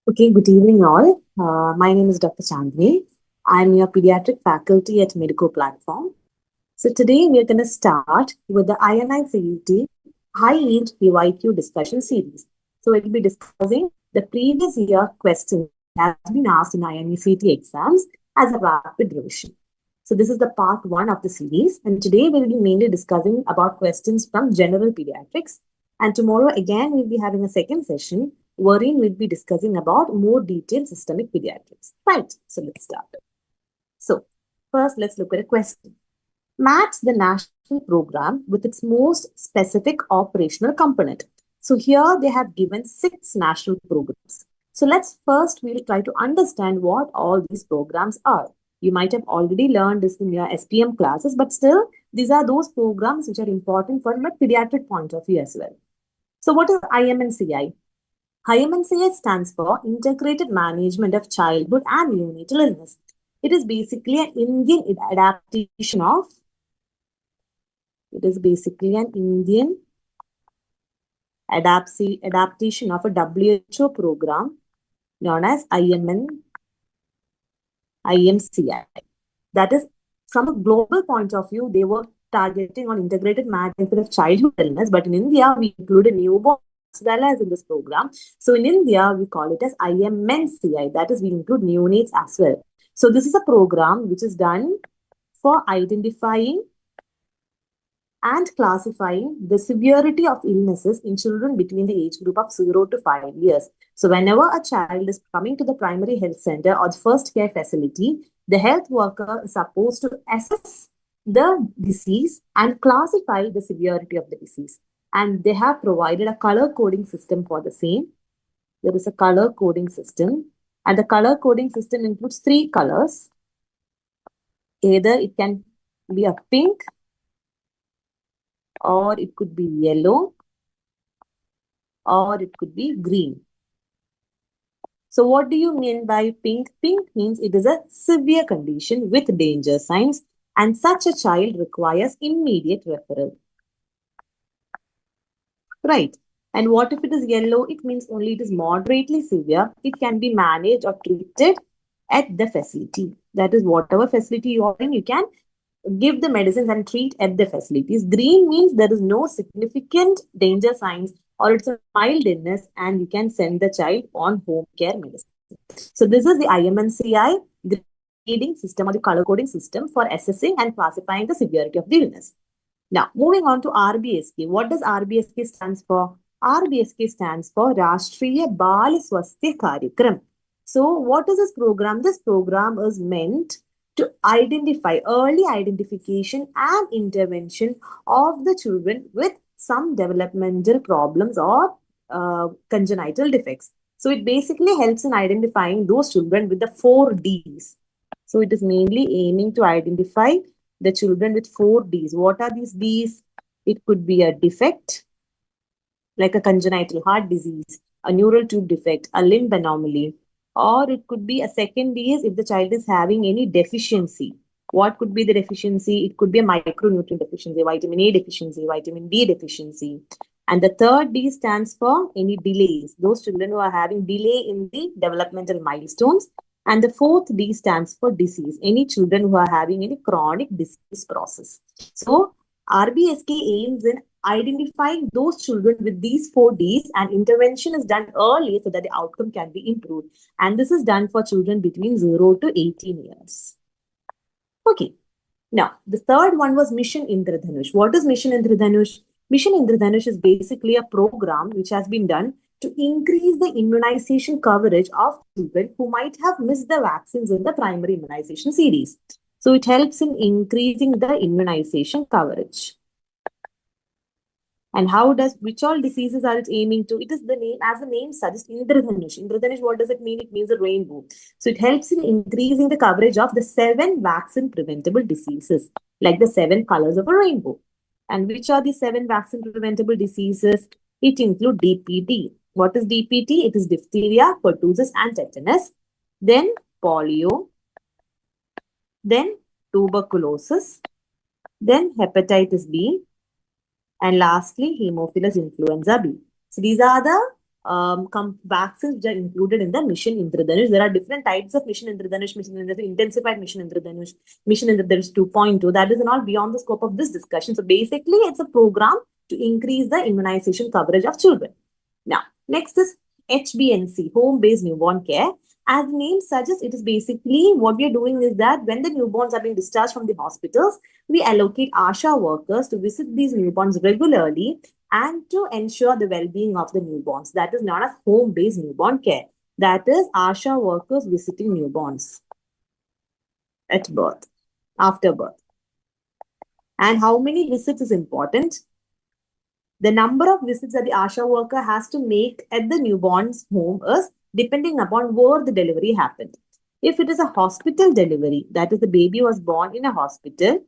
Okay, good evening all. My name is Dr. Chandni. I'm your pediatric faculty at Medico platform. So today we are going to start with the INICET High Yield PYQ discussion series. So we'll be discussing the previous year questions that have been asked in INICET exams as a rapid revision. So this is the part one of the series, and today we'll be mainly discussing about questions from general pediatrics. And tomorrow again we'll be having a second session wherein we'll be discussing about more detailed systemic pediatrics. Right, so let's start. So first let's look at a question. Match the national program with its most specific operational component. So here they have given 6 national programs. So we'll try to understand what all these programs are. You might have already learned this in your SPM classes, but still these are those programs which are important from a pediatric point of view as well. So what is IMNCI? IMNCI stands for Integrated Management of Childhood and Neonatal Illness. It is basically an Indian adaptation of adaptation of a WHO program known as IMCI. That is, from a global point of view, they were targeting on integrated management of childhood illness, but in India, we included newborn as well as in this program. So in India, we call it as IMNCI. That is, we include neonates as well. So this is a program which is done for identifying and classifying the severity of illnesses in children between the age group of 0 to 5 years. So whenever a child is coming to the primary health center or the first care facility, the health worker is supposed to assess the disease and classify the severity of the disease. And they have provided a color coding system for the same. There is a color coding system, and the color coding system includes 3 colors. Either it can be a pink, or it could be yellow, or it could be green. So what do you mean by pink? Pink means it is a severe condition with danger signs, and such a child requires immediate referral. Right. And what if it is yellow? It means only it is moderately severe. It can be managed or treated at the facility. That is, whatever facility you are in, you can give the medicines and treat at the facilities. Green means there is no significant danger signs or it's a mild illness and you can send the child on home care medicine. So this is the IMNCI grading system or the color coding system for assessing and classifying the severity of the illness. Now, moving on to RBSK. What does RBSK stands for? RBSK stands for Rashtriya Bal Swasthya Karyakram. So what is this program? This program is meant to identify early identification and intervention of the children with some developmental problems or congenital defects. So it basically helps in identifying those children with the 4 Ds. So it is mainly aiming to identify the children with 4 Ds. What are these Ds? It could be a defect, like a congenital heart disease, a neural tube defect, a limb anomaly, or it could be a second D is if the child is having any deficiency. What could be the deficiency? It could be a micronutrient deficiency, vitamin A deficiency, vitamin D deficiency. And the third D stands for any delays. Those children who are having delay in the developmental milestones. And the fourth D stands for disease. Any children who are having any chronic disease process. So RBSK aims in identifying those children with these 4 Ds, and intervention is done early so that the outcome can be improved. And this is done for children between 0 to 18 years. Okay. Now, the third one was Mission Indradhanush. What is Mission Indradhanush? Mission Indradhanush is basically a program which has been done to increase the immunization coverage of children who might have missed the vaccines in the primary immunization series. So it helps in increasing the immunization coverage. And which all diseases are it aiming to? It is the name, as the name suggests, Indradhanush. Indradhanush, what does it mean? It means a rainbow. So it helps in increasing the coverage of the 7 vaccine preventable diseases, like the 7 colors of a rainbow. And which are the 7 vaccine preventable diseases? It includes DPT. What is DPT? It is diphtheria, pertussis, and tetanus. Then polio. Then tuberculosis. Then hepatitis B. And lastly, Haemophilus influenza B. So these are the vaccines which are included in the Mission Indradhanush. There are different types of Mission Indradhanush, intensified Mission Indradhanush, Mission Indradhanush 2.2. That is all beyond the scope of this discussion. So basically, it's a program to increase the immunization coverage of children. Now, next is HBNC, home-based newborn care. As the name suggests, it is basically what we are doing is that when the newborns are being discharged from the hospitals, we allocate ASHA workers to visit these newborns regularly and to ensure the well-being of the newborns. That is known as home-based newborn care. That is ASHA workers visiting newborns at birth, after birth. And how many visits is important? The number of visits that the ASHA worker has to make at the newborn's home is depending upon where the delivery happened. If it is a hospital delivery, that is the baby was born in a hospital,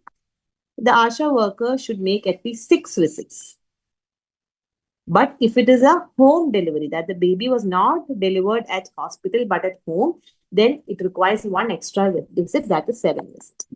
the ASHA worker should make at least 6 visits. But if it is a home delivery, that the baby was not delivered at hospital but at home, then it requires 1 extra visit, that is 7 visits.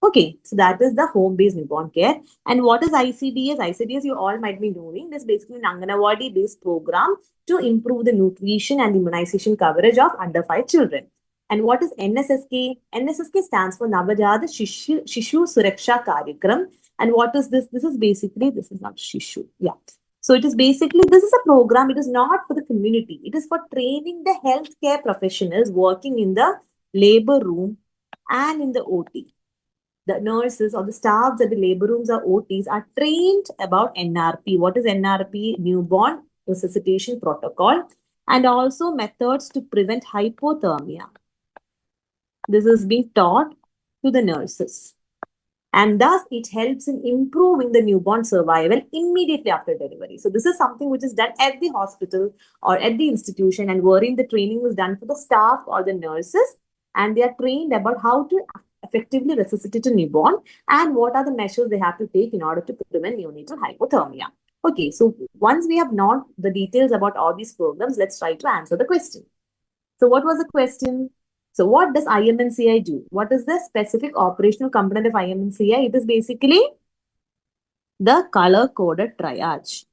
Okay, so that is the home-based newborn care. And what is ICDS? ICDS, you all might be knowing. This is basically an Anganwadi-based program to improve the nutrition and immunization coverage of under 5 children. And what is NSSK? NSSK stands for Navajata Shishu Suraksha Karyakram. And what is this? This is basically, this is not Shishu. Yeah. So it is basically, this is a program. It is not for the community. It is for training the healthcare professionals working in the labor room and in the OT. The nurses or the staffs at the labor rooms or OTs are trained about NRP. What is NRP? Newborn resuscitation protocol, and also methods to prevent hypothermia. This is being taught to the nurses. And thus, it helps in improving the newborn survival immediately after delivery. So this is something which is done at the hospital or at the institution, and wherein the training is done for the staff or the nurses, and they are trained about how to effectively resuscitate a newborn and what are the measures they have to take in order to prevent neonatal hypothermia. Okay, so once we have known the details about all these programs, let's try to answer the question. So what was the question? So what does IMNCI do? What is the specific operational component of IMNCI? It is basically the color-coded triage.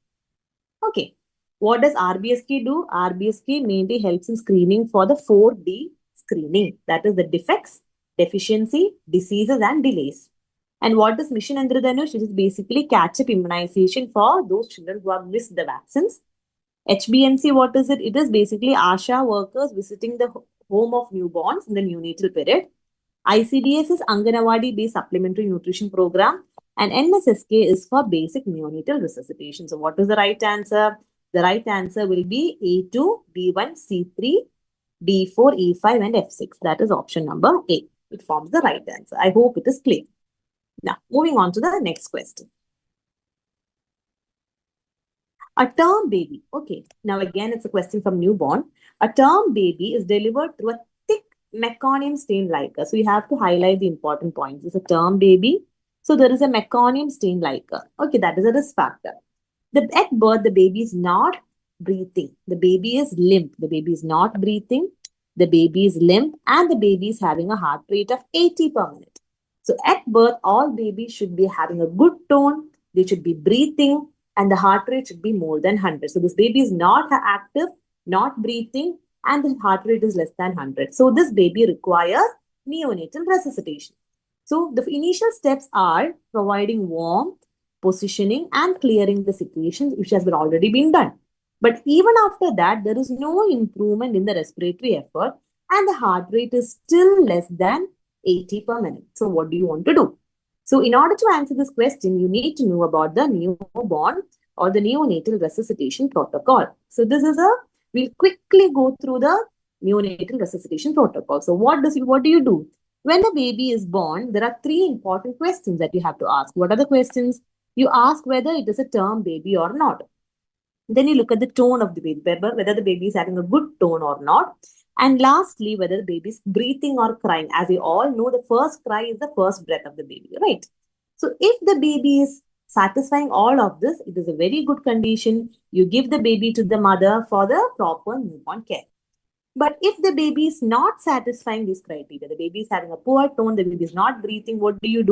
Okay, what does RBSK do? RBSK mainly helps in screening for the 4D screening. That is the defects, deficiency, diseases, and delays. And what is Mission Indradhanush? It is basically catch-up immunization for those children who have missed the vaccines. HBNC, what is it? It is basically ASHA workers visiting the home of newborns in the neonatal period. ICDS is Anganwadi-based supplementary nutrition program. And NSSK is for basic neonatal resuscitation. So what is the right answer? The right answer will be A2, B1, C3, D4, E5, and F6. That is option number A. It forms the right answer. I hope it is clear. Now, moving on to the next question. A term baby. Okay, now again, it's a question from newborn. A term baby is delivered through a thick meconium stained liquor. So you have to highlight the important points. It's a term baby. So there is a meconium stained liquor. Okay, that is a risk factor. At birth, the baby is not breathing. The baby is limp. The baby is not breathing. The baby is limp, and the baby is having a heart rate of 80 per minute. So at birth, all babies should be having a good tone. They should be breathing, and the heart rate should be more than 100. So this baby is not active, not breathing, and the heart rate is less than 100. So this baby requires neonatal resuscitation. So the initial steps are providing warmth, positioning, and clearing the secretions, which has already been done. But even after that, there is no improvement in the respiratory effort, and the heart rate is still less than 80 per minute. So what do you want to do? So in order to answer this question, you need to know about the newborn or the neonatal resuscitation protocol. So this is we'll quickly go through the neonatal resuscitation protocol. So what do you do? When a baby is born, there are 3 important questions that you have to ask. What are the questions? You ask whether it is a term baby or not. Then you look at the tone of the baby, whether the baby is having a good tone or not. And lastly, whether the baby is breathing or crying. As you all know, the first cry is the first breath of the baby, right? So if the baby is satisfying all of this, it is a very good condition. You give the baby to the mother for the proper newborn care. But if the baby is not satisfying these criteria, the baby is having a poor tone, the baby is not breathing, what do? You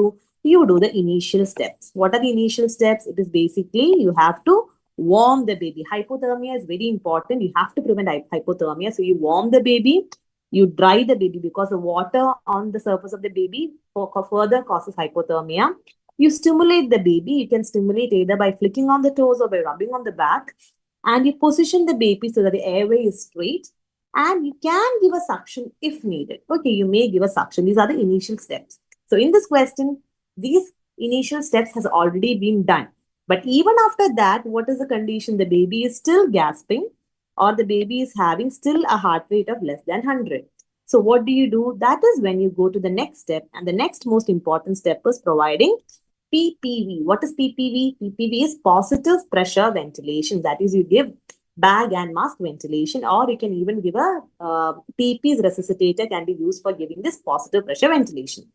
do the initial steps. What are the initial steps? It is basically you have to Warm the baby. Hypothermia is very important. You have to prevent hypothermia. So you warm the baby, you dry the baby because the water on the surface of the baby further causes hypothermia. You stimulate the baby. You can stimulate either by flicking on the toes or by rubbing on the back. And you position the baby so that the airway is straight. And you can give a suction if needed. Okay, you may give a suction. These are the initial steps. So in this question, these initial steps has already been done. But even after that, what is the condition? The baby is still gasping or the baby is having still a heart rate of less than 100. So what do you do? That is when you go to the next step. And the next most important step is providing PPV. What is PPV? PPV is positive pressure ventilation. That is, you give bag and mask ventilation, or you can even give a PP's resuscitator can be used for giving this positive pressure ventilation.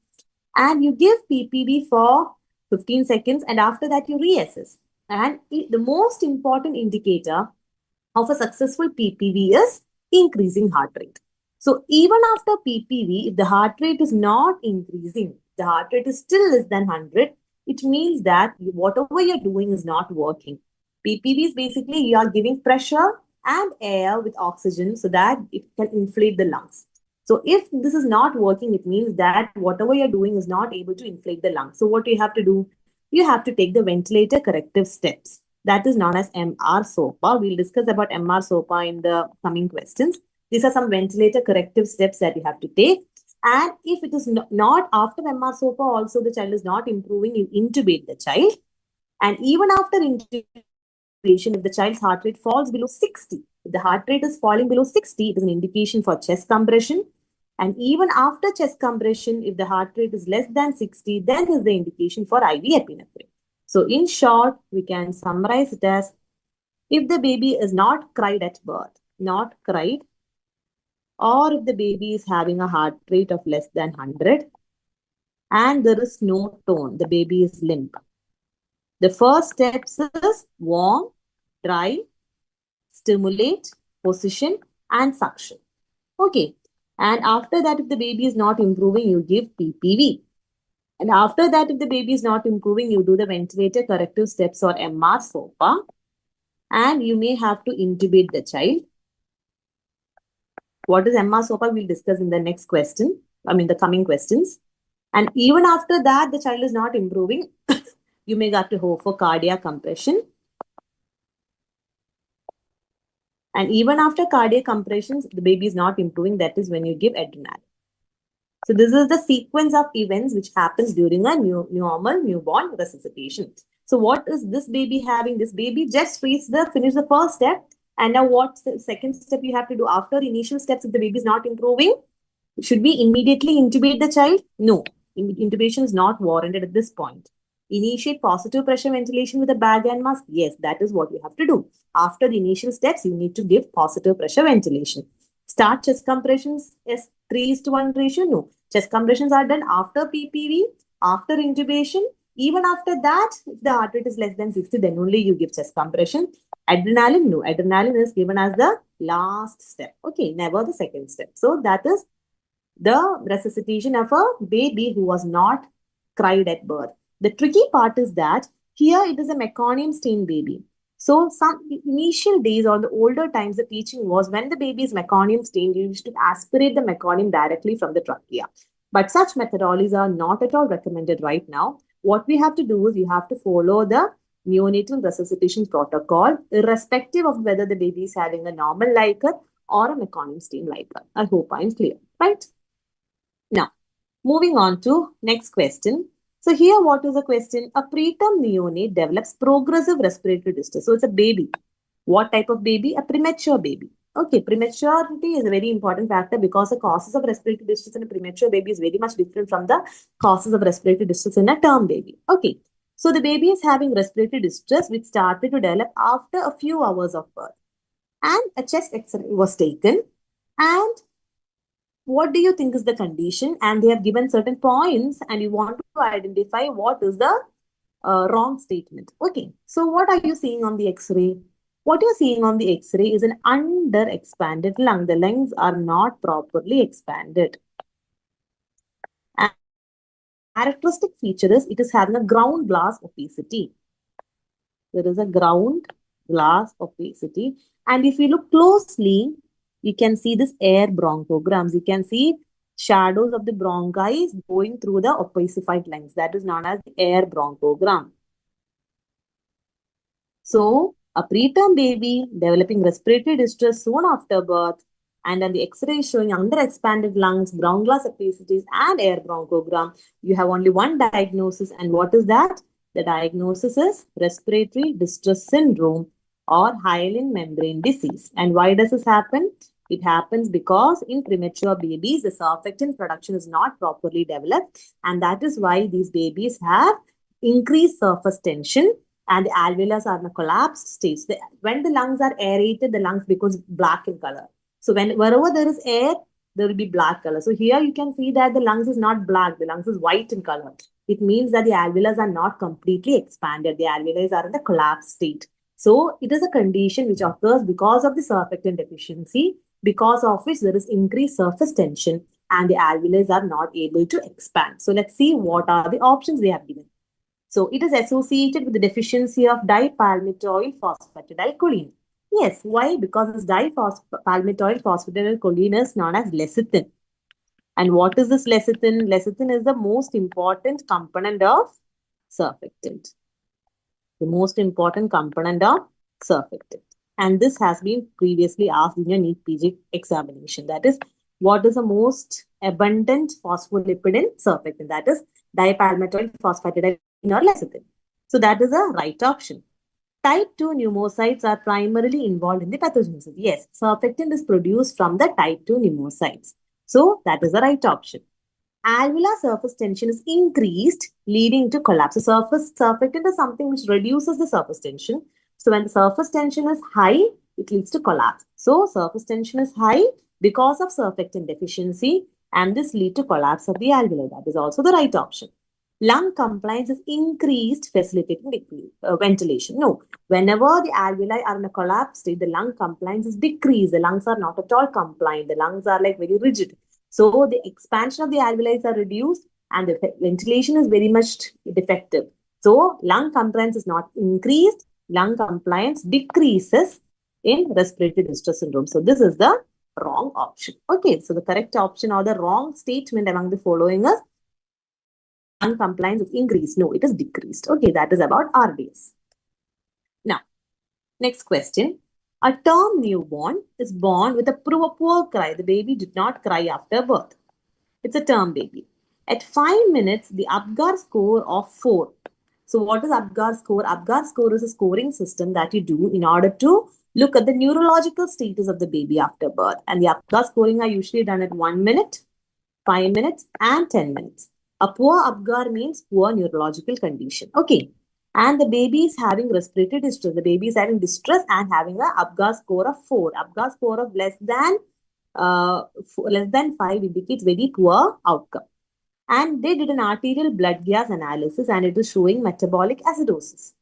And you give PPV for 15 seconds, and after that you reassess. And the most important indicator of a successful PPV is increasing heart rate. So even after PPV, if the heart rate is not increasing, the heart rate is still less than 100, it means that whatever you're doing is not working. PPV is basically you are giving pressure and air with oxygen so that it can inflate the lungs. So if this is not working, it means that whatever you're doing is not able to inflate the lungs. So what do you have to do? You have to take the ventilator corrective steps. That is known as MR SOPA. We'll discuss about MR SOPA in the coming questions. These are some ventilator corrective steps that you have to take. And if it is not after MR SOPA, also the child is not improving, you intubate the child. And even after intubation, if the child's heart rate falls below 60, if the heart rate is falling below 60, it is an indication for chest compression. And even after chest compression, if the heart rate is less than 60, then is the indication for IV epinephrine. So in short, we can summarize it as if the baby is not cried at birth, not cried, or if the baby is having a heart rate of less than 100 and there is no tone, the baby is limp. The first steps is warm, dry, stimulate, position, and suction. Okay. And after that, if the baby is not improving, you give PPV. And after that, if the baby is not improving, you do the ventilator corrective steps or MR SOPA. And you may have to intubate the child. What is MR SOPA? We'll discuss in the next question. The coming questions. And even after that, the child is not improving. You may have to hope for cardiac compression. And even after cardiac compressions, the baby is not improving. That is when you give adrenaline. So this is the sequence of events which happens during a normal newborn resuscitation. So what is this baby having? This baby just finished the first step. And now what's the second step you have to do after initial steps if the baby is not improving? Should we immediately intubate the child? No. Intubation is not warranted at this point. Initiate positive pressure ventilation with a bag and mask. Yes, that is what you have to do. After the initial steps, you need to give positive pressure ventilation. Start chest compressions as 3:1 ratio. No. Chest compressions are done after PPV, after intubation. Even after that, if the heart rate is less than 60, then only you give chest compression. Adrenaline, no. Adrenaline is given as the last step. Okay, never the second step. So that is the resuscitation of a baby who was not cried at birth. The tricky part is that here it is a meconium stained baby. So some initial days or the older times, the teaching was when the baby is meconium stained, you used to aspirate the meconium directly from the trachea. But such methodologies are not at all recommended right now. What we have to do is you have to follow the neonatal resuscitation protocol, irrespective of whether the baby is having a normal liquor or a meconium stained liquor. I hope I'm clear, right? Now, moving on to next question. So here, what is the question? A preterm neonate develops progressive respiratory distress. So it's a baby. What type of baby? A premature baby. Okay, prematurity is a very important factor because the causes of respiratory distress in a premature baby is very much different from the causes of respiratory distress in a term baby. Okay, so the baby is having respiratory distress which started to develop after a few hours of birth. And a chest X-ray was taken, and what do you think is the condition? And they have given certain points and you want to identify what is the wrong statement. Okay, so what are you seeing on the X-ray? What you're seeing on the X-ray is an under-expanded lung. The lungs are not properly expanded. And characteristic feature is it is having a ground glass opacity. There is a ground glass opacity. And if you look closely, you can see this air bronchograms. You can see shadows of the bronchi going through the opacified lines. That is known as the air bronchogram. So, a preterm baby developing respiratory distress soon after birth, and then the X-ray showing underexpanded lungs, ground glass opacities, and air bronchogram, you have only one diagnosis. And what is that? The diagnosis is respiratory distress syndrome or hyaline membrane disease. And why does this happen? It happens because in premature babies, the surfactant production is not properly developed, and that is why these babies have increased surface tension and the alveolus are in a collapsed state. When the lungs are aerated, the lungs becomes black in color. So wherever there is air, there will be black color. So here you can see that the lungs is not black, the lungs is white in color. It means that the alveolus are not completely expanded. The alveoli are in the collapsed state. So it is a condition which occurs because of the surfactant deficiency, because of which there is increased surface tension and the alveoli are not able to expand. So let's see what are the options they have given. So it is associated with the deficiency of dipalmitoyl phosphatidylcholine. Yes, why? Because this dipalmitoyl phosphatidylcholine is known as lecithin. And what is this lecithin? Lecithin is the most important component of surfactant. The most important component of surfactant. And this has been previously asked in your NEET PG examination. That is, what is the most abundant phospholipid in surfactant? That is dipalmitoyl phosphatidylcholine or lecithin. So that is a right option. Type 2 pneumocytes are primarily involved in the pathogenesis. Yes, surfactant is produced from the type 2 pneumocytes. So that is the right option. Alveolar surface tension is increased, leading to collapse. So surfactant is something which reduces the surface tension. So when the surface tension is high, it leads to collapse. So surface tension is high because of surfactant deficiency, and this leads to collapse of the alveoli. That is also the right option. Lung compliance is increased, facilitating ventilation. No, whenever the alveoli are in a collapsed state, the lung compliance is decreased. The lungs are not at all compliant. The lungs are like very rigid. So the expansion of the alveoli are reduced and the ventilation is very much defective. So lung compliance is not increased. Lung compliance decreases in respiratory distress syndrome. So this is the wrong option. Okay, so the correct option or the wrong statement among the following is lung compliance is increased. No, it is decreased. Okay, that is about RDS. Now, next question. A term newborn is born with a poor cry. The baby did not cry after birth. It's a term baby. At 5 minutes, the Apgar score of 4. So what is Apgar score? Apgar score is a scoring system that you do in order to look at the neurological status of the baby after birth. And the Apgar scoring are usually done at 1 minute, 5 minutes, and 10 minutes. A poor Apgar means poor neurological condition. Okay. And the baby is having respiratory distress. The baby is having distress and having a Apgar score of 4. Apgar score of less than 5 indicates very poor outcome. And they did an arterial blood gas analysis and it is showing metabolic acidosis.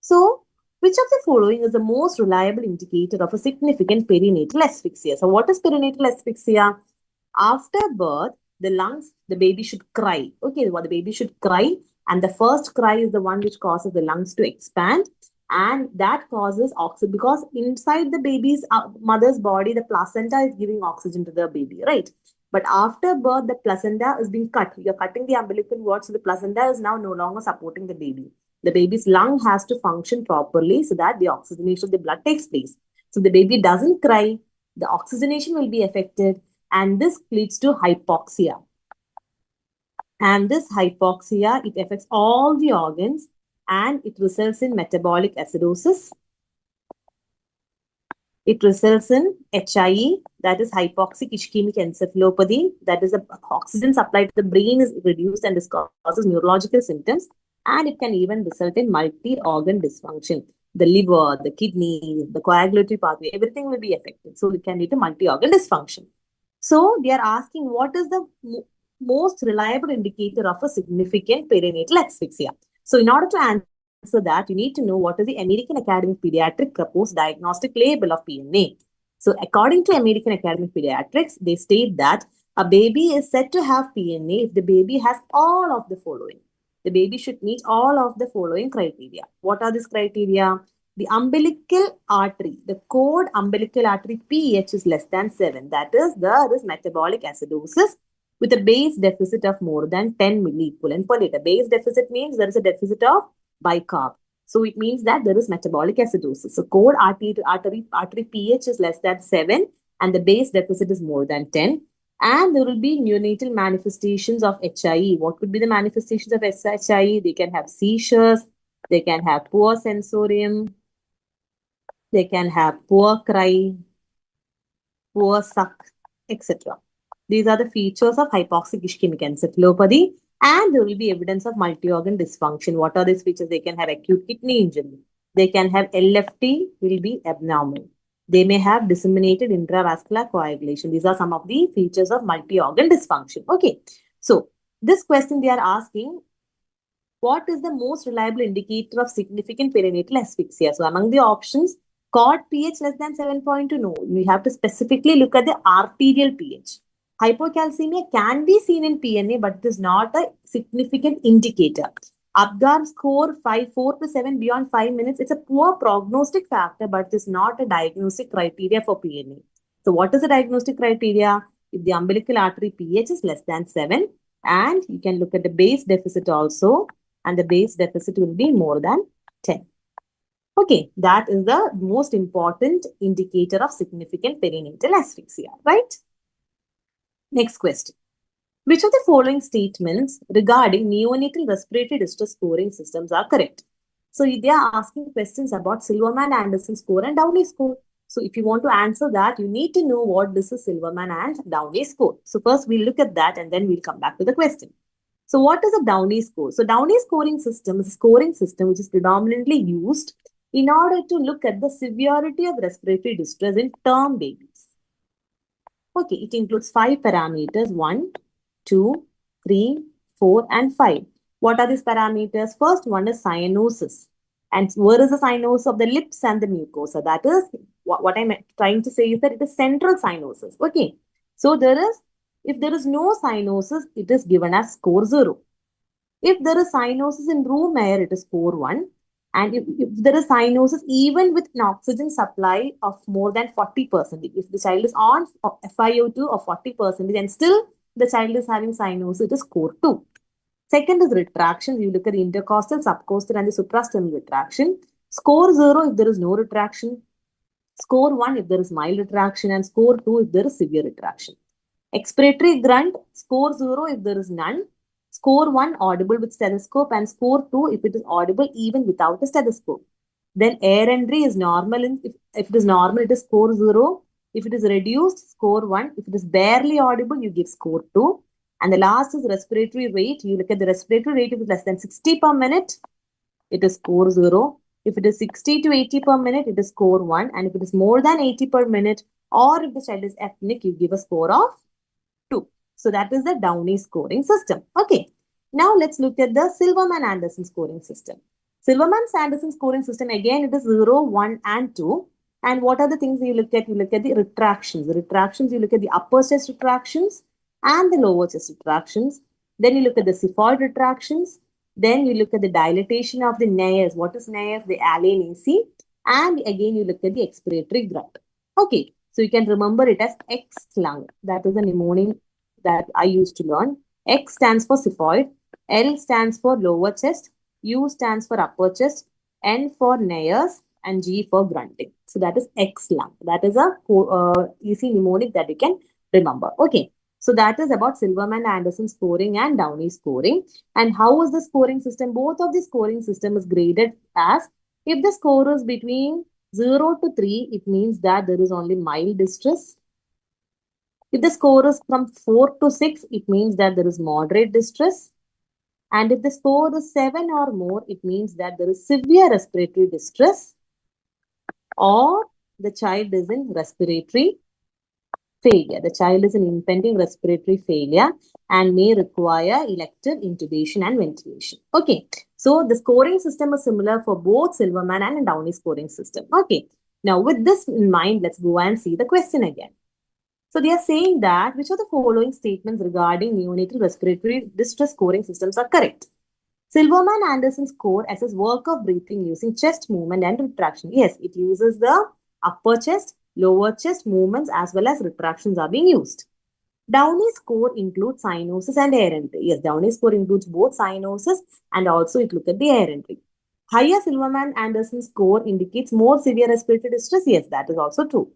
So, which of the following is the most reliable indicator of a significant perinatal asphyxia? So, what is perinatal asphyxia? After birth, the baby should cry. Okay, the baby should cry. And the first cry is the one which causes the lungs to expand. And that causes oxygen because inside the baby's mother's body, the placenta is giving oxygen to the baby, right? But after birth, the placenta is being cut. You're cutting the umbilical cord, so the placenta is now no longer supporting the baby. The baby's lung has to function properly so that the oxygenation of the blood takes place. So the baby doesn't cry, the oxygenation will be affected, and this leads to hypoxia. And this hypoxia, it affects all the organs and it results in metabolic acidosis. It results in HIE, that is hypoxic ischemic encephalopathy, that is the oxygen supply to the brain is reduced and this causes neurological symptoms, and it can even result in multi-organ dysfunction. The liver, the kidney, the coagulatory pathway, everything will be affected. So it can lead to multi-organ dysfunction. So they are asking what is the most reliable indicator of a significant perinatal asphyxia. So in order to answer that, you need to know what is the American Academy of Pediatrics proposed diagnostic label of PNA. So according to American Academy of Pediatrics, they state that a baby is said to have PNA if the baby has all of the following. The baby should meet all of the following criteria. What are these criteria? the umbilical artery, the cord umbilical artery pH is less than 7. That is, there is metabolic acidosis with a base deficit of more than 10 milliequivalent per liter. Base deficit means there is a deficit of bicarb. So it means that there is metabolic acidosis. So cord artery pH is less than 7 and the base deficit is more than 10. And there will be neonatal manifestations of HIE. What could be the manifestations of HIE? They can have seizures, they can have poor sensorium, they can have poor cry, poor suck, etc. These are the features of hypoxic ischemic encephalopathy, and there will be evidence of multi-organ dysfunction. What are these features? They can have acute kidney injury. They can have LFT will be abnormal. They may have disseminated intravascular coagulation. These are some of the features of multi-organ dysfunction. Okay. So, this question they are asking, what is the most reliable indicator of significant perinatal asphyxia? So, among the options, cord pH less than 7.2, no. You have to specifically look at the arterial pH. Hypocalcemia can be seen in PNA, but it is not a significant indicator. Apgar score 4 to 7 beyond 5 minutes. It's a poor prognostic factor, but it is not a diagnostic criteria for PNA. So what is the diagnostic criteria? If the umbilical artery pH is less than 7, and you can look at the base deficit also, and the base deficit will be more than 10. Okay, that is the most important indicator of significant perinatal asphyxia, right? Next question. Which of the following statements regarding neonatal respiratory distress scoring systems are correct? So they are asking questions about Silverman-Anderson score and Downey score. So if you want to answer that, you need to know what this is Silverman and Downey score. So first we'll look at that and then we'll come back to the question. So what is a Downey score? So Downey scoring system is a scoring system which is predominantly used in order to look at the severity of respiratory distress in term babies. Okay, it includes 5 parameters, 1, 2, 3, 4, and 5. What are these parameters? First one is cyanosis. And where is the cyanosis of the lips and the mucosa? That is, what I'm trying to say is that it is central cyanosis. Okay, so if there is no cyanosis, it is given as score 0. If there is cyanosis in room air, it is score 1. And if there is cyanosis even with an oxygen supply of more than 40%, if the child is on FiO2 of 40% and still the child is having cyanosis, it is score 2. Second is retraction. You look at the intercostal, subcostal, and the suprasternal retraction. Score 0 if there is no retraction. Score 1 if there is mild retraction. And score 2 if there is severe retraction. Expiratory grunt, score 0 if there is none. Score 1 audible with stethoscope, and score 2 if it is audible even without a stethoscope. Then air entry is normal. If it is normal, it is score 0. If it is reduced, score 1. If it is barely audible, you give score 2. And the last is respiratory rate. You look at the respiratory rate. If it is less than 60 per minute, it is score 0. If it is 60 to 80 per minute, it is score 1. And if it is more than 80 per minute, or if the child is apneic, you give a score of 2. So that is the Downey scoring system. Okay. Now let's look at the Silverman-Anderson scoring system. Silverman-Anderson scoring system, again, it is 0, 1, and 2. And what are the things you look at? You look at the retractions. The retractions, you look at the upper chest retractions and the lower chest retractions. Then you look at the xiphoid retractions. Then you look at the dilatation of the nares. What is nares? The alveoli AC. And again, you look at the expiratory grunt. Okay. So you can remember it as X lung. That is a mnemonic that I used to learn. X stands for xiphoid. L stands for lower chest. U stands for upper chest. N for nares. And G for grunting. So that is X lung. That is a easy mnemonic that you can remember. Okay. So that is about Silverman-Anderson scoring and Downey scoring. And how is the scoring system? Both of the scoring system is graded as, if the score is between 0 to 3, it means that there is only mild distress. If the score is from 4 to 6, it means that there is moderate distress. And if the score is 7 or more, it means that there is severe respiratory distress, or the child is in respiratory failure. The child is in impending respiratory failure and may require elective intubation and ventilation. Okay. So the scoring system is similar for both Silverman and Downey scoring system. Okay. Now with this in mind, let's go and see the question again. So they are saying that which of the following statements regarding neonatal respiratory distress scoring systems are correct? Silverman-Anderson score assesses work of breathing using chest movement and retraction. Yes, it uses the upper chest, lower chest movements as well as retractions are being used. Downey score includes cyanosis and air entry. Yes, Downey score includes both cyanosis and also it look at the air entry. Higher Silverman-Anderson score indicates more severe respiratory distress. Yes, that is also true.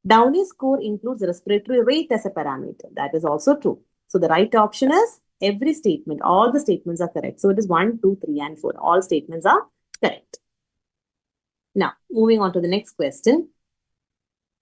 Downey score includes respiratory rate as a parameter. That is also true. So the right option is every statement. All the statements are correct. So it is 1, 2, 3, and 4. All statements are correct. Now, moving on to the next question.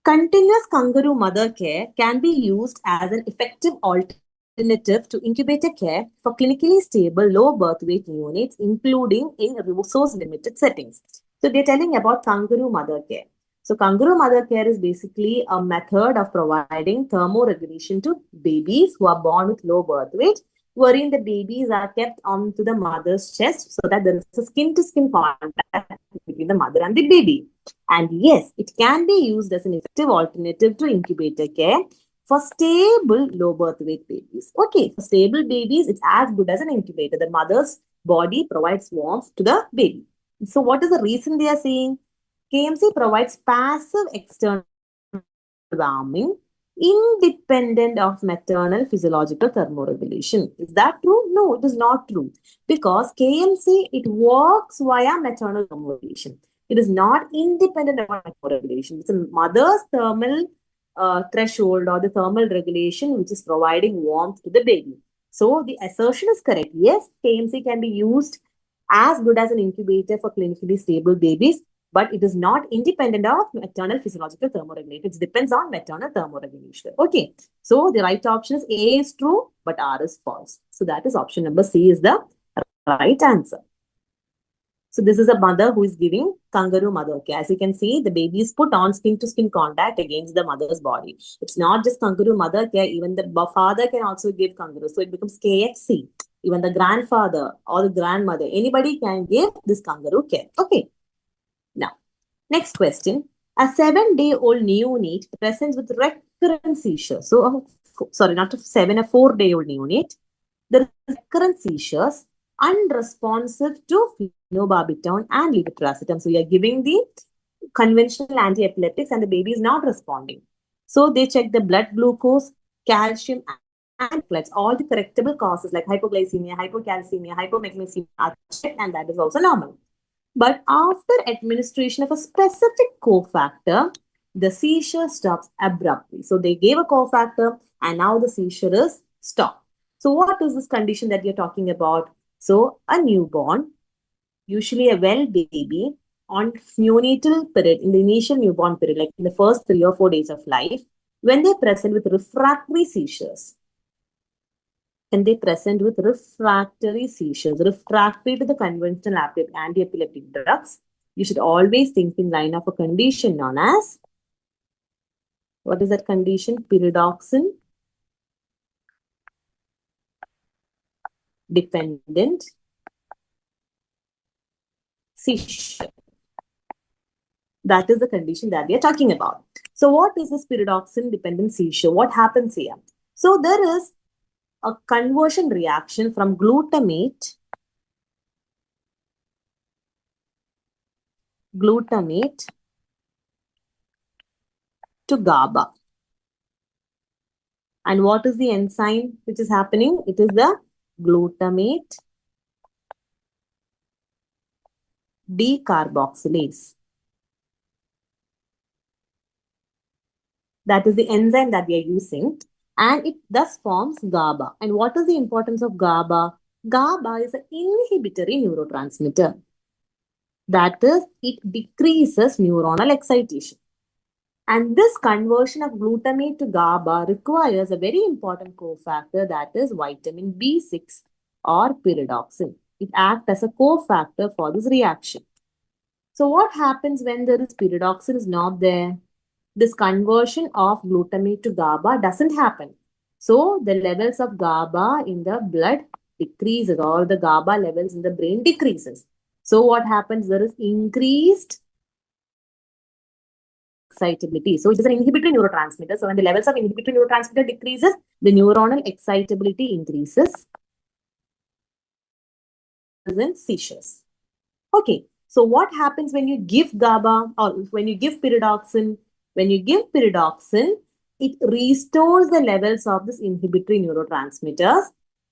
Continuous kangaroo mother care can be used as an effective alternative to incubator care for clinically stable low birth weight neonates, including in resource-limited settings. So they're telling about kangaroo mother care. So kangaroo mother care is basically a method of providing thermoregulation to babies who are born with low birth weight, wherein the babies are kept onto the mother's chest so that there is a skin-to-skin contact between the mother and the baby. And yes, it can be used as an effective alternative to incubator care for stable low birth weight babies. Okay, for stable babies, it's as good as an incubator. The mother's body provides warmth to the baby. So what is the reason they are saying? KMC provides passive external warming independent of maternal physiological thermoregulation. Is that true? No, it is not true. Because KMC, it works via maternal thermoregulation. It is not independent of thermoregulation. It's a mother's thermal threshold or the thermal regulation which is providing warmth to the baby. So the assertion is correct. Yes, KMC can be used as good as an incubator for clinically stable babies, but it is not independent of maternal physiological thermoregulation. It depends on maternal thermoregulation. Okay, so the right option is A is true, but R is false. So that is option number C is the right answer. So this is a mother who is giving kangaroo mother care. As you can see, the baby is put on skin-to-skin contact against the mother's body. It's not just kangaroo mother care, even the father can also give kangaroo. So it becomes KFC. Even the grandfather or the grandmother, anybody can give this kangaroo care. Okay. Now, next question. A 7-day-old neonate presents with recurrent seizures. So, sorry, not a 7, a 4-day-old neonate. The recurrent seizures unresponsive to phenobarbital and levetiracetam. So, you are giving the conventional anti-epileptics and the baby is not responding. So, they check the blood glucose, calcium, and electrolytes. All the correctable causes like hypoglycemia, hypocalcemia, hypomagnesemia are checked and that is also normal. But after administration of a specific cofactor, the seizure stops abruptly. So they gave a cofactor and now the seizure is stopped. So what is this condition that you're talking about? So a newborn, usually a well baby, on neonatal period, in the initial newborn period, like in the first 3 or 4 days of life, when they're present with refractory seizures, and they present with refractory seizures, refractory to the conventional anti-epileptic drugs, you should always think in line of a condition known as, what is that condition? Pyridoxine dependent seizure. That is the condition that we are talking about. So what is this pyridoxine dependent seizure? What happens here? So there is a conversion reaction from glutamate to GABA. And what is the enzyme which is happening? It is the glutamate decarboxylase. That is the enzyme that we are using. And it thus forms GABA. And what is the importance of GABA? GABA is an inhibitory neurotransmitter. That is, it decreases neuronal excitation. And this conversion of glutamate to GABA requires a very important cofactor, that is vitamin B6 or pyridoxine. It acts as a cofactor for this reaction. So what happens when there is pyridoxine is not there? This conversion of glutamate to GABA doesn't happen. So the levels of GABA in the blood decreases, or the GABA levels in the brain decreases. So what happens? There is increased excitability. So it is an inhibitory neurotransmitter. So when the levels of inhibitory neurotransmitter decreases, the neuronal excitability increases. in seizures. Okay, so what happens when you give GABA or when you give pyridoxine? When you give pyridoxine, it restores the levels of this inhibitory neurotransmitters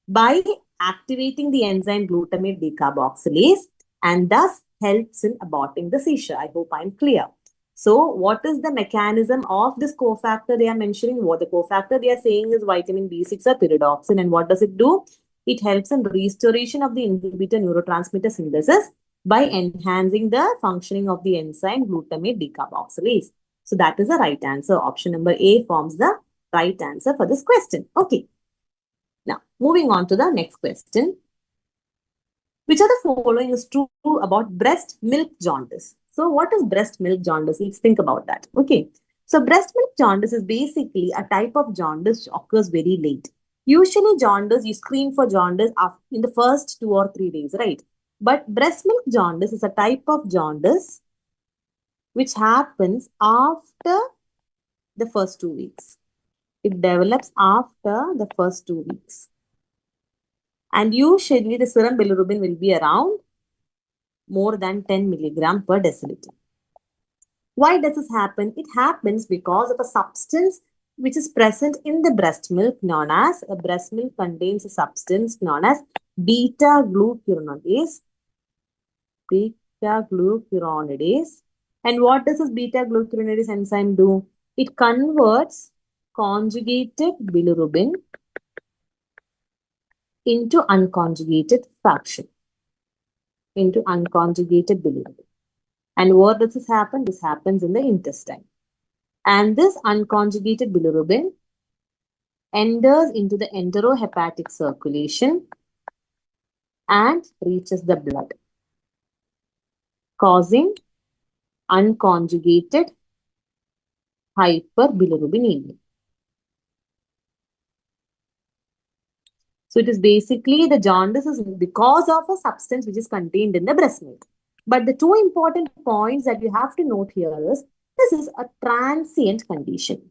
by activating the enzyme glutamate decarboxylase and thus helps in aborting the seizure. I hope I'm clear. So, what is the mechanism of this cofactor they are mentioning? What the cofactor they are saying is vitamin B6 or pyridoxine. And what does it do? It helps in restoration of the inhibitor neurotransmitter synthesis by enhancing the functioning of the enzyme glutamate decarboxylase. So that is the right answer. Option number A forms the right answer for this question. Okay. Now, moving on to the next question. Which of the following is true about breast milk jaundice? So what is breast milk jaundice? Let's think about that. Okay. So breast milk jaundice is basically a type of jaundice which occurs very late. Usually jaundice, you screen for jaundice in the first 2 or 3 days, right? But breast milk jaundice is a type of jaundice which happens after the first 2 weeks. It develops after the first 2 weeks. And usually the serum bilirubin will be around more than 10 milligram per deciliter. Why does this happen? It happens because of a substance which is present in the breast milk known as, breast milk contains a substance known as beta-glucuronidase. Beta-glucuronidase. And what does this beta-glucuronidase enzyme do? It converts conjugated bilirubin into unconjugated fraction. Into unconjugated bilirubin. And where does this happen? This happens in the intestine. And this unconjugated bilirubin enters into the enterohepatic circulation and reaches the blood, causing unconjugated hyperbilirubinemia. So it is basically the jaundice is because of a substance which is contained in the breast milk. But the two important points that you have to note here is this is a transient condition.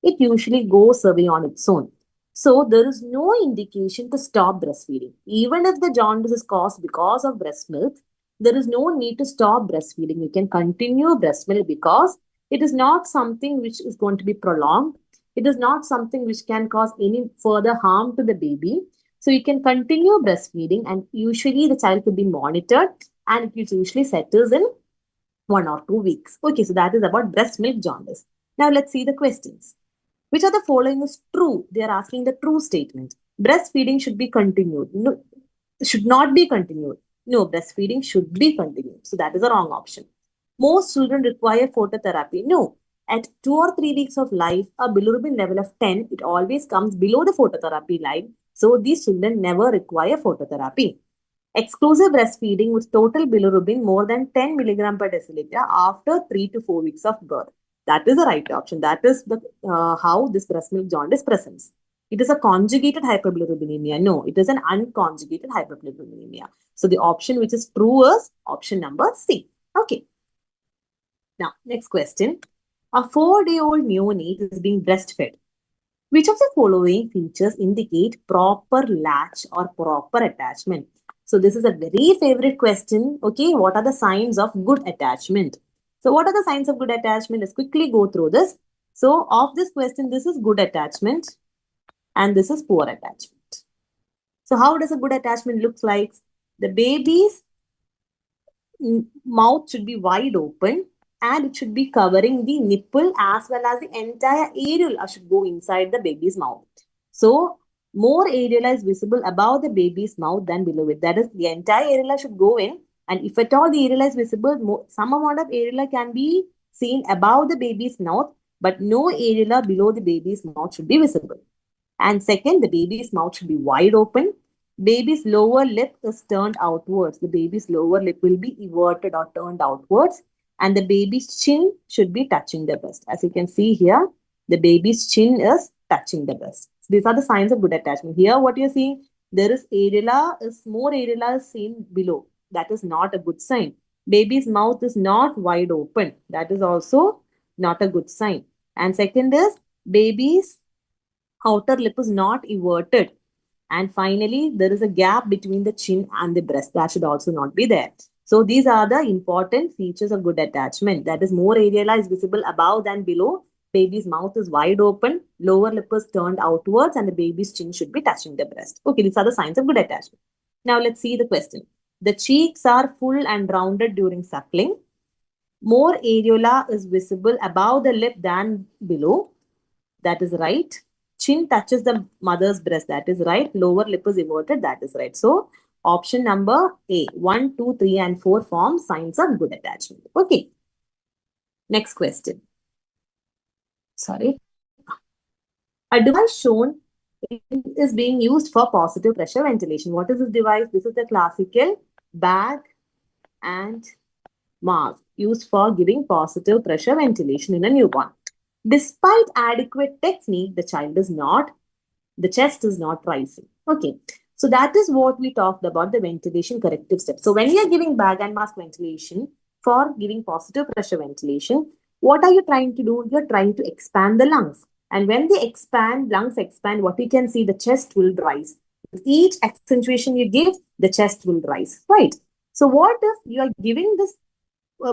It usually goes away on its own. So there is no indication to stop breastfeeding. Even if the jaundice is caused because of breast milk, there is no need to stop breastfeeding. You can continue breast milk because it is not something which is going to be prolonged. It is not something which can cause any further harm to the baby. So you can continue breastfeeding and usually the child could be monitored and it usually settles in 1 or 2 weeks. Okay, so that is about breast milk jaundice. Now let's see the questions. Which of the following is true? They are asking the true statement. Breastfeeding should be continued. No, should not be continued. No, breastfeeding should be continued. So that is a wrong option. Most children require phototherapy. No. At 2 or 3 weeks of life, a bilirubin level of 10, it always comes below the phototherapy line. So these children never require phototherapy. Exclusive breastfeeding with total bilirubin more than 10 milligram per deciliter after 3 to 4 weeks of birth. That is the right option. That is the how this breast milk jaundice presents. It is a conjugated hyperbilirubinemia. No, it is an unconjugated hyperbilirubinemia. So the option which is true is option number C. Okay. Now, next question. A 4-day-old neonate is being breastfed. Which of the following features indicate proper latch or proper attachment? So this is a very favorite question. Okay, what are the signs of good attachment? So what are the signs of good attachment? Let's quickly go through this. So of this question, this is good attachment and this is poor attachment. So how does a good attachment look like? The baby's mouth should be wide open and it should be covering the nipple as well as the entire areola should go inside the baby's mouth. So more areola is visible above the baby's mouth than below it. That is, the entire areola should go in, and if at all the areola is visible, some amount of areola can be seen above the baby's mouth, but no areola below the baby's mouth should be visible. And second, the baby's mouth should be wide open. Baby's lower lip is turned outwards. The baby's lower lip will be everted or turned outwards. And the baby's chin should be touching the breast. As you can see here, the baby's chin is touching the breast. So these are the signs of good attachment. Here, what you're seeing, there is more areola is seen below. That is not a good sign. Baby's mouth is not wide open. That is also not a good sign. And second is, baby's outer lip is not everted. And finally, there is a gap between the chin and the breast. That should also not be there. So these are the important features of good attachment. That is, more areola is visible above than below. Baby's mouth is wide open, lower lip is turned outwards, and the baby's chin should be touching the breast. Okay, these are the signs of good attachment. Now let's see the question. The cheeks are full and rounded during suckling. More areola is visible above the lip than below. That is right. Chin touches the mother's breast. That is right. Lower lip is everted. That is right. So option number A, 1, 2, 3, and 4 form signs of good attachment. Okay. Next question. Sorry. A device shown is being used for positive pressure ventilation. What is this device? This is the classical bag and mask used for giving positive pressure ventilation in a newborn. Despite adequate technique, the chest is not rising. Okay. So that is what we talked about, the ventilation corrective steps. So when you are giving bag and mask ventilation for giving positive pressure ventilation, what are you trying to do? You're trying to expand the lungs. And when they expand, lungs expand, what you can see, the chest will rise. With each accentuation you give, the chest will rise, right? So what if you are giving this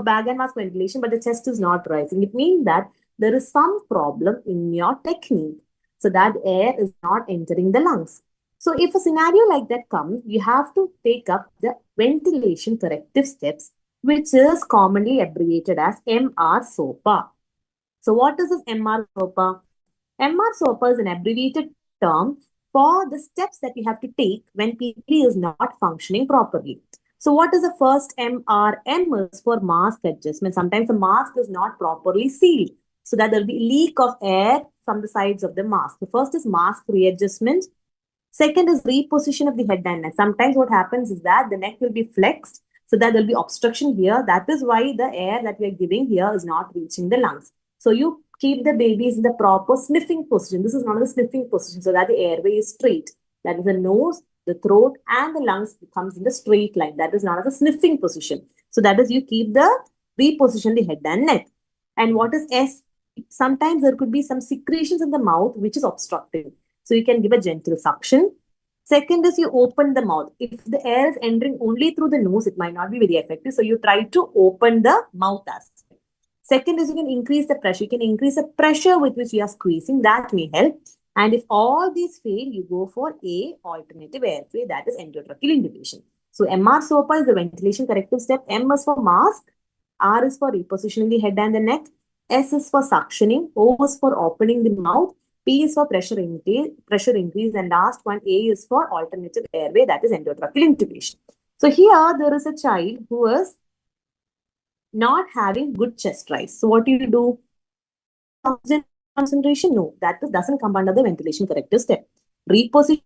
bag and mask ventilation, but the chest is not rising? It means that there is some problem in your technique. So that air is not entering the lungs. So if a scenario like that comes, you have to take up the ventilation corrective steps, which is commonly abbreviated as MR-SOPA. So what is this MR-SOPA? MR-SOPA is an abbreviated term for the steps that you have to take when PPD is not functioning properly. So what is the first MR? M is for mask adjustment. Sometimes the mask is not properly sealed, so that there will be leak of air from the sides of the mask. The first is mask readjustment. Second is reposition of the head and neck. Sometimes what happens is that the neck will be flexed, so that there will be obstruction here. That is why the air that we are giving here is not reaching the lungs. So you keep the babies in the proper sniffing position. This is not the sniffing position, so that the airway is straight. That is the nose, the throat, and the lungs comes in the straight line. That is not the sniffing position. So that is, you keep the reposition the head and neck. And what is S? Sometimes there could be some secretions in the mouth which is obstructing. So you can give a gentle suction. Second is, you open the mouth. If the air is entering only through the nose, it might not be very effective. So you try to open the mouth aspect. Second is, you can increase the pressure. You can increase the pressure with which you are squeezing. That may help. And if all these fail, you go for A, alternative airway, that is endotracheal intubation. So MR-SOPA is the ventilation corrective step. M is for mask. R is for repositioning the head and the neck. S is for suctioning. O is for opening the mouth. P is for pressure increase. And last one, A, is for alternative airway, that is endotracheal intubation. So here there is a child who is not having good chest rise. So what do you do? Oxygen concentration? No, that doesn't come under the ventilation corrective step. Reposition,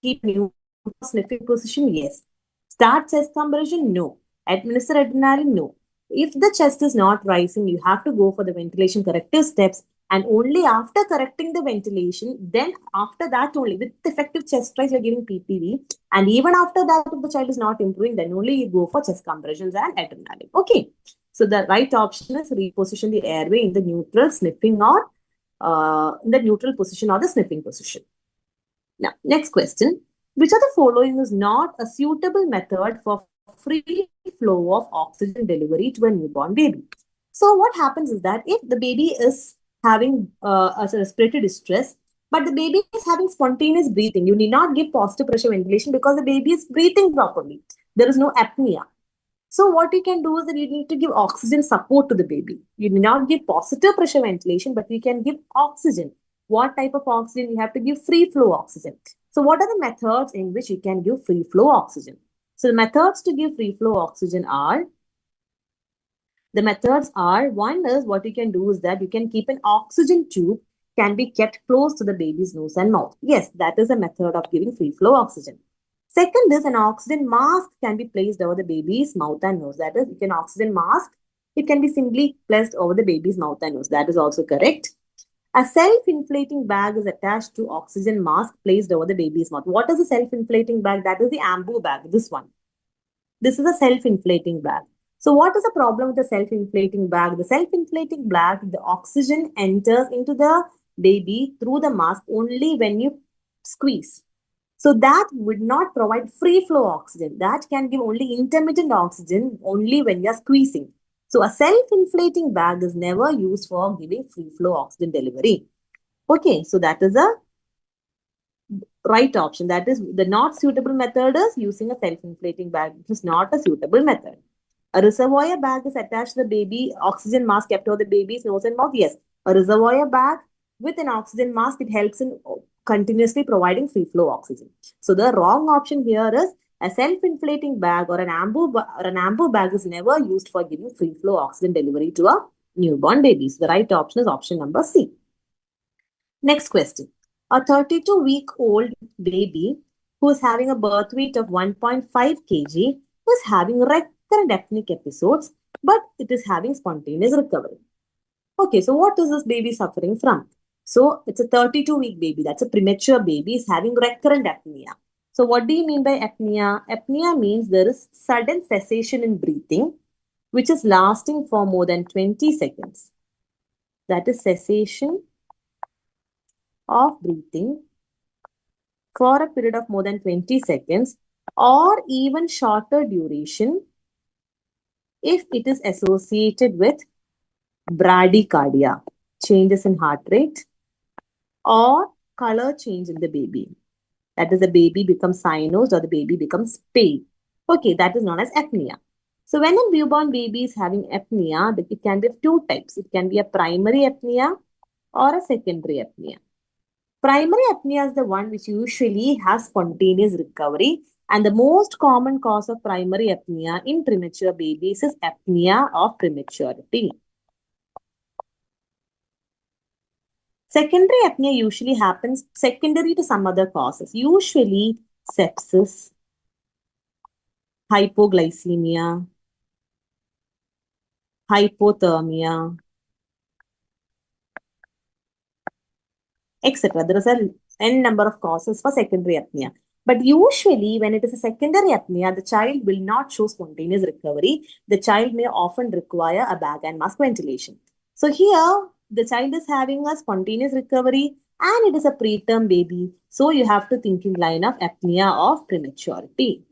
keep new sniffing position? Yes. Start chest compression? No. Administer adrenaline? No. If the chest is not rising, you have to go for the ventilation corrective steps. And only after correcting the ventilation, then after that only, with effective chest rise, you're giving PPV. And even after that, if the child is not improving, then only you go for chest compressions and adrenaline. Okay. So the right option is reposition the airway in the neutral sniffing or in the neutral position or the sniffing position. Now, next question. Which of the following is not a suitable method for free flow of oxygen delivery to a newborn baby? So what happens is that if the baby is having a respiratory distress, but the baby is having spontaneous breathing, you need not give positive pressure ventilation because the baby is breathing properly. There is no apnea. So what you can do is that you need to give oxygen support to the baby. You need not give positive pressure ventilation, but you can give oxygen. What type of oxygen? You have to give free flow oxygen. So what are the methods in which you can give free flow oxygen? So the methods to give free flow oxygen are, one is, what you can do is that you can keep an oxygen tube can be kept close to the baby's nose and mouth. Yes, that is a method of giving free flow oxygen. Second is, an oxygen mask can be placed over the baby's mouth and nose. That is, an oxygen mask, it can be simply placed over the baby's mouth and nose. That is also correct. A self-inflating bag is attached to oxygen mask placed over the baby's mouth. What is a self-inflating bag? That is the ambu bag, this one. This is a self-inflating bag. So what is the problem with the self-inflating bag? The self-inflating bag, the oxygen enters into the baby through the mask only when you squeeze. So that would not provide free flow oxygen. That can give only intermittent oxygen only when you're squeezing. So a self-inflating bag is never used for giving free flow oxygen delivery. Okay, so that is a right option. That is the not suitable method is using a self-inflating bag, which is not a suitable method. A reservoir bag is attached to the baby, oxygen mask kept over the baby's nose and mouth. Yes, a reservoir bag with an oxygen mask, it helps in continuously providing free flow oxygen. So the wrong option here is a self-inflating bag or an ambu bag is never used for giving free flow oxygen delivery to a newborn baby. So the right option is option number C. Next question. A 32-week-old baby who is having a birth weight of 1.5 kg is having recurrent apneic episodes, but it is having spontaneous recovery. Okay, so what is this baby suffering from? So it's a 32-week baby. That's a premature baby is having recurrent apnea. So what do you mean by apnea? Apnea means there is sudden cessation in breathing, which is lasting for more than 20 seconds. That is cessation of breathing for a period of more than 20 seconds or even shorter duration if it is associated with bradycardia, changes in heart rate, or color change in the baby. That is, the baby becomes cyanosed or the baby becomes pale. Okay, that is known as apnea. So when a newborn baby is having apnea, it can be of two types. It can be a primary apnea or a secondary apnea. Primary apnea is the one which usually has spontaneous recovery, and the most common cause of primary apnea in premature babies is apnea of prematurity. Secondary apnea usually happens secondary to some other causes, usually sepsis, hypoglycemia, hypothermia, etc. There is an n number of causes for secondary apnea. But usually, when it is a secondary apnea, the child will not show spontaneous recovery. The child may often require a bag and mask ventilation. So here, the child is having a spontaneous recovery and it is a preterm baby. So you have to think in line of apnea of prematurity.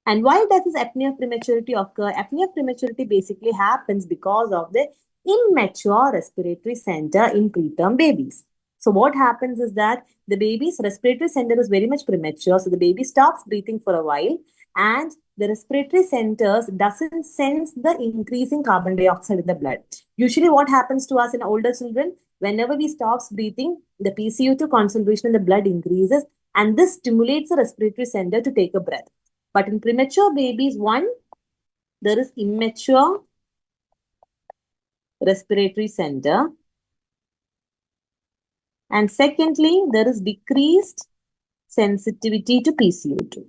And why does this apnea of prematurity occur? Apnea of prematurity basically happens because of the immature respiratory center in preterm babies. So what happens is that the baby's respiratory center is very much premature. So the baby stops breathing for a while and the respiratory centers doesn't sense the increasing carbon dioxide in the blood. Usually what happens to us in older children, whenever we stop breathing, the PCO2 concentration in the blood increases and this stimulates the respiratory center to take a breath. But in premature babies, one, there is immature respiratory center. And secondly, there is decreased sensitivity to PCO2.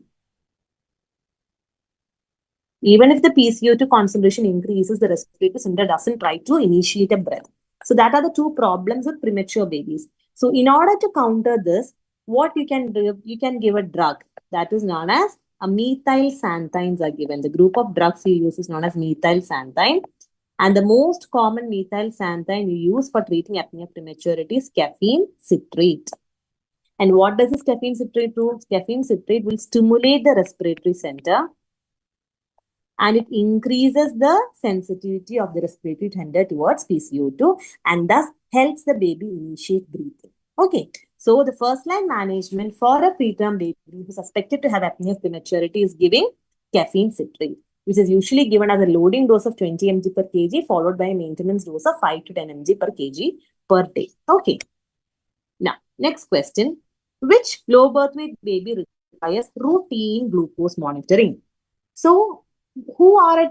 Even if the PCO2 concentration increases, the respiratory center doesn't try to initiate a breath. So that are the two problems with premature babies. So in order to counter this, what you can do, you can give a drug that is known as a methyl xanthines are given. The group of drugs you use is known as methyl xanthine. And the most common methyl xanthine you use for treating apnea of prematurity is caffeine citrate. And what does this caffeine citrate do? Caffeine citrate will stimulate the respiratory center and it increases the sensitivity of the respiratory center towards PCO2 and thus helps the baby initiate breathing. Okay, so the first line management for a preterm baby who is suspected to have apnea of prematurity is giving caffeine citrate, which is usually given as a loading dose of 20 mg per kg followed by a maintenance dose of 5 to 10 mg per kg per day. Okay, now next question. Which low birth weight baby requires routine glucose monitoring? So who are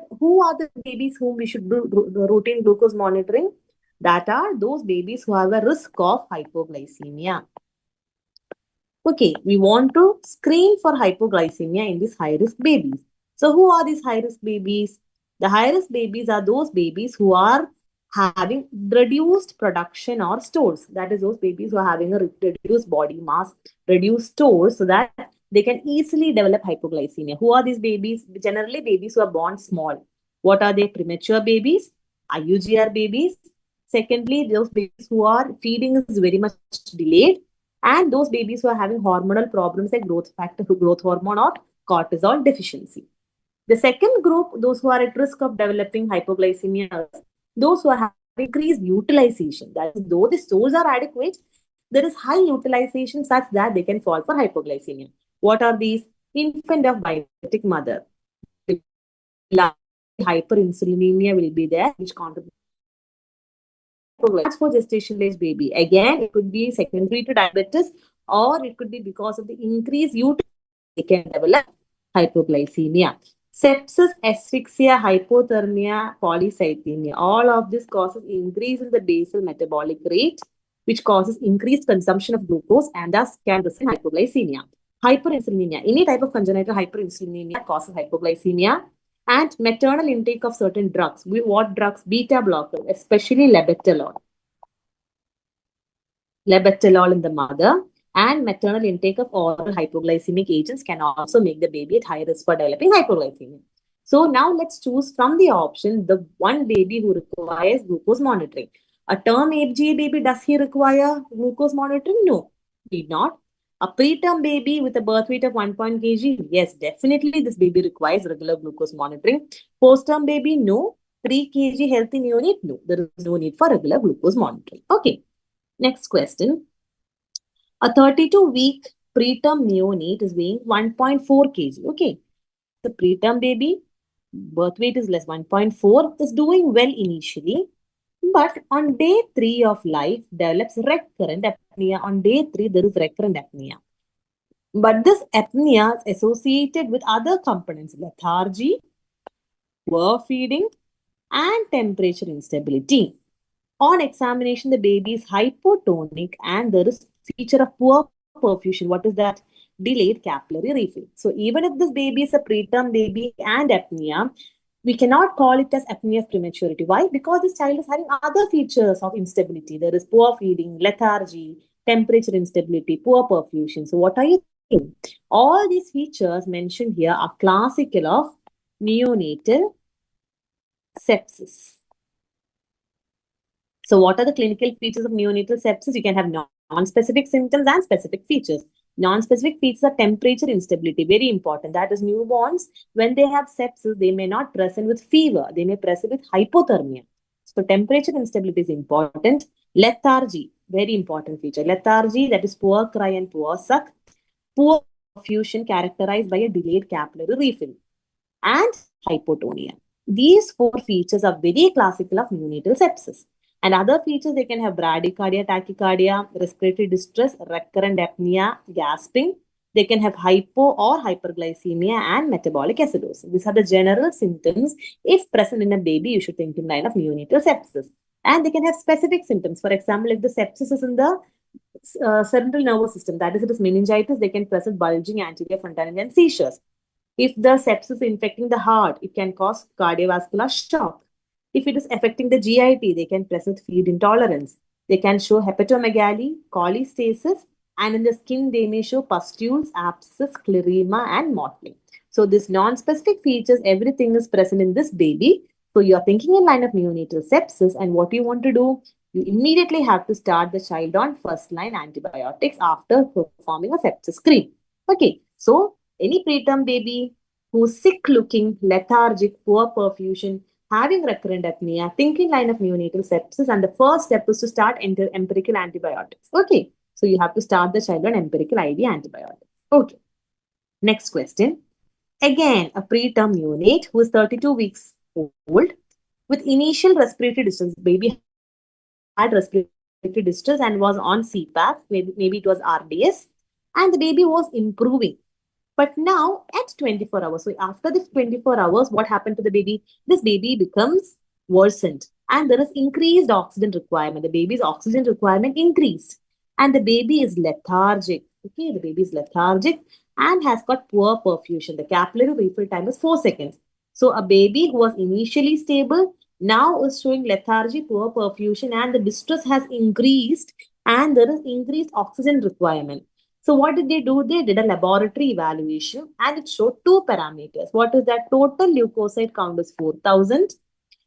the babies whom we should do routine glucose monitoring? That are those babies who have a risk of hypoglycemia. Okay, we want to screen for hypoglycemia in these high-risk babies. So who are these high-risk babies? The high-risk babies are those babies who are having reduced production or stores. That is those babies who are having a reduced body mass, reduced stores so that they can easily develop hypoglycemia. Who are these babies? Generally babies who are born small. What are they? Premature babies, IUGR babies. Secondly, those babies who are feeding is very much delayed. and those babies who are having hormonal problems like growth factor, growth hormone, or cortisol deficiency. The second group, those who are at risk of developing hypoglycemia, those who are having increased utilization. That is, though the stores are adequate, there is high utilization such that they can fall for hypoglycemia. What are these? Infant of diabetic mother. Hyperinsulinemia will be there, which contributes for gestation age baby. Again, it could be secondary to diabetes, or it could be because of the increased utilization they can develop hypoglycemia. Sepsis, asphyxia, hypothermia, polycythemia. All of this causes increase in the basal metabolic rate, which causes increased consumption of glucose and thus can result in hypoglycemia. Hyperinsulinemia. Any type of congenital hyperinsulinemia causes hypoglycemia. And maternal intake of certain drugs. What drugs? Beta blockers, especially labetalol. Labetalol in the mother, and maternal intake of oral hypoglycemic agents can also make the baby at high risk for developing hypoglycemia. So now let's choose from the option the one baby who requires glucose monitoring. A term age baby, does he require glucose monitoring? No, need not. A preterm baby with a birth weight of 1 kg, yes, definitely this baby requires regular glucose monitoring. Postterm baby, no. 3 kg healthy neonate, no. There is no need for regular glucose monitoring. Okay. Next question. A 32-week preterm neonate is weighing 1.4 kg. Okay. The preterm baby, birth weight is less 1.4, is doing well initially. But on day 3 of life, develops recurrent apnea. On day 3, there is recurrent apnea. But this apnea is associated with other components, lethargy, poor feeding, and temperature instability. On examination, the baby is hypotonic and there is feature of poor perfusion. What is that? Delayed capillary refill. So even if this baby is a preterm baby and apnea, we cannot call it as apnea of prematurity. Why? Because this child is having other features of instability. There is poor feeding, lethargy, temperature instability, poor perfusion. So what are you thinking? All these features mentioned here are classical of neonatal sepsis. So what are the clinical features of neonatal sepsis? You can have non-specific symptoms and specific features. Non-specific features are temperature instability, very important. That is, newborns, when they have sepsis, they may not present with fever. They may present with hypothermia. So temperature instability is important. Lethargy, very important feature. Lethargy, that is poor cry and poor suck. Poor perfusion characterized by a delayed capillary refill. And hypotonia. These 4 features are very classical of neonatal sepsis. And other features, they can have bradycardia, tachycardia, respiratory distress, recurrent apnea, gasping. They can have hypo or hyperglycemia and metabolic acidosis. These are the general symptoms. If present in a baby, you should think in line of neonatal sepsis. And they can have specific symptoms. For example, if the sepsis is in the central nervous system, that is, it is meningitis, they can present bulging anterior fontanelle and seizures. If the sepsis is infecting the heart, it can cause cardiovascular shock. If it is affecting the GIT, they can present feed intolerance. They can show hepatomegaly, cholestasis, and in the skin, they may show pustules, abscess, sclerema, and mottling. So this non-specific features, everything is present in this baby. So you are thinking in line of neonatal sepsis, and what you want to do? You immediately have to start the child on first-line antibiotics after performing a sepsis screen. Okay, so any preterm baby who's sick-looking, lethargic, poor perfusion, having recurrent apnea, thinking line of neonatal sepsis, and the first step is to start empirical antibiotics. Okay, so you have to start the child on empirical IV antibiotics. Okay, next question. Again, a preterm neonate who is 32 weeks old with initial respiratory distress. Baby had respiratory distress and was on CPAP, maybe it was RDS, and the baby was improving. But now at 24 hours, so after this 24 hours, what happened to the baby? This baby becomes worsened and there is increased oxygen requirement. The baby's oxygen requirement increased and the baby is lethargic. Okay, the baby is lethargic and has got poor perfusion. The capillary refill time is 4 seconds. So a baby who was initially stable now is showing lethargy, poor perfusion, and the distress has increased and there is increased oxygen requirement. So what did they do? They did a laboratory evaluation and it showed 2 parameters. What is that? Total leukocyte count is 4,000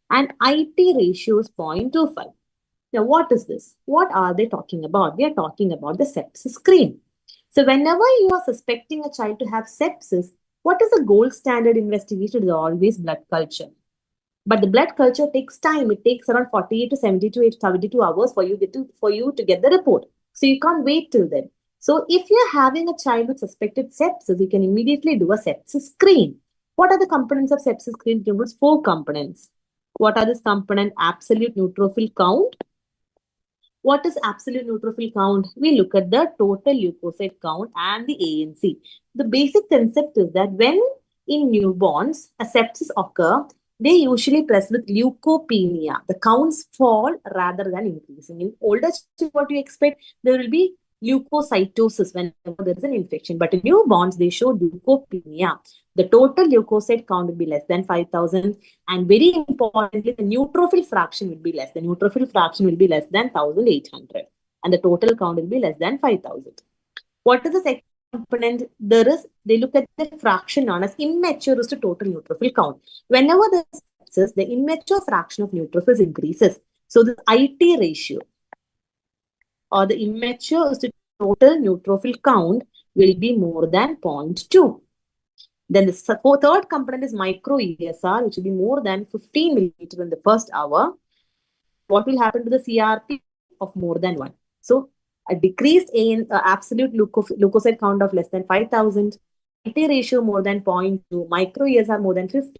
and IT ratio is 0.25. Now, what is this? What are they talking about? We are talking about the sepsis screen. So, whenever you are suspecting a child to have sepsis, what is the gold standard investigation? It is always blood culture. But the blood culture takes time. It takes around 48 to 72 hours for you to get the report. So you can't wait till then. So if you're having a child with suspected sepsis, you can immediately do a sepsis screen. What are the components of sepsis screen? It includes 4 components. What are this component? Absolute neutrophil count. What is absolute neutrophil count? We look at the total leukocyte count and the ANC. The basic concept is that when in newborns a sepsis occur, they usually present with leukopenia. The counts fall rather than increasing. In older children, what you expect, there will be leukocytosis whenever there is an infection. But in newborns, they show leukopenia. The total leukocyte count will be less than 5,000. And very importantly, the neutrophil fraction will be less. The neutrophil fraction will be less than 1,800. And the total count will be less than 5,000. What is the second component? They look at the fraction known as immature to total neutrophil count. Whenever there is sepsis, the immature fraction of neutrophils increases. So the IT ratio or the immature to total neutrophil count will be more than 0.2. Then the third component is micro ESR, which will be more than 15 milliliter in the first hour. What will happen to the CRP of more than 1? So a decreased absolute leukocyte count of less than 5,000, IT ratio more than 0.2, micro ESR more than 50,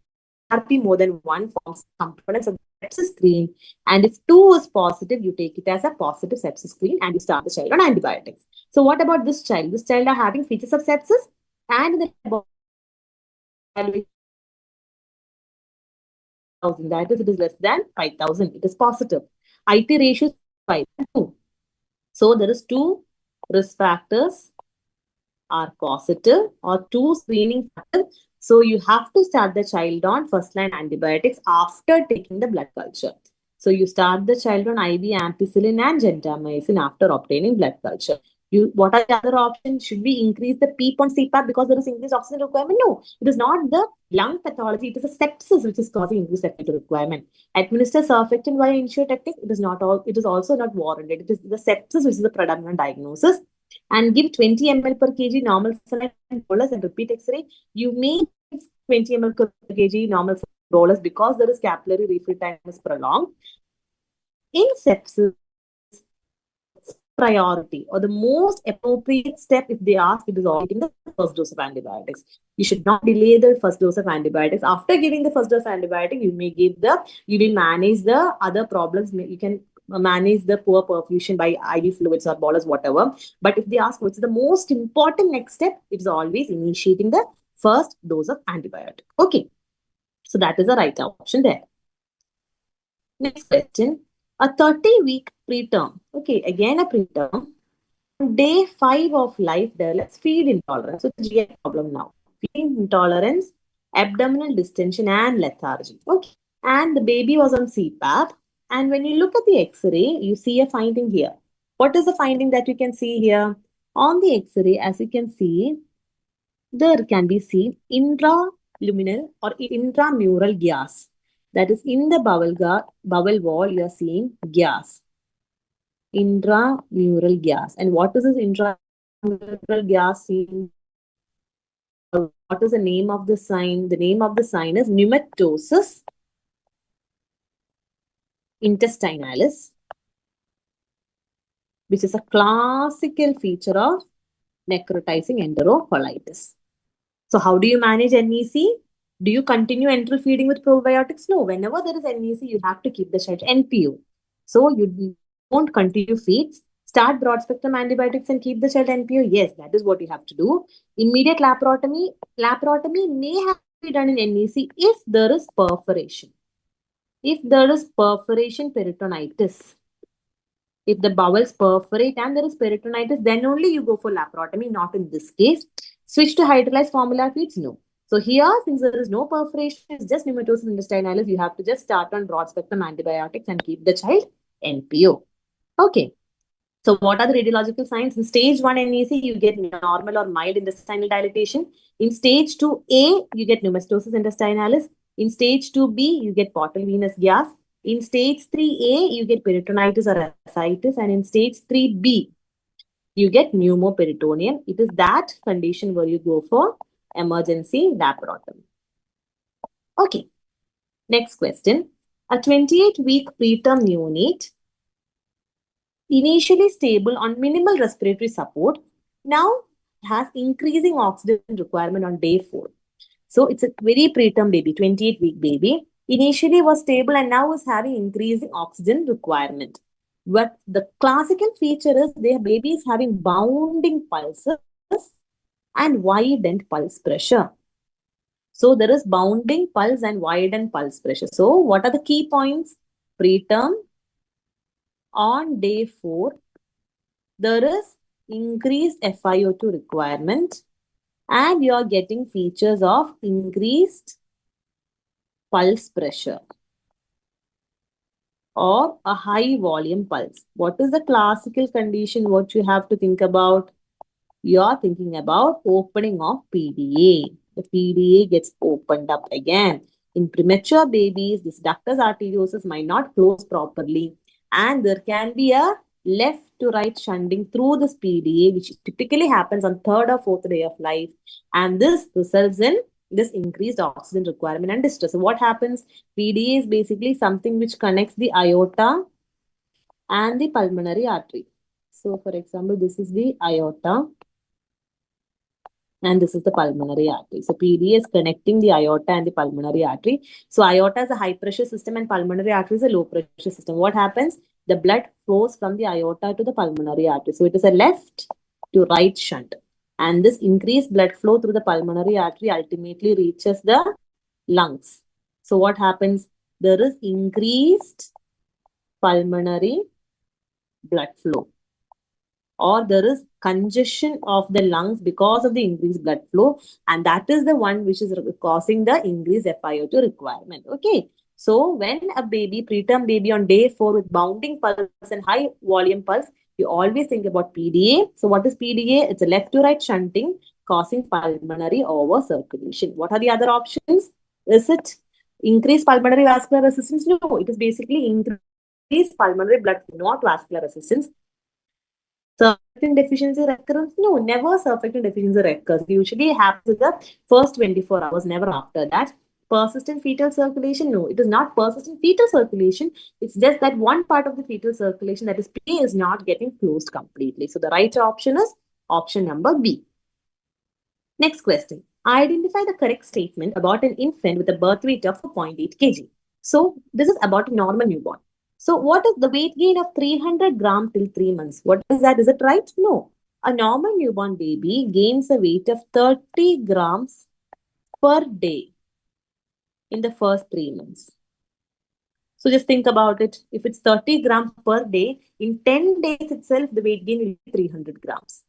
CRP more than 1 forms components of the sepsis screen. And if 2 is positive, you take it as a positive sepsis screen and you start the child on antibiotics. So what about this child? This child are having features of sepsis and the that is, it is less than 5,000. It is positive. IT ratio is 5.2. So there is 2 risk factors are positive or 2 screening factors. So you have to start the child on first-line antibiotics after taking the blood culture. So you start the child on IV ampicillin and gentamicin after obtaining blood culture. What are the other options? Should we increase the PEEP on CPAP because there is increased oxygen requirement? No, it is not the lung pathology. It is a sepsis which is causing increased FFT requirement. Administer surfactant via insure technique. It is not all. It is also not warranted. It is the sepsis which is the predominant diagnosis. And give 20 ml per kg normal saline bolus and repeat X-ray. You may give 20 ml per kg normal bolus because there is capillary refill time is prolonged. In sepsis, priority or the most appropriate step if they ask, it is all taking the first dose of antibiotics. You should not delay the first dose of antibiotics. After giving the first dose of antibiotic, you will manage the other problems. You can manage the poor perfusion by IV fluids or bolus, whatever. But if they ask what's the most important next step, it's always initiating the first dose of antibiotic. Okay. So that is the right option there. Next question. A 30-week preterm. Okay, again a preterm. On day 5 of life develops feed intolerance. So it's a GI problem now. Feed intolerance, abdominal distension and lethargy. Okay. And the baby was on CPAP. And when you look at the X-ray, you see a finding here. What is the finding that you can see here? On the X-ray, as you can see, there can be seen intraluminal or intramural gas. That is in the bowel wall, you are seeing gas. Intramural gas. And what is this intramural gas seen? What is the name of the sign? The name of the sign is pneumatosis intestinalis, which is a classical feature of necrotizing enterocolitis. So how do you manage NEC? Do you continue enteral feeding with probiotics? No. Whenever there is NEC, you have to keep the child NPO. So you don't continue feeds. Start broad spectrum antibiotics and keep the child NPO. Yes, that is what you have to do. Immediate laparotomy. Laparotomy may have to be done in NEC if there is perforation. If there is perforation peritonitis. If the bowels perforate and there is peritonitis, then only you go for laparotomy, not in this case. Switch to hydrolyzed formula feeds? No. So here, since there is no perforation, it's just pneumatosis intestinalis, you have to just start on broad spectrum antibiotics and keep the child NPO. Okay. So what are the radiological signs? In stage 1 NEC, you get normal or mild intestinal dilatation. In stage 2A, you get pneumatosis intestinalis. In stage 2B, you get portal venous gas. In stage 3A, you get peritonitis or ascites, and in stage 3B, you get pneumoperitoneum. It is that condition where you go for emergency laparotomy. Okay, next question. A 28-week preterm neonate, initially stable on minimal respiratory support, now has increasing oxygen requirement on day 4. So it's a very preterm baby, 28-week baby. Initially was stable and now is having increasing oxygen requirement. But the classical feature is their baby is having bounding pulses and widened pulse pressure. So there is bounding pulse and widened pulse pressure. So what are the key points? Preterm, on day 4, there is increased FiO2 requirement and you are getting features of increased pulse pressure or a high volume pulse. What is the classical condition? What you have to think about? You are thinking about opening of PDA. The PDA gets opened up again. In premature babies, this ductus arteriosus might not close properly, and there can be a left to right shunting through this PDA, which typically happens on 3rd or 4th day of life, and this results in this increased oxygen requirement and distress. So what happens? PDA is basically something which connects the aorta and the pulmonary artery. So for example, this is the aorta and this is the pulmonary artery. So PDA is connecting the aorta and the pulmonary artery. So aorta is a high pressure system and pulmonary artery is a low pressure system. What happens? The blood flows from the aorta to the pulmonary artery. So it is a left to right shunt. And this increased blood flow through the pulmonary artery ultimately reaches the lungs. So what happens? There is increased pulmonary blood flow, or there is congestion of the lungs because of the increased blood flow, and that is the one which is causing the increased FiO2 requirement. Okay, so when a baby, preterm baby on day 4 with bounding pulse and high volume pulse, you always think about PDA. So what is PDA? It's a left to right shunting causing pulmonary over circulation. What are the other options? Is it increased pulmonary vascular resistance? No, it is basically increased pulmonary blood flow, not vascular resistance. Surfactant deficiency recurrence? No, never surfactant deficiency recurs. It usually happens in the first 24 hours, never after that. Persistent fetal circulation? No, it is not persistent fetal circulation. It's just that one part of the fetal circulation, that is PA, is not getting closed completely. So the right option is option number B. Next question. Identify the correct statement about an infant with a birth weight of 4.8 kg. So this is about a normal newborn. So what is the weight gain of 300 grams till 3 months? What is that? Is it right? No. A normal newborn baby gains a weight of 30 grams per day in the first 3 months. So just think about it. If it's 30 grams per day, in 10 days itself, the weight gain will be 300 grams.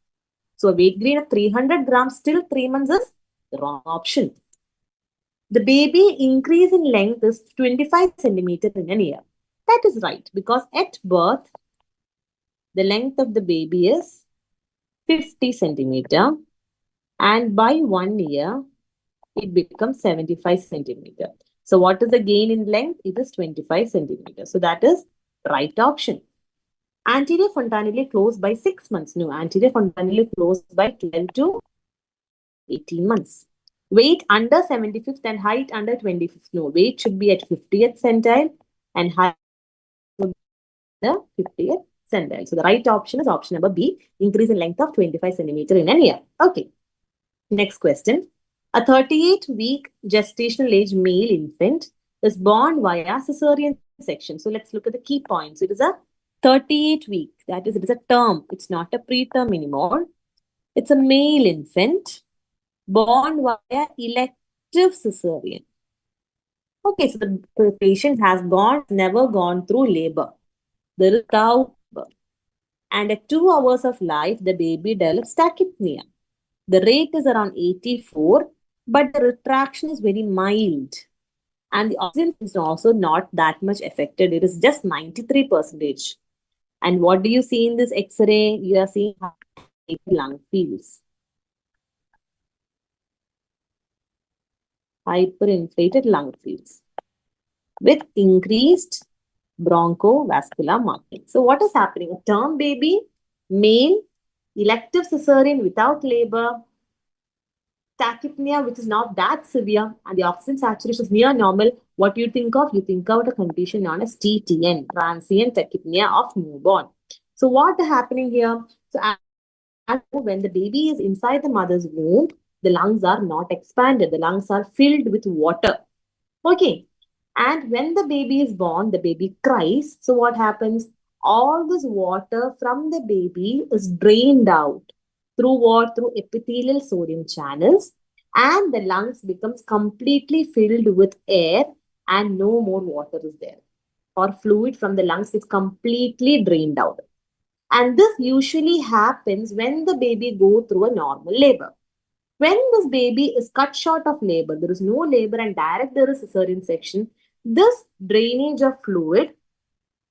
So a weight gain of 300 grams till 3 months is the wrong option. The baby increase in length is 25 centimeters in a year. That is right, because at birth, the length of the baby is 50 centimeter, and by 1 year, it becomes 75 centimeter. So what is the gain in length? It is 25 centimeters. So that is right option. Anterior fontanelle closed by 6 months. No, anterior fontanelle closed by 12 to 18 months. Weight under 75th and height under 25th. No, weight should be at 50th centile and height should be the 50th centile. So the right option is option number B, increase in length of 25 centimeter in a year. Okay. Next question. A 38-week gestational age male infant is born via cesarean section. So let's look at the key points. It is a 38-week. That is, it is a term. It's not a preterm anymore. It's a male infant born via elective cesarean. Okay, so the patient has never gone through labor. There is cow labor. And at 2 hours of life, the baby develops tachypnea. The rate is around 84, but the retraction is very mild. And the oxygen is also not that much affected. It is just 93%. And what do you see in this X-ray? You are seeing lung fields. Hyperinflated lung fields with increased Bronchosvascular marking. So what is happening? A term baby, male, elective cesarean without labor, tachypnea, which is not that severe, and the oxygen saturation is near normal. What you think of? You think of a condition known as TTN, transient tachypnea of newborn. So what is happening here? So as you know, when the baby is inside the mother's womb, the lungs are not expanded. The lungs are filled with water. Okay. And when the baby is born, the baby cries. So what happens? All this water from the baby is drained out through what? Through epithelial sodium channels, and the lungs becomes completely filled with air and no more water is there. Or fluid from the lungs is completely drained out. And this usually happens when the baby go through a normal labor. When this baby is cut short of labor, there is no labor and direct there is cesarean section, this drainage of fluid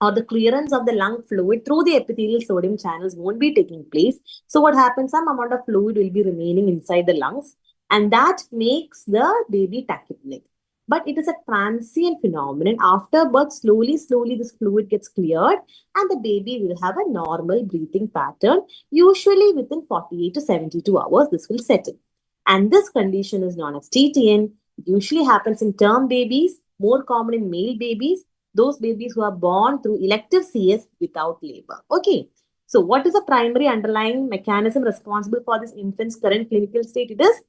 or the clearance of the lung fluid through the epithelial sodium channels won't be taking place. So what happens? Some amount of fluid will be remaining inside the lungs, and that makes the baby tachypneic. But it is a transient phenomenon. After birth, slowly this fluid gets cleared and the baby will have a normal breathing pattern. Usually within 48 to 72 hours, this will settle. And this condition is known as TTN. It usually happens in term babies, more common in male babies, those babies who are born through elective CS without labor. Okay. So what is the primary underlying mechanism responsible for this infant's current clinical state? It is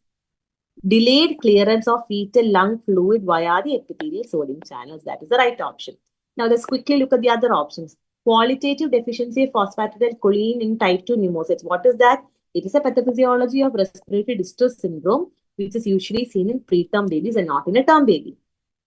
delayed clearance of fetal lung fluid via the epithelial sodium channels. That is the right option. Now let's quickly look at the other options. Qualitative deficiency of phosphatidylcholine in type 2 pneumocytes. What is that? It is a pathophysiology of respiratory distress syndrome, which is usually seen in preterm babies and not in a term baby.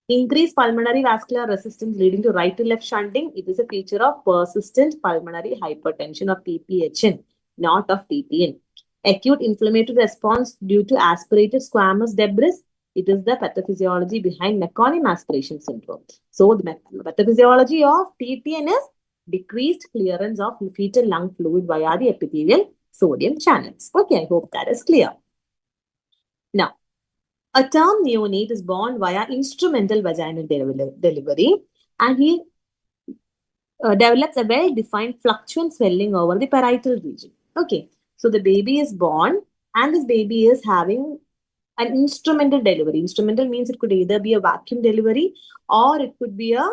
Increased pulmonary vascular resistance leading to right to left shunting. It is a feature of persistent pulmonary hypertension of PPHN, not of TTN. Acute inflammatory response due to aspirated squamous debris. It is the pathophysiology behind mechonym aspiration syndrome. So the pathophysiology of TTN is decreased clearance of fetal lung fluid via the epithelial sodium channels. Okay, I hope that is clear. Now, a term neonate is born via instrumental vaginal delivery, and he develops a well-defined fluctuant swelling over the parietal region. Okay, so the baby is born and this baby is having an instrumental delivery. Instrumental means it could either be a vacuum delivery or it could be a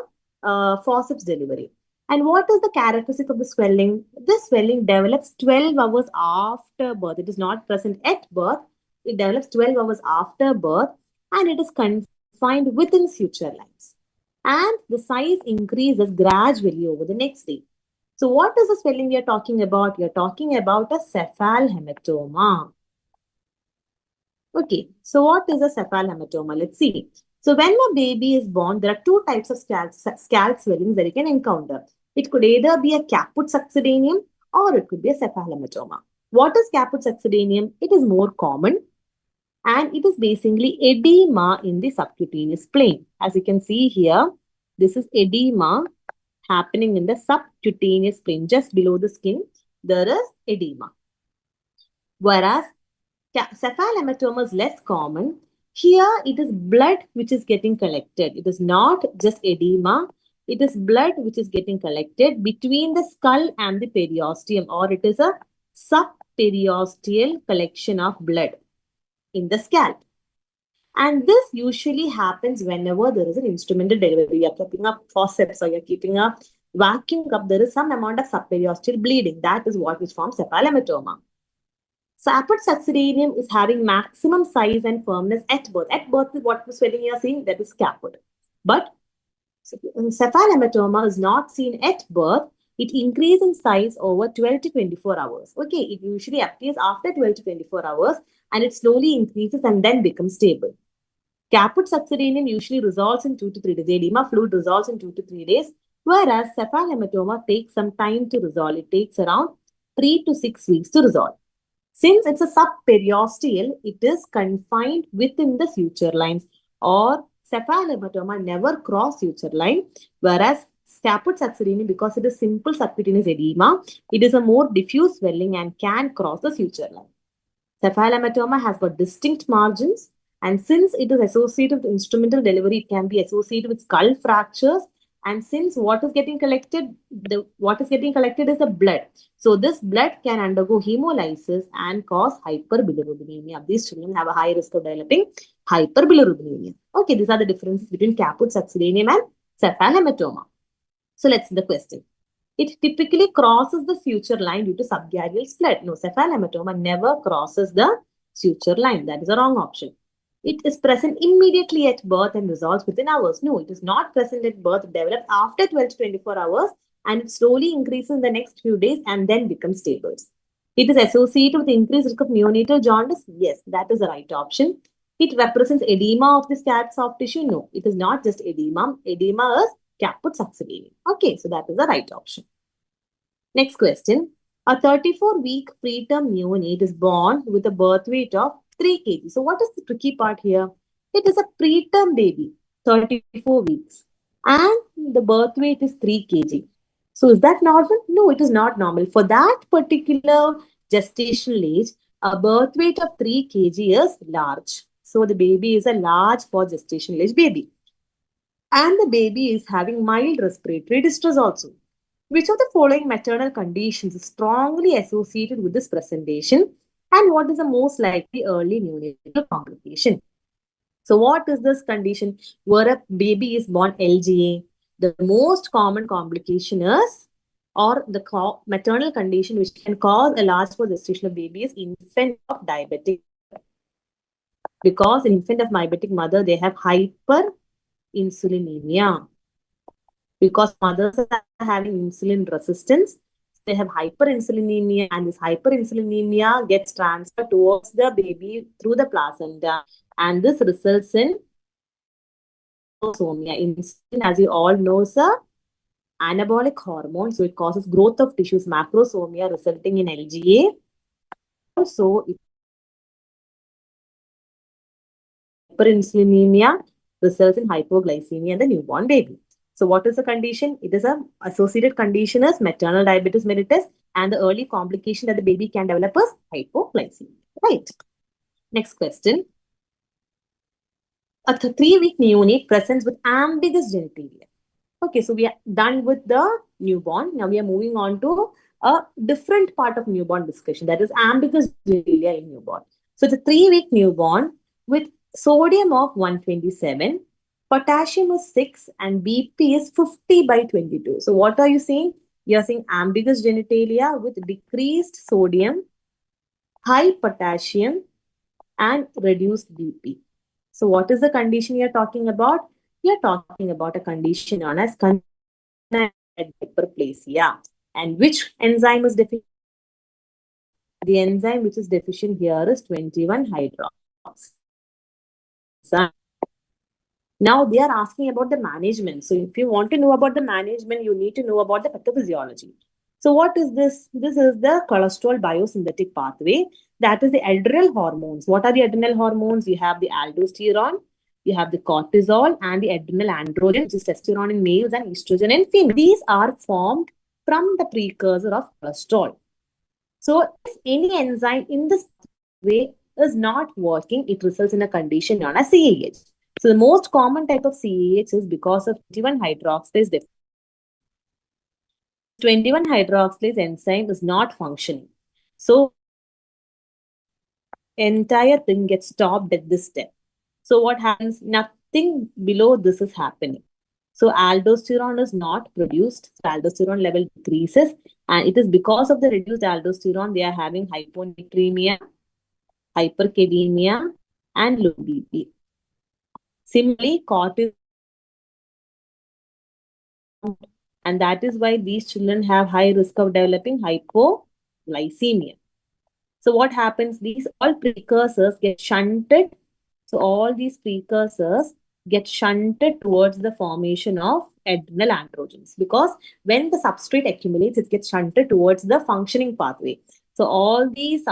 forceps delivery. And what is the characteristic of the swelling? This swelling develops 12 hours after birth. It is not present at birth. It develops 12 hours after birth and it is confined within suture lines. And the size increases gradually over the next day. So what is the swelling we are talking about? We are talking about a cephalhematoma. Okay, so what is a cephalhematoma? Let's see. So when a baby is born, there are two types of scalp swellings that you can encounter. It could either be a caput succedaneum or it could be a cephalhematoma. What is caput succedaneum? It is more common and it is basically edema in the subcutaneous plane. As you can see here, this is edema happening in the subcutaneous plane. Just below the skin, there is edema. Whereas cephalhematoma is less common. Here, it is blood which is getting collected. It is not just edema. It is blood which is getting collected between the skull and the periosteum, or it is a subperiosteal collection of blood in the scalp. And this usually happens whenever there is an instrumental delivery. You're keeping a forceps or you're keeping a vacuum cup. There is some amount of subperiosteal bleeding. That is what is forms cephalhematoma. Caput succedaneum is having maximum size and firmness at birth. At birth, what swelling you are seeing, that is caput. But cephalhematoma is not seen at birth. It increases in size over 12 to 24 hours. Okay, it usually appears after 12 to 24 hours and it slowly increases and then becomes stable. Caput succedaneum usually resolves in 2 to 3 days. Edema fluid resolves in 2 to 3 days, whereas cephalhematoma takes some time to resolve. It takes around 3 to 6 weeks to resolve. Since it's a subperiosteal, it is confined within the suture lines, or cephalhematoma never cross suture line, whereas caput succedaneum, because it is simple subcutaneous edema, it is a more diffuse swelling and can cross the suture line. Cephalhematoma has got distinct margins, and since it is associated with instrumental delivery, it can be associated with skull fractures And since what is getting collected, is the blood. So this blood can undergo hemolysis and cause hyperbilirubinemia. These children have a high risk of developing hyperbilirubinemia. Okay, these are the differences between caput succedaneum and cephalohematoma. So let's see the question. It typically crosses the suture line due to subgarrial split. No, cephalohematoma never crosses the suture line. That is a wrong option. It is present immediately at birth and resolves within hours. No, it is not present at birth. It develops after 12 to 24 hours and it slowly increases in the next few days and then becomes stable. It is associated with increased risk of neonatal jaundice. Yes, that is the right option. It represents edema of the scalp soft tissue. No, it is not just edema. Edema is caput succedaneum. Okay, so that is the right option. Next question. A 34-week preterm neonate is born with a birth weight of 3 kg. So what is the tricky part here? It is a preterm baby, 34 weeks. And the birth weight is 3 kg. So is that normal? No, it is not normal. For that particular gestational age, a birth weight of 3 kg is large. So the baby is a large for gestational age baby. And the baby is having mild respiratory distress also. Which of the following maternal conditions is strongly associated with this presentation? And what is the most likely early neonatal complication? So what is this condition where a baby is born LGA? The most common complication is, or the maternal condition which can cause a large for gestational baby is infant of diabetic. Because in infant of diabetic mother, they have hyperinsulinemia. Because mothers are having insulin resistance, they have hyperinsulinemia, and this hyperinsulinemia gets transferred towards the baby through the placenta, and this results in macrosomia. Insulin, as you all know, is a anabolic hormone, so it causes growth of tissues, macrosomia, resulting in LGA. Also, hyperinsulinemia results in hypoglycemia in the newborn baby. So what is the condition? It is a associated condition is maternal diabetes mellitus, and the early complication that the baby can develop is hypoglycemia. Right. Next question. A 3-week neonate presents with ambiguous genitalia. Okay, so we are done with the newborn. Now we are moving on to a different part of newborn discussion, that is ambiguous genitalia in newborn. So it's a 3-week newborn with sodium of 127, potassium is 6, and BP is 50/22. So what are you saying? You're saying ambiguous genitalia with decreased sodium, high potassium, and reduced BP. So what is the condition you're talking about? You're talking about a condition known as congenital hyperplasia. And which enzyme is deficient? The enzyme which is deficient here is 21-hydroxy. Now they are asking about the management. So if you want to know about the management, you need to know about the pathophysiology. So what is this? This is the cholesterol biosynthetic pathway. That is the adrenal hormones. What are the adrenal hormones? You have the aldosterone, you have the cortisol, and the adrenal androgen, which is testosterone in males and estrogen in females. These are formed from the precursor of cholesterol. So if any enzyme in this pathway is not working, it results in a condition known as CAH. So the most common type of CAH is because of 21-hydroxylase deficiency. 21-hydroxylase enzyme is not functioning. So entire thing gets stopped at this step. So what happens? Nothing below this is happening. So aldosterone is not produced. So aldosterone level decreases. And it is because of the reduced aldosterone, they are having hyponatremia, hyperkalemia, and low BP. Similarly, cortisol, and that is why these children have high risk of developing hypoglycemia. So what happens? These all precursors get shunted. So all these precursors get shunted towards the formation of adrenal androgens, because when the substrate accumulates, it gets shunted towards the functioning pathway. So all these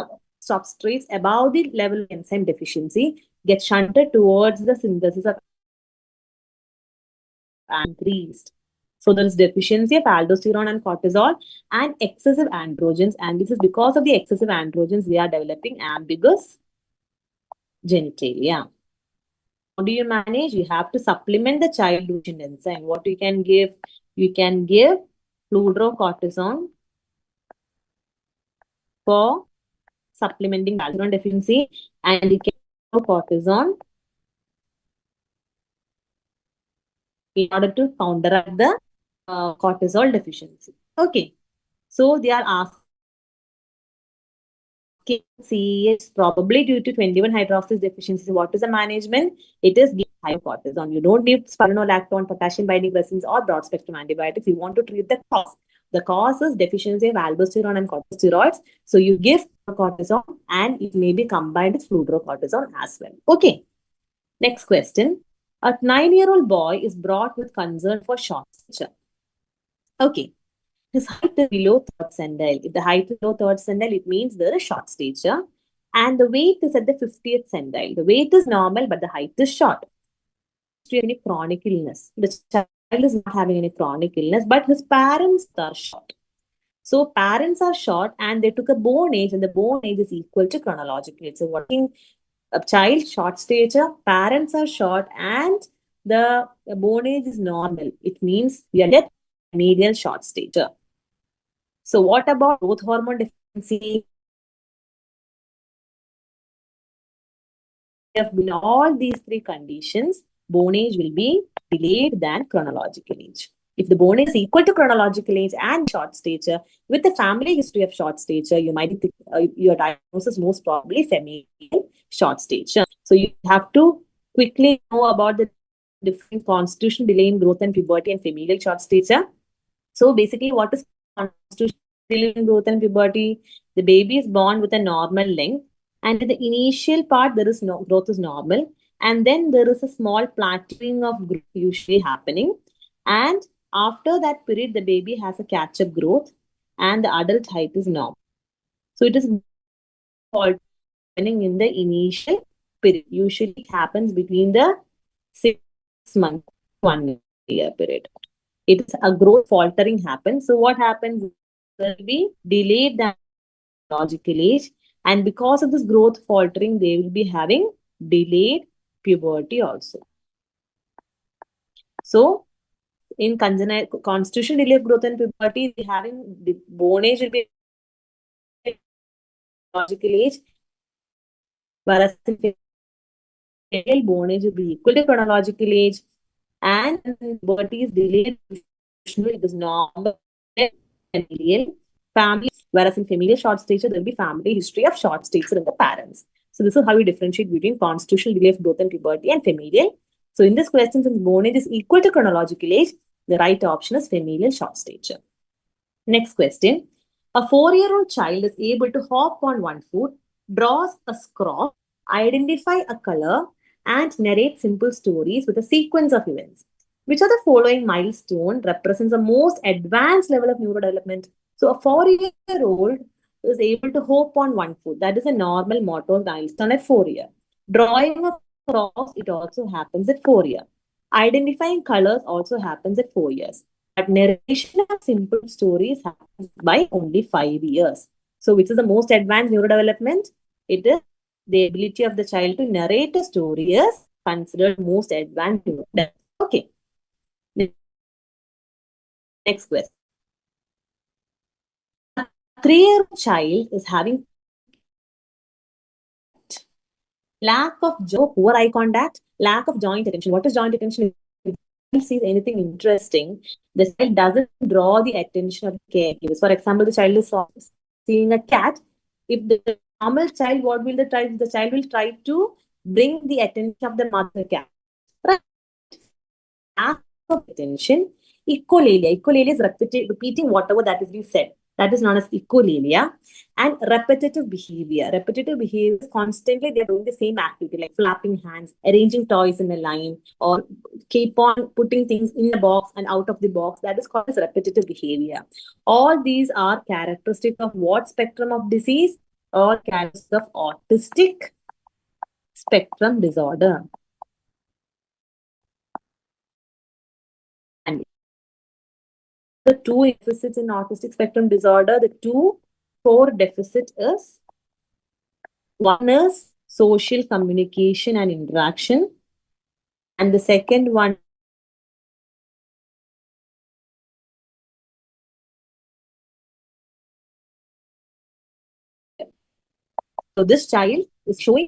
substrates above the level of enzyme deficiency get shunted towards the synthesis of increased. So there is deficiency of aldosterone and cortisol and excessive androgens. And this is because of the excessive androgens, they are developing ambiguous genitalia. How do you manage? You have to supplement the child nutrition enzyme. What you can give? You can give fludrocortisone for supplementing aldosterone deficiency, and you can give cortisone in order to counteract the cortisol deficiency. Okay. So they are asking CEH probably due to 21 hydroxylase deficiency. What is the management? It is give high cortisone. You don't need spironolactone, potassium binding resins, or broad spectrum antibiotics. You want to treat the cause. The cause is deficiency of aldosterone and corticosteroids. So you give cortisone, and it may be combined with fludrocortisone as well. Okay. Next question. A 9-year-old boy is brought with concern for short stature. Okay. His height is below third centile. If the height is below third centile, it means there is short stature. And the weight is at the 50th centile. The weight is normal, but the height is short. Any chronic illness. The child is not having any chronic illness, but his parents are short. So parents are short and they took a bone age, and the bone age is equal to chronological age. So working a child short stature, parents are short, and the bone age is normal. It means we are at medial short stature. So what about growth hormone deficiency? In all these three conditions, bone age will be delayed than chronological age. If the bone age is equal to chronological age and short stature, with the family history of short stature, you might think your diagnosis most probably familial short stature. So you have to quickly know about the different constitutional delay in growth and puberty and familial short stature. So basically, what is constitutional delay in growth and puberty? The baby is born with a normal length, and in the initial part, there is no growth is normal, and then there is a small plateauing of growth usually happening, and after that period, the baby has a catch-up growth, and the adult height is normal. So it is happening in the initial period. Usually, it happens between the 6 months to 1 year period. It is a growth faltering happens. So what happens? There will be delayed than chronological age, and because of this growth faltering, they will be having delayed puberty also. So in constitutional delay of growth and puberty, we having the bone age will be chronological age, whereas in female bone age will be equal to chronological age, and puberty is delayed. It is normal familial family, whereas in familial short stature, there will be family history of short stature in the parents. So this is how we differentiate between constitutional delay of growth and puberty and familial. So in this question, since bone age is equal to chronological age, the right option is familial short stature. Next question. A 4-year-old child is able to hop on one foot, draws a scrawl, identify a color, and narrate simple stories with a sequence of events. Which of the following milestone represents the most advanced level of neurodevelopment? So a 4-year-old is able to hop on one foot. That is a normal motor milestone at 4 years. Drawing a cross, it also happens at 4 years. Identifying colors also happens at 4 years. But narration of simple stories happens by only 5 years. So which is the most advanced neurodevelopment? It is the ability of the child to narrate a story is considered most advanced neurodevelopment. Okay. Next question. A 3-year-old child is having lack of poor eye contact, lack of joint attention. What is joint attention? If the child sees anything interesting, the child doesn't draw the attention of the caregivers. For example, the child is seeing a cat. If the normal child, what will the child? The child will try to bring the attention of the mother cat. Right? Lack of attention. Echolalia. Echolalia is repeating whatever that is being said. That is known as echolalia. And repetitive behavior. Repetitive behavior is constantly they're doing the same activity, like flapping hands, arranging toys in a line, or keep on putting things in the box and out of the box. That is called as repetitive behavior. All these are characteristic of what spectrum of disease? Or characteristic of autistic spectrum disorder. And the two deficits in autistic spectrum disorder, the two core deficit is one is social communication and interaction, And the second one, so this child is showing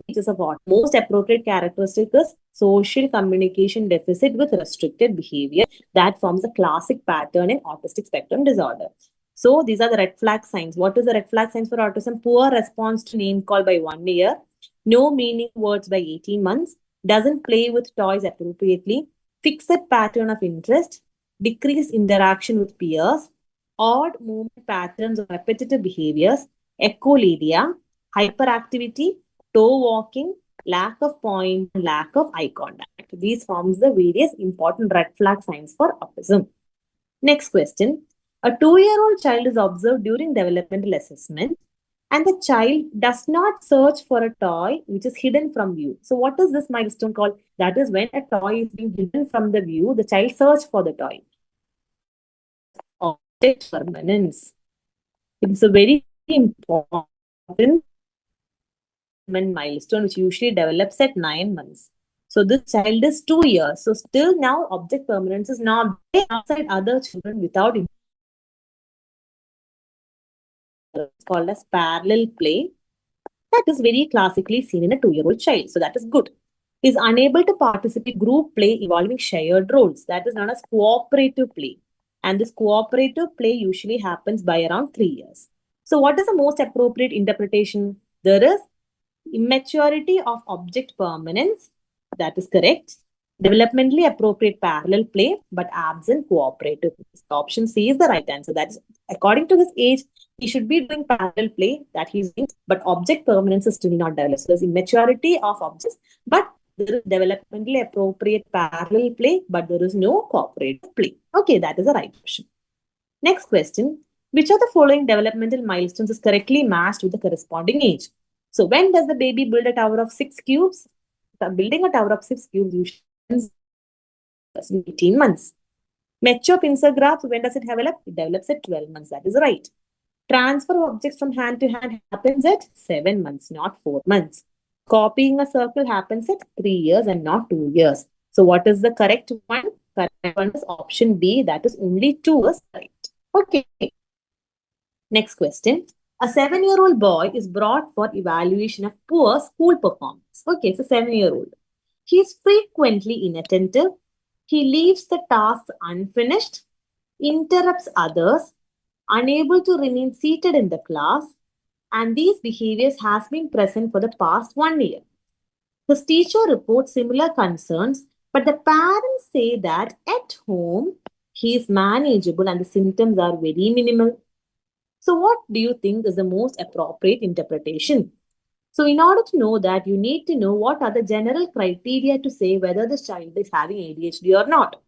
features of what? Most appropriate characteristic is social communication deficit with restricted behavior that forms a classic pattern in autistic spectrum disorder. So these are the red flag signs. What is the red flag signs for autism? Poor response to name call by 1 year, no meaning words by 18 months, doesn't play with toys appropriately, fixed pattern of interest, decreased interaction with peers, odd movement patterns or repetitive behaviors, echolalia, hyperactivity, toe walking, lack of point, and lack of eye contact. These forms the various important red flag signs for autism. Next question. A 2-year-old child is observed during developmental assessment and the child does not search for a toy which is hidden from view. So what is this milestone called? That is when a toy is being hidden from the view, the child search for the toy. Object permanence. It's a very important milestone which usually develops at 9 months. So this child is 2 years. So still now object permanence is not there outside other children without it's called as parallel play. That is very classically seen in a 2-year-old child. So that is good. Is unable to participate in group play involving shared roles. That is known as cooperative play. And this cooperative play usually happens by around 3 years. So what is the most appropriate interpretation? There is immaturity of object permanence. That is correct. Developmentally appropriate parallel play, but absent cooperative. Option C is the right answer. That is, according to his age, he should be doing parallel play that he's doing, but object permanence is still not developed. So there's immaturity of objects, but there is developmentally appropriate parallel play, but there is no cooperative play. Okay, that is the right option. Next question. Which of the following developmental milestones is correctly matched with the corresponding age? So when does the baby build a tower of 6 cubes? Building a tower of 6 cubes usually happens 18 months. Mature pincer graph, when does it develop? It develops at 12 months. That is right. Transfer of objects from hand to hand happens at 7 months, not 4 months. Copying a circle happens at 3 years and not 2 years. So what is the correct one? Correct one is option B. That is only 2 is right. Okay. Next question. A 7-year-old boy is brought for evaluation of poor school performance. Okay, it's a 7-year-old. He is frequently inattentive. He leaves the tasks unfinished, interrupts others, unable to remain seated in the class, and these behaviors has been present for the past 1 year. His teacher reports similar concerns, but the parents say that at home he is manageable and the symptoms are very minimal. So what do you think is the most appropriate interpretation? So in order to know that, you need to know what are the general criteria to say whether this child is having ADHD or not.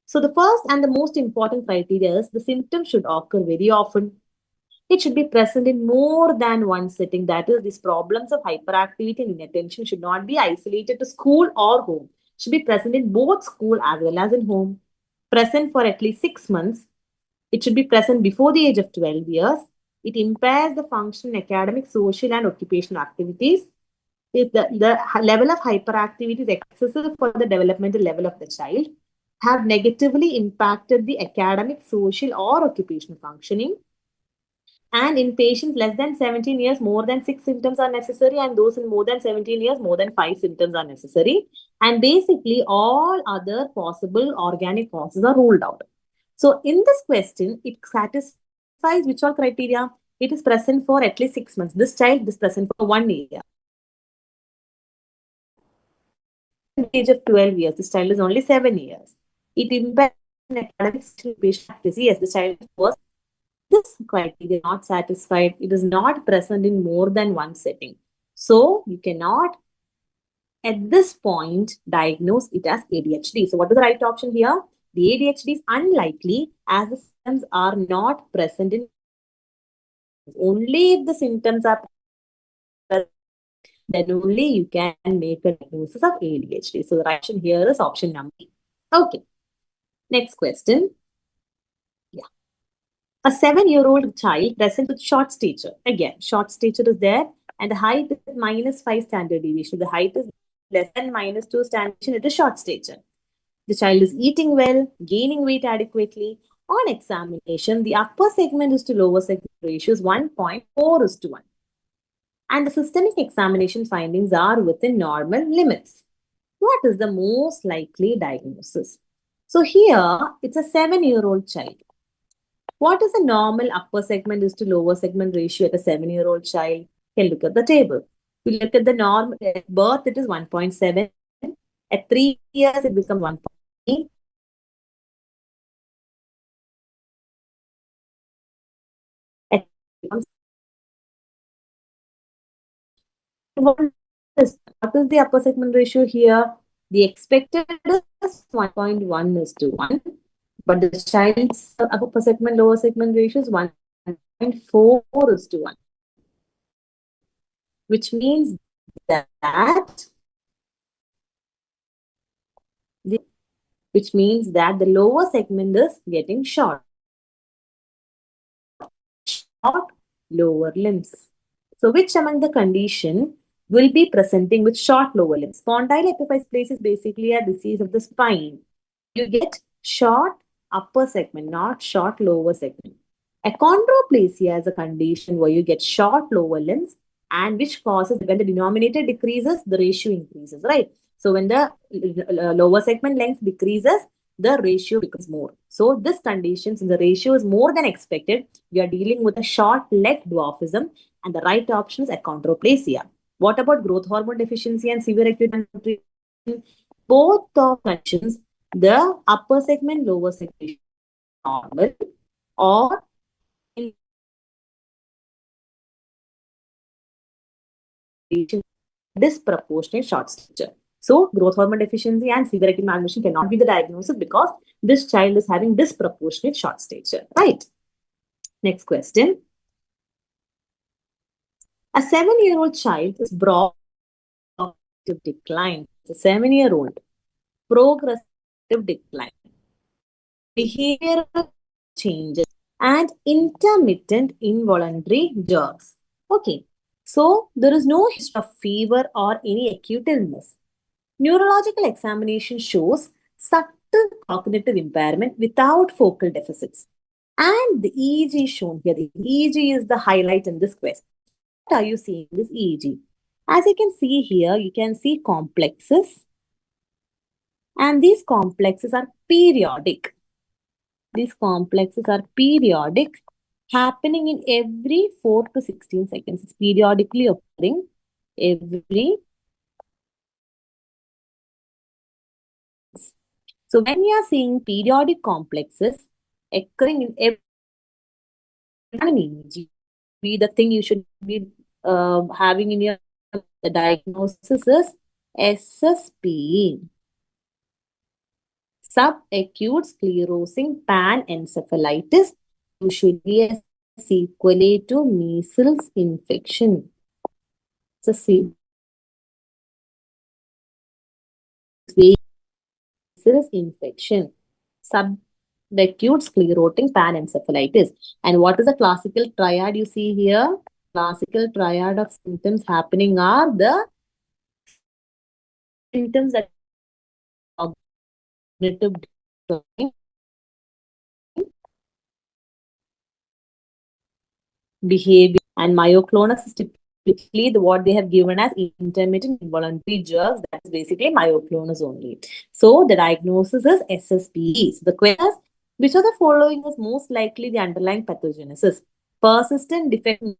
So the first and the most important criteria is the symptoms should occur very often. It should be present in more than one setting. That is, these problems of hyperactivity and inattention should not be isolated to school or home. It should be present in both school as well as in home. Present for at least 6 months. It should be present before the age of 12 years. It impairs the function in academic, social, and occupational activities. If the level of hyperactivity is excessive for the developmental level of the child, have negatively impacted the academic, social, or occupational functioning. And in patients less than 17 years, more than 6 symptoms are necessary, and those in more than 17 years, more than 5 symptoms are necessary. And basically, all other possible organic causes are ruled out. So in this question, it satisfies which all criteria? It is present for at least 6 months. This child is present for 1 year. At the age of 12 years, this child is only 7 years. It impacts academic situation. Yes, the child was this criteria not satisfied. It is not present in more than one setting. So you cannot at this point diagnose it as ADHD. So what is the right option here? The ADHD is unlikely as the symptoms are not present in only if the symptoms are present, then only you can make a diagnosis of ADHD. So the right option here is option number B. Okay. Next question. Yeah. A 7-year-old child present with short stature. Again, short stature is there and the height is -5 standard deviation. The height is less than -2 standard deviation, it is short stature. The child is eating well, gaining weight adequately. On examination, the upper segment is to lower segment ratio is 1.4:1. And the systemic examination findings are within normal limits. What is the most likely diagnosis? So here, it's a 7-year-old child. What is the normal upper segment is to lower segment ratio at a 7-year-old child? You can look at the table. If you look at the norm, at birth, it is 1.7. At 3 years, it becomes 1.8. What is the upper segment ratio here? The expected is 1.1:1, but the child's upper segment, lower segment ratio is 1.4:1, which means that the lower segment is getting short lower limbs. So which among the condition will be presenting with short lower limbs? Spondyloepiphyseal is basically a disease of the spine. You get short upper segment, not short lower segment. Achondroplasia is a condition where you get short lower limbs, and which causes, when the denominator decreases, the ratio increases, right? So when the lower segment length decreases, the ratio becomes more. So this condition, since the ratio is more than expected, we are dealing with a short leg dwarfism, and the right option is achondroplasia. What about growth hormone deficiency and severe acute malnutrition? Both of conditions, the upper segment, lower segment normal, or in disproportionate short stature. So growth hormone deficiency and severe acute malnutrition cannot be the diagnosis because this child is having disproportionate short stature, right? Next question. A 7-year-old child is brought to decline. A 7-year-old progressive decline, behavioral changes, and intermittent involuntary jerks. Okay, so there is no history of fever or any acute illness. Neurological examination shows subtle cognitive impairment without focal deficits. And the EEG shown here, the EEG is the highlight in this question. What are you seeing in this EEG? As you can see here, you can see complexes, and these complexes are periodic. These complexes are periodic, happening in every 4 to 16 seconds. It's periodically occurring every. So when you are seeing periodic complexes occurring in every EEG, be the thing you should be having in your the diagnosis is SSP, subacute sclerosing panencephalitis, usually a sequelae to measles infection. It's a measles infection, subacute sclerotic panencephalitis. And what is the classical triad you see here? Classical triad of symptoms happening are the symptoms that cognitive decline, behavior, and myoclonus is typically what they have given as intermittent involuntary jerks. That is basically myoclonus only. So the diagnosis is SSPE. So the question is, which of the following is most likely the underlying pathogenesis? Persistent defective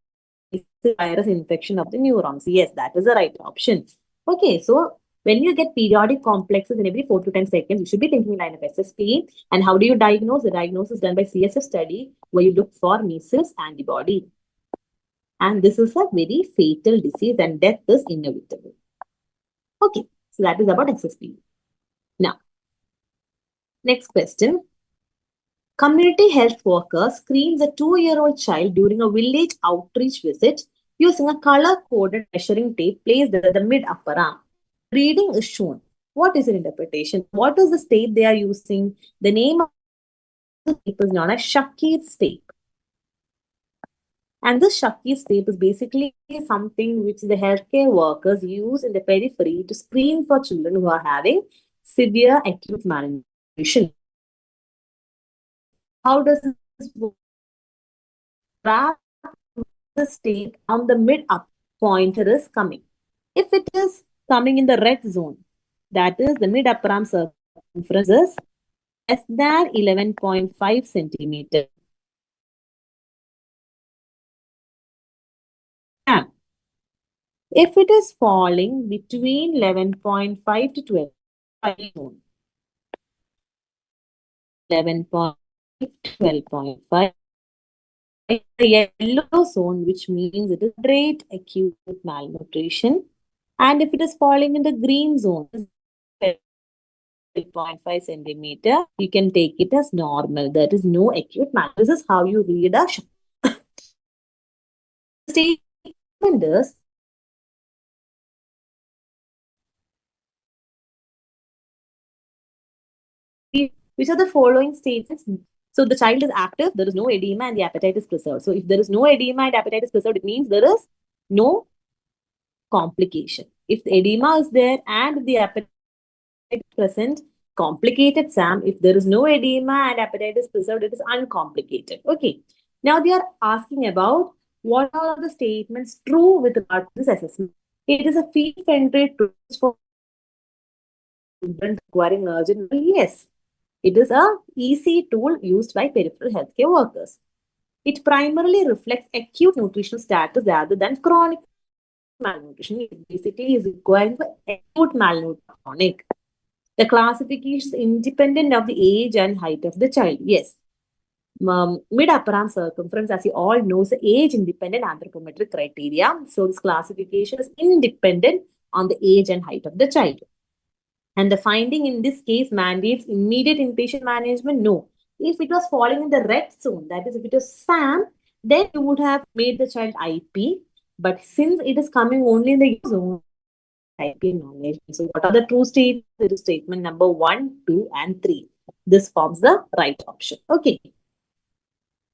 virus infection of the neurons. Yes, that is the right option. Okay, so when you get periodic complexes in every 4 to 10 seconds, you should be thinking in line of SSP. And how do you diagnose? The diagnosis is done by CSF study, where you look for measles antibody. And this is a very fatal disease, and death is inevitable. Okay, so that is about SSP. Now, next question. Community health worker screens a 2-year-old child during a village outreach visit using a color-coded measuring tape placed at the mid-upper arm. Reading is shown. What is an interpretation? What is the tape they are using? The name of the tape is known as Shakir's tape. And this Shakti tape is basically something which the healthcare workers use in the periphery to screen for children who are having severe acute malnutrition. How does this work? Wrap the state on the mid-up pointer is coming. If it is coming in the red zone, that is the mid-upper arm circumference is less than 11.5 centimeter. And if it is falling between 11.5 to 12 zone, 11.5 to 12.5, the yellow zone, which means it is moderate acute malnutrition. And if it is falling in the green zone, 12.5 centimeter, you can take it as normal. There is no acute malnutrition. This is how you read a statement is which are the following statements? So the child is active, there is no edema, and the appetite is preserved. So if there is no edema and appetite is preserved, it means there is no complication. If the edema is there and the appetite is present, complicated SAM. If there is no edema and appetite is preserved, it is uncomplicated. Okay. Now they are asking about what are the statements true with regard to this assessment. It is a field-friendly tool for children requiring urgent. Yes, it is a easy tool used by peripheral healthcare workers. It primarily reflects acute nutritional status rather than chronic malnutrition. It basically is requiring for acute malnutrition. Chronic. The classification is independent of the age and height of the child. Yes. Mid-upper arm circumference, as you all know, is the age-independent anthropometric criteria. So this classification is independent on the age and height of the child. And the finding in this case mandates immediate inpatient management? No. If it was falling in the red zone, that is, if it was SAM, then you would have made the child IP. But since it is coming only in the yellow zone, IP non-agent. So what are the true statements? It is statement number 1, 2, and 3. This forms the right option. Okay.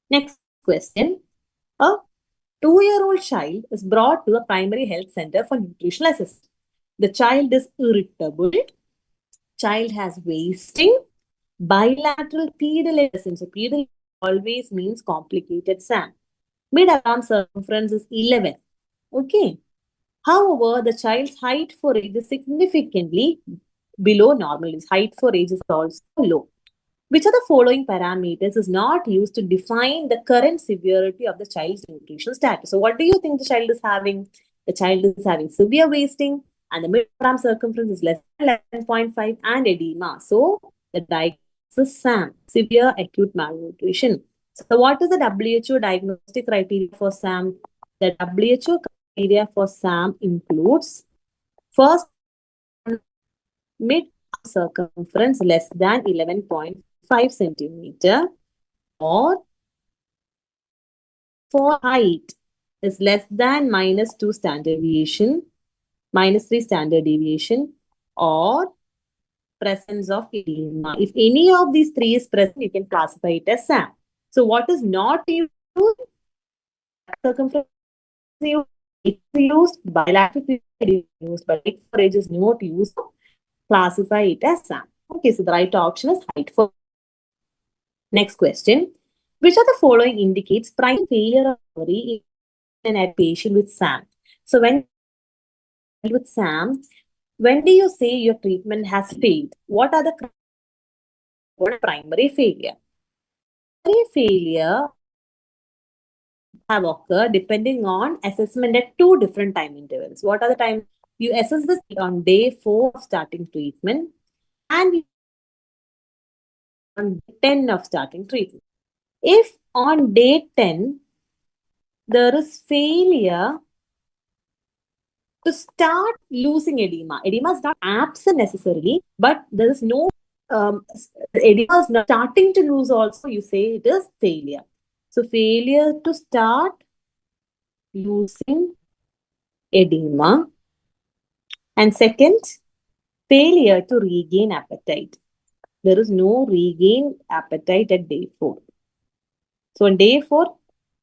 Next question. A 2-year-old child is brought to a primary health center for nutritional assessment. The child is irritable. Child has wasting, bilateral pedal edema. So pedal always means complicated SAM. Mid-arm circumference is 11. Okay. However, the child's height for age is significantly below normal. His height for age is also low. Which of the following parameters is not used to define the current severity of the child's nutritional status? So what do you think the child is having? The child is having severe wasting and the mid-arm circumference is less than 11.5 and edema. So the diagnosis is SAM, severe acute malnutrition. So what is the WHO diagnostic criteria for SAM? The WHO criteria for SAM includes first mid circumference less than 11.5 centimeter, or for height is less than -2 standard deviation, -3 standard deviation, or presence of edema. If any of these three is present, you can classify it as SAM. So what is not used? Circumference used, bilateral period used, but height for age is not used. Classify it as SAM. Okay, so the right option is height for. Next question. Which of the following indicates primary failure of recovery in a patient with SAM? So when with SAM, when do you say your treatment has failed? What are the primary failure? Primary failure have occurred depending on assessment at 2 different time intervals. What are the time? You assess this on day 4 of starting treatment and on day 10 of starting treatment. If on day 10 there is failure to start losing edema, edema is not absent necessarily, but there is no edema is not starting to lose also, you say it is failure. So failure to start losing edema. And second, failure to regain appetite. There is no regain appetite at day 4. So on day 4,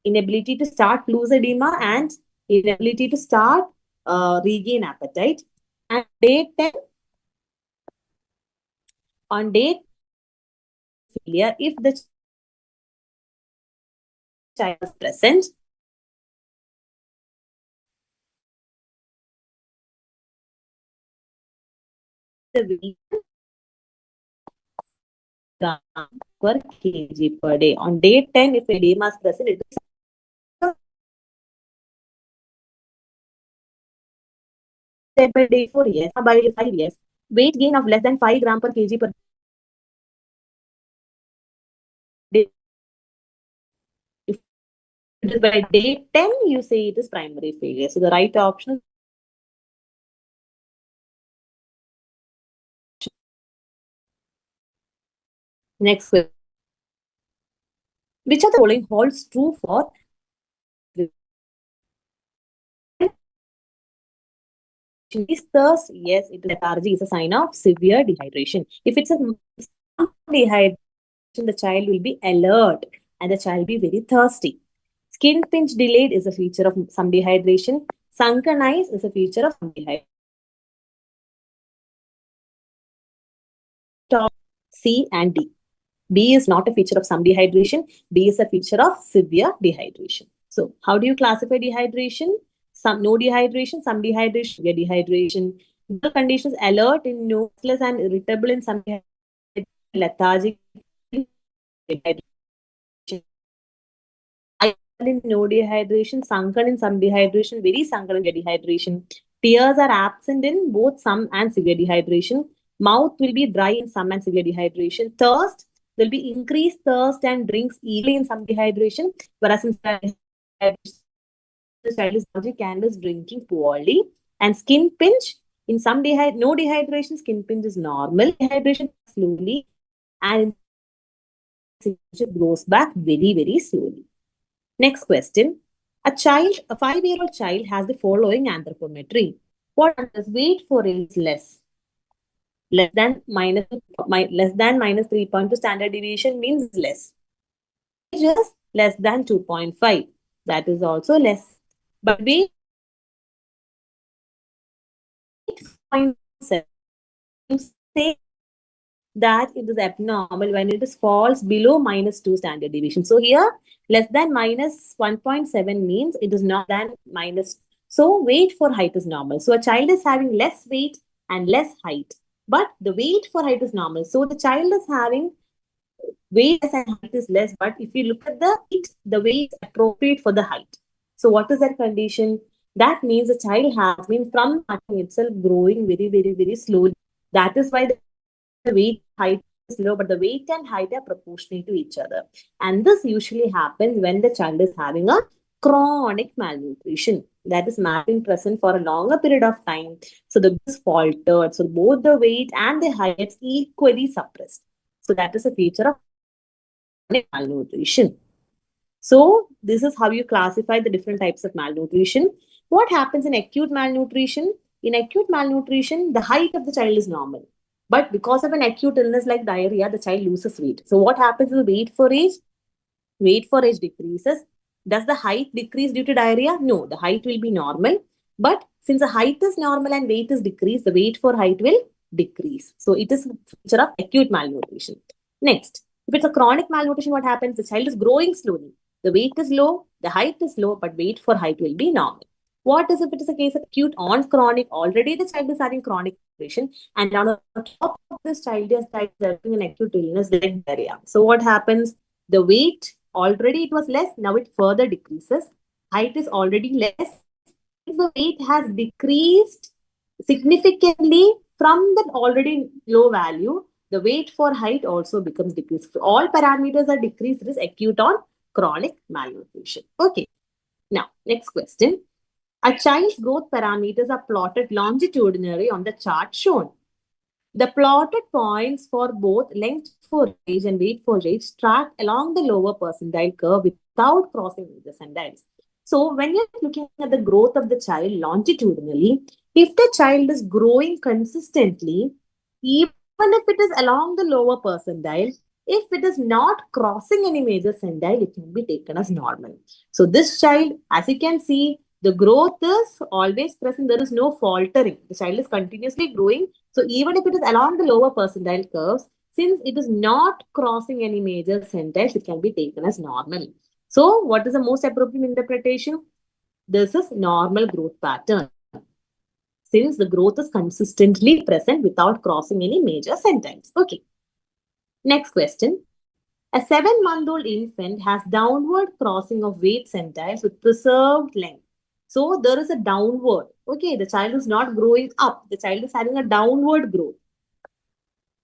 inability to start loose edema, and inability to start regain appetite. And day 10, on day failure, if the child is present, the weight per kg per day. On day 10, if edema is present, it is by day 4 years, by 5 years, weight gain of less than 5 gram per kg per day. If it is by day 10, you say it is primary failure. So the right option is next question. Which of the following holds true for is thirst? Yes, it is lethargy is a sign of severe dehydration. If it's a dehydration, the child will be alert and the child will be very thirsty. Skin pinch delayed is a feature of some dehydration. Sunken eyes is a feature of some dehydration. C and D. B is not a feature of some dehydration. B is a feature of severe dehydration. So, how do you classify dehydration? Some no dehydration, some dehydration, severe dehydration. The conditions alert in noiseless and irritable in some dehydration, lethargic dehydration. In no dehydration, sunken in some dehydration, very sunken in dehydration. Tears are absent in both some and severe dehydration. Mouth will be dry in some and severe dehydration. Thirst, there will be increased thirst and drinks easily in some dehydration, whereas in dehydration, the child is allergic and is drinking poorly. And skin pinch, in some no dehydration, skin pinch is normal. Dehydration slowly, and it grows back very, very slowly. Next question. A 5-year-old child has the following anthropometry. What does weight for age less? Less than minus 3.2 standard deviation means less. Just less than 2.5. That is also less. But weight 0.7. You say that it is abnormal when it is falls below -2 standard deviation. So here less than -1.7 means it is not than minus. So weight for height is normal. So a child is having less weight and less height, but the weight for height is normal. So the child is having weight and height is less, but if you look at the weight is appropriate for the height. So what is that condition? That means the child has been from itself growing very, very, very slowly. That is why the weight height is low, but the weight and height are proportional to each other. And this usually happens when the child is having a chronic malnutrition. That is being present for a longer period of time. So the is faltered. So both the weight and the height is equally suppressed. So that is a feature of malnutrition. So this is how you classify the different types of malnutrition. What happens in acute malnutrition? In acute malnutrition, the height of the child is normal. But because of an acute illness like diarrhea, the child loses weight. So what happens is weight for age? Weight for age decreases. Does the height decrease due to diarrhea? No, the height will be normal. But since the height is normal and weight is decreased, the weight for height will decrease. So it is a feature of acute malnutrition. Next, if it's a chronic malnutrition, what happens? The child is growing slowly. The weight is low, the height is low, but weight for height will be normal. What is if it is a case of acute on chronic? Already the child is having chronic malnutrition, and on top of this child is having an acute illness like diarrhea. So what happens? The weight already it was less, now it further decreases. Height is already less. If the weight has decreased significantly from that already low value, the weight for height also becomes decreased. So all parameters are decreased. It is acute on chronic malnutrition. Okay. Now, next question. A child's growth parameters are plotted longitudinally on the chart shown. The plotted points for both length for age and weight for age track along the lower percentile curve without crossing the percentiles. So when you're looking at the growth of the child longitudinally, if the child is growing consistently, even if it is along the lower percentile, If it is not crossing any major sendile, it can be taken as normal. So this child, as you can see, the growth is always present. There is no faltering. The child is continuously growing. So even if it is along the lower percentile curves, since it is not crossing any major sentiles, it can be taken as normal. So what is the most appropriate interpretation? This is normal growth pattern, since the growth is consistently present without crossing any major sentiles. Okay. Next question. A 7-month-old infant has downward crossing of weight centiles with preserved length. So there is a downward. Okay, the child is not growing up. The child is having a downward growth.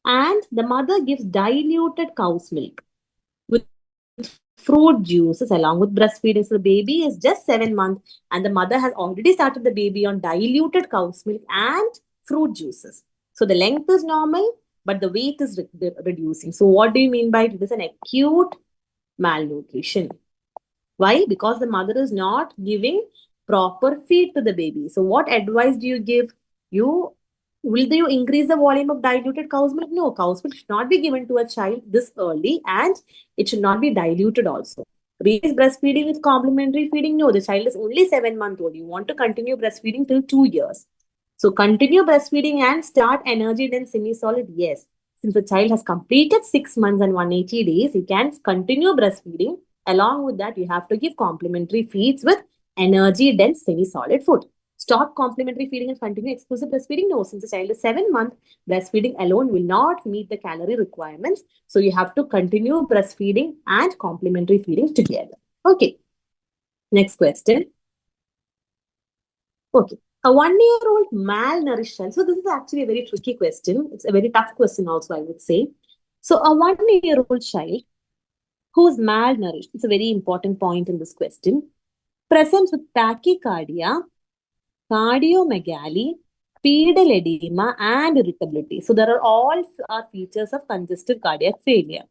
And the mother gives diluted cow's milk with fruit juices along with breastfeeding. So the baby is just 7 months and the mother has already started the baby on diluted cow's milk and fruit juices. So the length is normal, but the weight is reducing. So what do you mean by it? It is an acute malnutrition. Why? Because the mother is not giving proper feed to the baby. So what advice do you give? Will you increase the volume of diluted cow's milk? No, cow's milk should not be given to a child this early and it should not be diluted also. Replace breastfeeding with complementary feeding? No, the child is only 7 months old. You want to continue breastfeeding till 2 years. So continue breastfeeding and start energy dense semi-solid? Yes. Since the child has completed 6 months and 180 days, you can continue breastfeeding. Along with that, you have to give complementary feeds with energy dense semi-solid food. Stop complementary feeding and continue exclusive breastfeeding? No, since the child is 7 months, breastfeeding alone will not meet the calorie requirements. So you have to continue breastfeeding and complementary feeding together. Okay. Next question. Okay. A 1-year-old malnourished child. So this is actually a very tricky question. It's a very tough question also, I would say. So a 1-year-old child who is malnourished, it's a very important point in this question, presents with tachycardia, cardiomegaly, pedal edema, and irritability. So there are all features of congestive cardiac failure.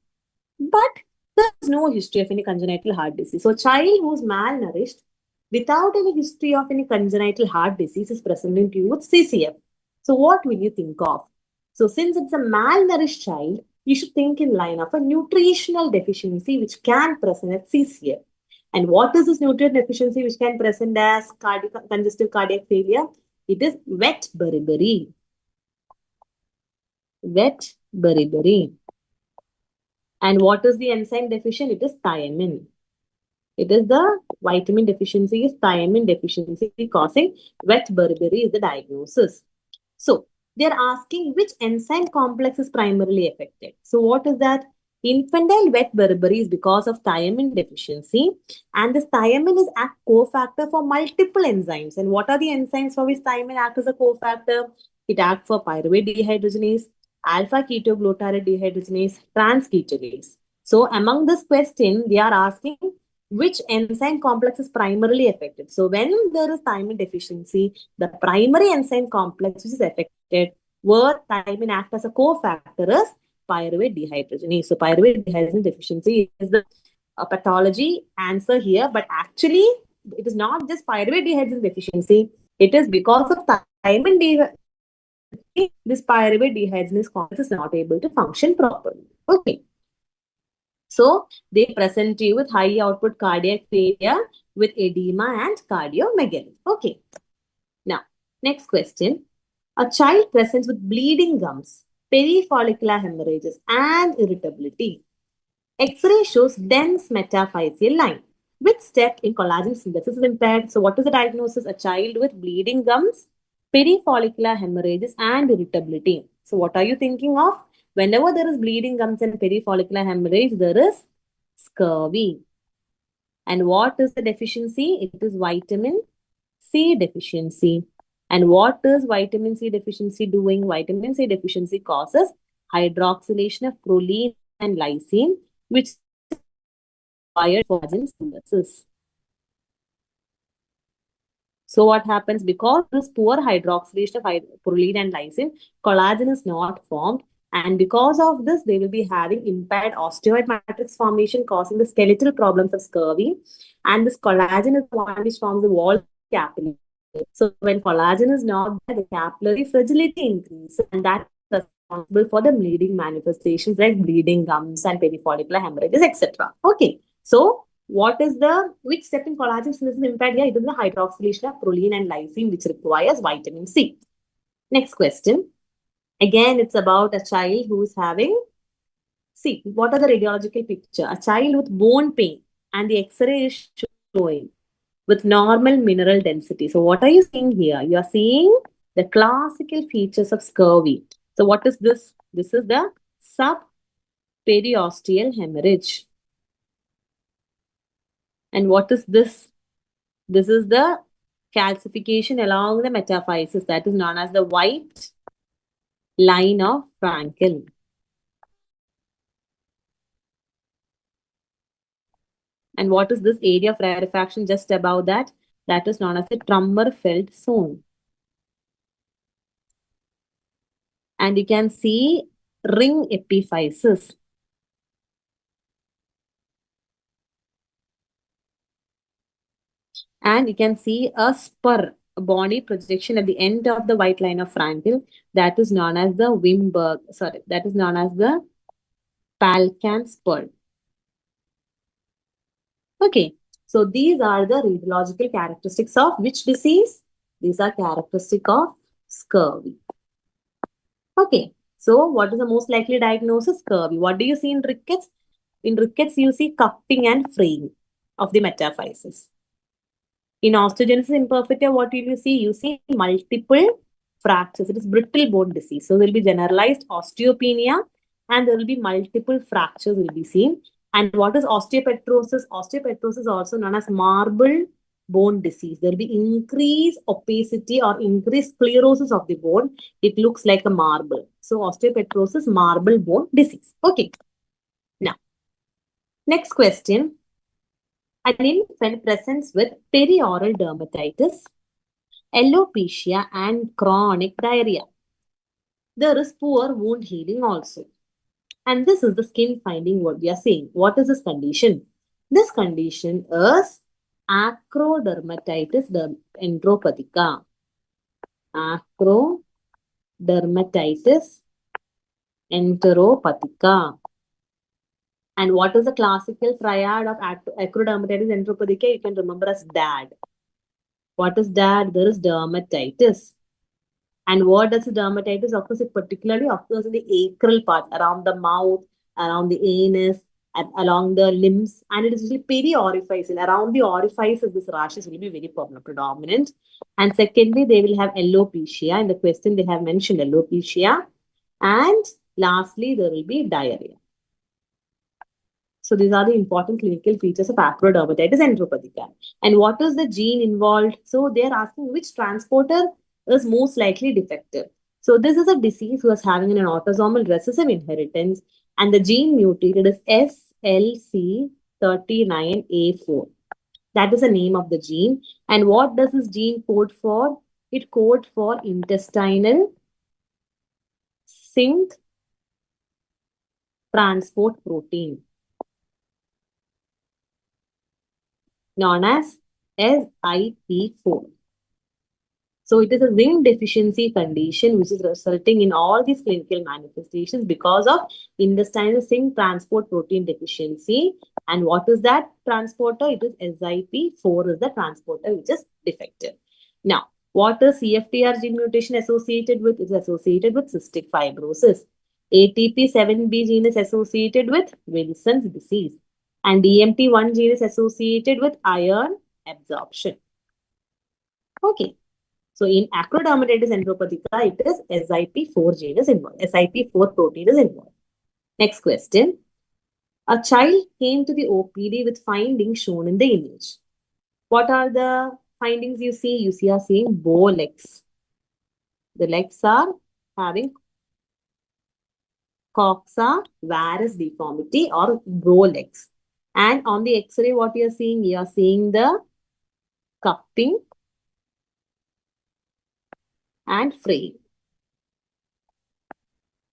But there is no history of any congenital heart disease. So a child who is malnourished without any history of any congenital heart disease is presenting to you with CCF. So what will you think of? So since it's a malnourished child, you should think in line of a nutritional deficiency which can present at CCF. And what is this nutrient deficiency which can present as congestive cardiac failure? It is wet beriberi. Wet beriberi. And what is the enzyme deficient? It is thiamine. It is the vitamin deficiency, is thiamine deficiency causing wet beriberi is the diagnosis. So they are asking which enzyme complex is primarily affected. So what is that? Infantile wet beriberi is because of thiamine deficiency, and this thiamine is a cofactor for multiple enzymes. And what are the enzymes for which thiamine acts as a cofactor? It acts for pyruvate dehydrogenase, alpha ketoglutarate dehydrogenase, transketolase. So among this question, they are asking which enzyme complex is primarily affected. So when there is thiamine deficiency, the primary enzyme complex which is affected, where thiamine acts as a cofactor, is pyruvate dehydrogenase. So pyruvate dehydrogenase deficiency is the pathology answer here, but actually it is not just pyruvate dehydrogenase deficiency. It is because of thiamine deficiency, this pyruvate dehydrogenase complex is not able to function properly. Okay. So they present you with high output cardiac failure with edema and cardiomegaly. Okay. Now, next question. A child presents with bleeding gums, perifollicular hemorrhages, and irritability. X-ray shows dense metaphyseal line. Which step in collagen synthesis is impaired? So what is the diagnosis? A child with bleeding gums, perifollicular hemorrhages, and irritability. So what are you thinking of? Whenever there is bleeding gums and perifollicular hemorrhage, there is scurvy. And what is the deficiency? It is vitamin C deficiency. And what is vitamin C deficiency doing? Vitamin C deficiency causes hydroxylation of proline and lysine, which is required for collagen synthesis. So what happens? Because this poor hydroxylation of proline and lysine, collagen is not formed. And because of this, they will be having impaired osteoid matrix formation, causing the skeletal problems of scurvy. And this collagen is the one which forms the wall capillary. So when collagen is not there, the capillary fragility increases, and that responsible for the bleeding manifestations like bleeding gums and perifollicular hemorrhages, etc. Okay. So, what is the which step in collagen synthesis impaired here? It is the hydroxylation of proline and lysine, which requires vitamin C. Next question. Again, it's about a child who is having. See, what are the radiological picture? A child with bone pain, and the X-ray is showing with normal mineral density. So, what are you seeing here? You are seeing the classical features of scurvy. So, what is this? This is the subperiosteal hemorrhage. And what is this? This is the calcification along the metaphysis, that is known as the white line of Frankel. And what is this area of rarefaction just above that? That is known as the Trummerfeld zone. And you can see ring epiphysis. And you can see a spur, a bony projection at the end of the white line of Frankel. That is known as the that is known as the Palcan spur. Okay, so these are the radiological characteristics of which disease? These are characteristic of scurvy. Okay, so what is the most likely diagnosis? Scurvy. What do you see in rickets? In rickets, you see cupping and fraying of the metaphysis. In osteogenesis imperfecta, what will you see? You see multiple fractures. It is brittle bone disease. So there will be generalized osteopenia and there will be multiple fractures will be seen. And what is osteopetrosis? Osteopetrosis is also known as marble bone disease. There will be increased opacity or increased sclerosis of the bone. It looks like a marble. So osteopetrosis, marble bone disease. Okay. Now, next question. An infant presents with perioral dermatitis, alopecia, and chronic diarrhea. There is poor wound healing also. And this is the skin finding what we are saying. What is this condition? This condition is acrodermatitis enteropathica. Acrodermatitis enteropathica. And what is the classical triad of acrodermatitis enteropathica? You can remember as DAD. What is DAD? There is dermatitis. And what does the dermatitis occurs? It particularly occurs in the acral parts, around the mouth, around the anus, and along the limbs. And it is usually periorifice. Around the orifices, this rashes will be very predominant. And secondly, they will have alopecia. In the question, they have mentioned alopecia. And lastly, there will be diarrhea. So these are the important clinical features of acrodermatitis enteropathica. And what is the gene involved? So they are asking which transporter is most likely defective. So this is a disease who is having an autosomal recessive inheritance and the gene mutated is SLC39A4. That is the name of the gene. And what does this gene code for? It codes for intestinal zinc transport protein, known as SIP4. So it is a zinc deficiency condition which is resulting in all these clinical manifestations because of intestinal zinc transport protein deficiency. And what is that transporter? It is SIP4 is the transporter which is defective. Now, what is CFTR gene mutation associated with? It is associated with cystic fibrosis. ATP7B gene is associated with Wilson's disease. And DMT1 gene is associated with iron absorption. Okay. So in acrodermatitis enteropathica, it is SIP4 gene is involved. SIP4 protein is involved. Next question. A child came to the OPD with findings shown in the image. What are the findings you see? You are seeing bow legs. The legs are having coxa varus deformity or bow legs. And on the X-ray, what you are seeing? You are seeing the cupping and fraying.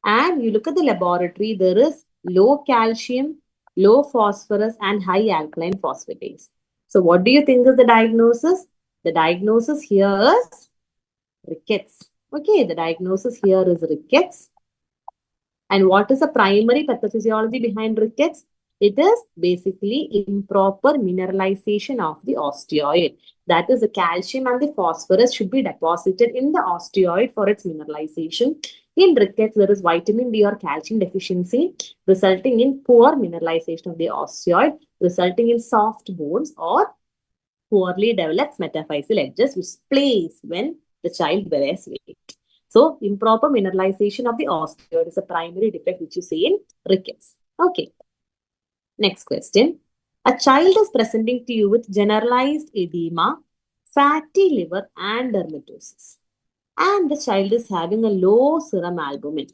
And you look at the laboratory, there is low calcium, low phosphorus, and high alkaline phosphatase. So what do you think is the diagnosis? The diagnosis here is rickets. Okay, the diagnosis here is rickets. And what is the primary pathophysiology behind rickets? It is basically improper mineralization of the osteoid. That is, the calcium and the phosphorus should be deposited in the osteoid for its mineralization. In rickets, there is vitamin D or calcium deficiency, resulting in poor mineralization of the osteoid, resulting in soft bones or poorly develops metaphyseal edges, which plays when the child bears weight. So, improper mineralization of the osteoid is a primary defect which you see in rickets. Okay. Next question. A child is presenting to you with generalized edema, fatty liver, and dermatosis. And the child is having a low serum albumin.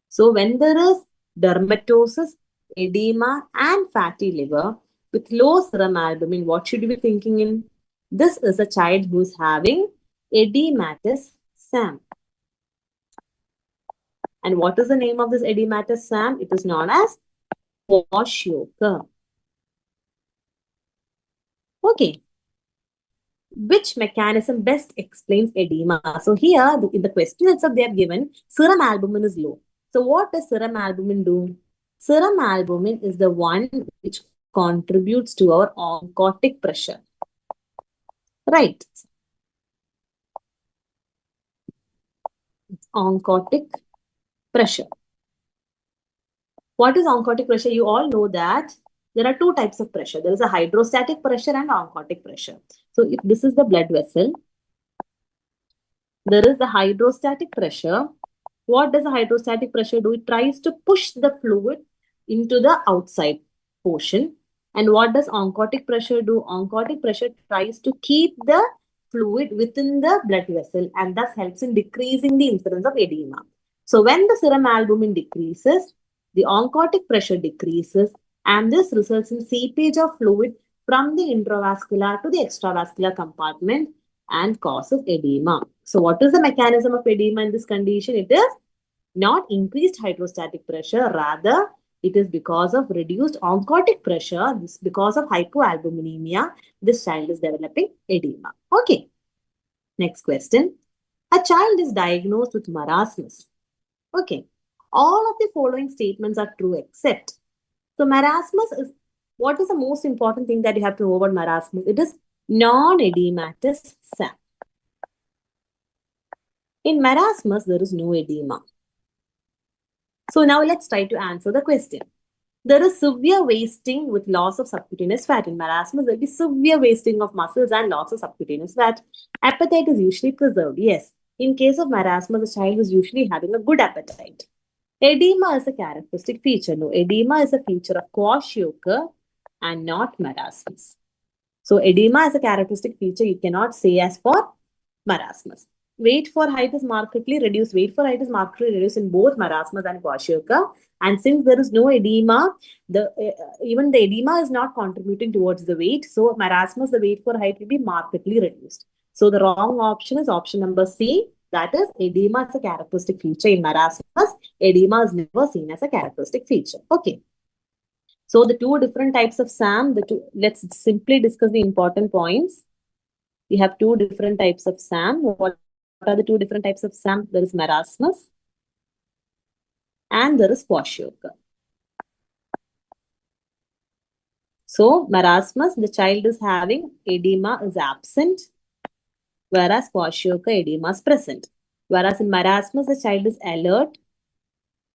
So, when there is dermatosis, edema, and fatty liver with low serum albumin, what should you be thinking in? This is a child who is having edematous SAM. And what is the name of this edematous SAM? It is known as kwashiorkor. Okay. Which mechanism best explains edema? So here, in the question itself, they have given serum albumin is low. So what does serum albumin do? Serum albumin is the one which contributes to our oncotic pressure. Right. Oncotic pressure. What is oncotic pressure? You all know that there are two types of pressure. There is a hydrostatic pressure and oncotic pressure. So if this is the blood vessel, there is the hydrostatic pressure. What does the hydrostatic pressure do? It tries to push the fluid into the outside portion. And what does oncotic pressure do? Oncotic pressure tries to keep the fluid within the blood vessel and thus helps in decreasing the incidence of edema. So when the serum albumin decreases, the oncotic pressure decreases, and this results in seepage of fluid from the intravascular to the extravascular compartment and causes edema. So what is the mechanism of edema in this condition? It is not increased hydrostatic pressure, rather it is because of reduced oncotic pressure. This because of hypoalbuminemia, this child is developing edema. Okay. Next question. A child is diagnosed with marasmus. Okay. All of the following statements are true except. So marasmus is, what is the most important thing that you have to know about marasmus? It is non-edematous SAM. In marasmus, there is no edema. So now let's try to answer the question. There is severe wasting with loss of subcutaneous fat. In marasmus, there will be severe wasting of muscles and loss of subcutaneous fat. Appetite is usually preserved. Yes. In case of marasmus, the child is usually having a good appetite. Edema is a characteristic feature. No, edema is a feature of kwashiorkor and not marasmus. So edema is a characteristic feature you cannot say as for marasmus. Weight for height is markedly reduced. Weight for height is markedly reduced in both marasmus and kwashiorkor. And since there is no edema, even the edema is not contributing towards the weight. So marasmus, the weight for height will be markedly reduced. So the wrong option is option number C. That is, edema is a characteristic feature in marasmus. Edema is never seen as a characteristic feature. Okay. So the two different types of SAM, let's simply discuss the important points. We have two different types of SAM. What are the two different types of SAM? There is marasmus and there is kwashiorkor. So marasmus, the child is having edema is absent, whereas kwashiorkor edema is present. Whereas in marasmus, the child is alert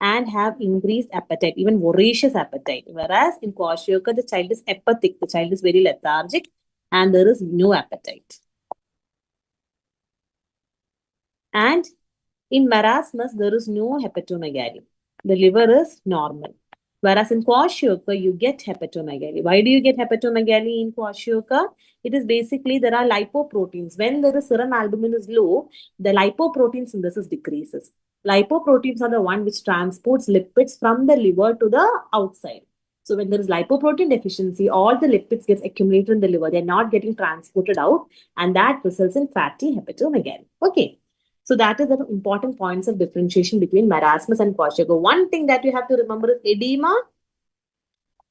and have increased appetite, even voracious appetite. Whereas in kwashiorkor, the child is apathic, the child is very lethargic and there is no appetite. And in marasmus, there is no hepatomegaly. The liver is normal. Whereas in kwashiorkor, you get hepatomegaly. Why do you get hepatomegaly in kwashiorkor? It is basically there are lipoproteins. When there is serum albumin is low, the lipoprotein synthesis decreases. Lipoproteins are the one which transports lipids from the liver to the outside. So when there is lipoprotein deficiency, all the lipids gets accumulated in the liver. They're not getting transported out, and that results in fatty hepatomegaly. Okay. So that is the important points of differentiation between marasmus and kwashiorkor. One thing that you have to remember is edema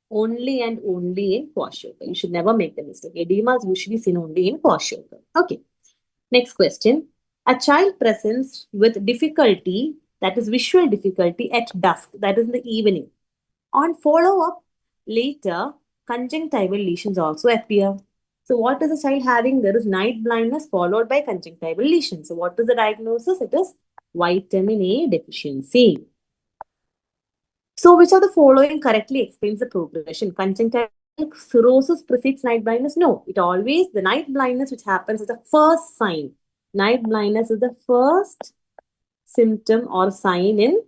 only and only in kwashiorkor. You should never make the mistake. Edema is usually seen only in kwashiorkor. Okay. Next question. A child presents with difficulty that is visual difficulty at dusk, that is in the evening. On follow-up later, conjunctival lesions also appear. So what is the child having? There is night blindness followed by conjunctival lesions. So what is the diagnosis? It is vitamin A deficiency. So which of the following correctly explains the progression? Conjunctival cirrhosis precedes night blindness? No, it always, the night blindness which happens is the first sign. Night blindness is the first symptom or sign in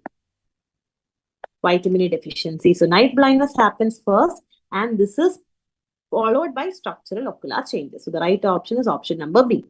vitamin A deficiency. So night blindness happens first, and this is followed by structural ocular changes. So the right option is option number B.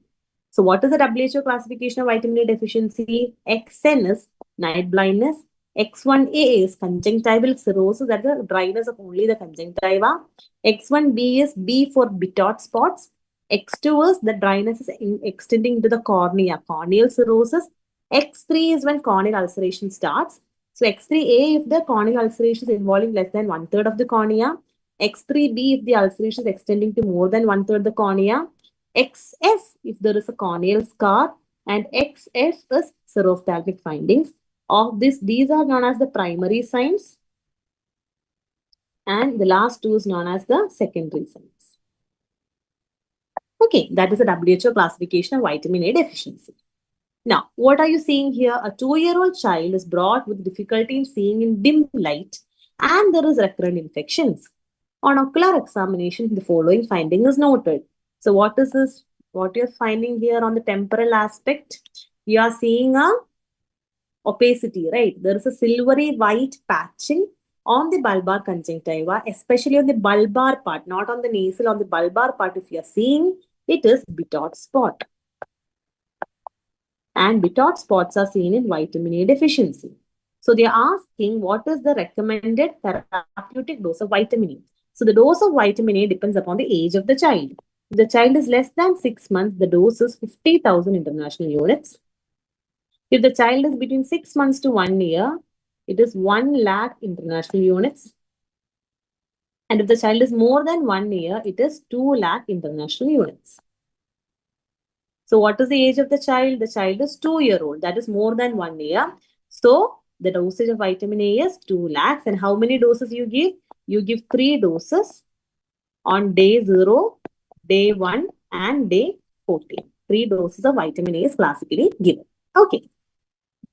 So what is the WHO classification of vitamin A deficiency? XN is night blindness. X1A is conjunctival cirrhosis, that is the dryness of only the conjunctiva. X1B is B for Bitot spots. X2 is the dryness is extending to the cornea, corneal cirrhosis. X3 is when corneal ulceration starts. So X3A if the corneal ulceration is involving less than 1/3 of the cornea. X3B if the ulceration is extending to more than 1/3 the cornea. XS if there is a corneal scar, and XF is serophthalmic findings. Of this, these are known as the primary signs, and the last two is known as the secondary signs. Okay, that is the WHO classification of vitamin A deficiency. Now, what are you seeing here? A 2-year-old child is brought with difficulty in seeing in dim light, and there is recurrent infections. On ocular examination, the following finding is noted. So what is this? What you're finding here on the temporal aspect? You are seeing a opacity, right? There is a silvery white patching on the bulbar conjunctiva, especially on the bulbar part, not on the nasal, on the bulbar part. If you are seeing, it is Bitot spot. And Bitot spots are seen in vitamin A deficiency. So they are asking what is the recommended therapeutic dose of vitamin A. So the dose of vitamin A depends upon the age of the child. If the child is less than 6 months, the dose is 50,000 international units. If the child is between 6 months to 1 year, it is 1 lakh international units. And if the child is more than 1 year, it is 2 lakh international units. So what is the age of the child? The child is 2-year-old. That is more than 1 year. So the dosage of vitamin A is 2 lakhs. And how many doses you give? You give 3 doses on day 0, day 1, and day 14. 3 doses of vitamin A is classically given. Okay.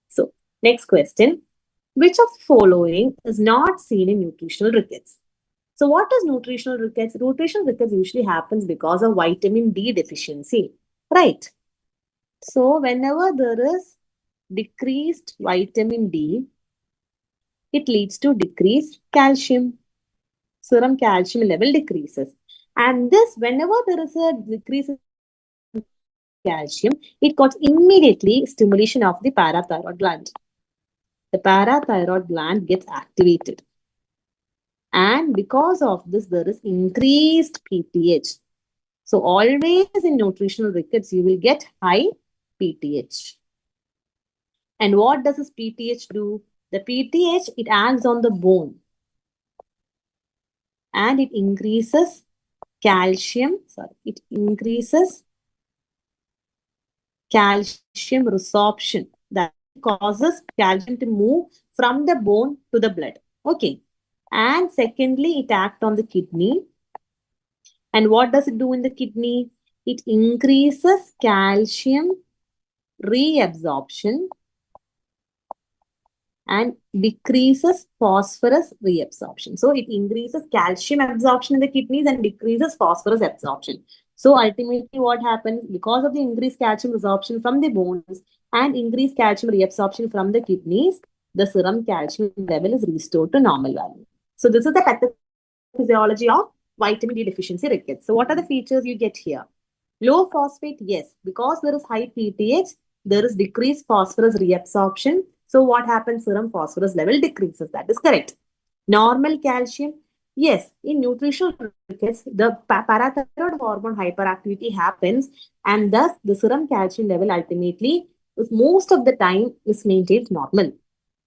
So next question. Which of the following is not seen in nutritional rickets? So what is nutritional rickets? Nutritional rickets usually happens because of vitamin D deficiency. Right. So whenever there is decreased vitamin D, it leads to decreased calcium. Serum calcium level decreases. And this, whenever there is a decrease in calcium, it causes immediately stimulation of the parathyroid gland. The parathyroid gland gets activated. And because of this, there is increased PTH. So always in nutritional rickets, you will get high PTH. And what does this PTH do? The PTH, it acts on the bone. And it increases calcium. It increases calcium resorption. That causes calcium to move from the bone to the blood. Okay. And secondly, it acts on the kidney. And what does it do in the kidney? It increases calcium reabsorption and decreases phosphorus reabsorption. So it increases calcium absorption in the kidneys and decreases phosphorus absorption. So ultimately what happens? Because of the increased calcium absorption from the bones and increased calcium reabsorption from the kidneys, the serum calcium level is restored to normal value. So this is the pathophysiology of vitamin D deficiency rickets. So what are the features you get here? Low phosphate, yes. Because there is high PTH, there is decreased phosphorus reabsorption. So what happens? Serum phosphorus level decreases. That is correct. Normal calcium, yes. In nutritional rickets, the parathyroid hormone hyperactivity happens, and thus the serum calcium level ultimately is most of the time is maintained normal.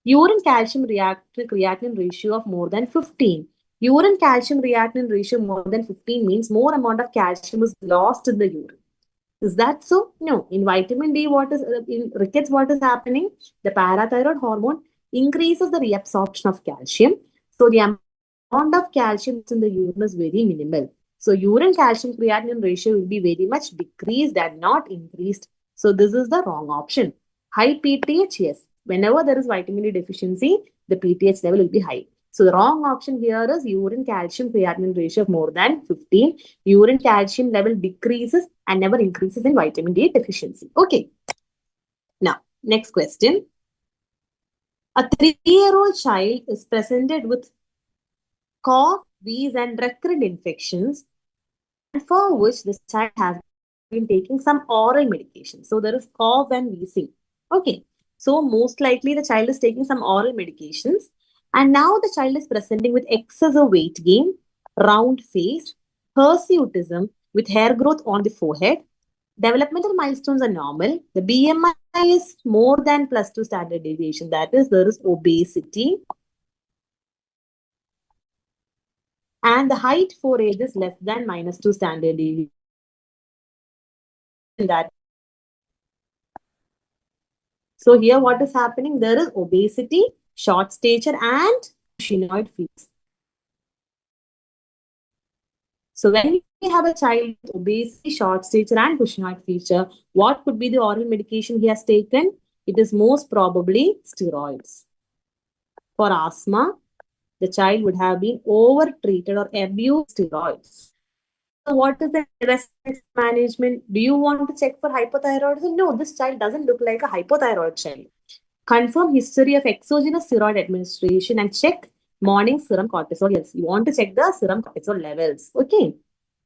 Urine calcium creatinine ratio of more than 15. Urine calcium creatinine ratio more than 15 means more amount of calcium is lost in the urine. Is that so? No. In vitamin D, in rickets? What is happening? The parathyroid hormone increases the reabsorption of calcium. So the amount of calcium that's in the urine is very minimal. So urine calcium creatinine ratio will be very much decreased and not increased. So this is the wrong option. High PTH, yes. Whenever there is vitamin D deficiency, the PTH level will be high. So the wrong option here is urine calcium creatinine ratio of more than 15. Urine calcium level decreases and never increases in vitamin D deficiency. Okay. Now, next question. A 3-year-old child is presented with cough, wheeze, and recurrent infections, and for which the child has been taking some oral medication. So there is cough and wheezing. Okay. So most likely the child is taking some oral medications, and now the child is presenting with excessive weight gain, round face, hirsutism with hair growth on the forehead. Developmental milestones are normal. The BMI is more than +2 standard deviation. That is, there is obesity, and the height for age is less than -2 standard deviation. That is obesity. So here what is happening? There is obesity, short stature, and cushingoid features. So when we have a child with obesity, short stature, and cushingoid feature, what could be the oral medication he has taken? It is most probably steroids. For asthma, the child would have been over-treated or abused steroids. So what is the rest management? Do you want to check for hypothyroidism? No, this child doesn't look like a hypothyroid child. Confirm history of exogenous steroid administration and check morning serum cortisol. Yes, you want to check the serum cortisol levels. Okay.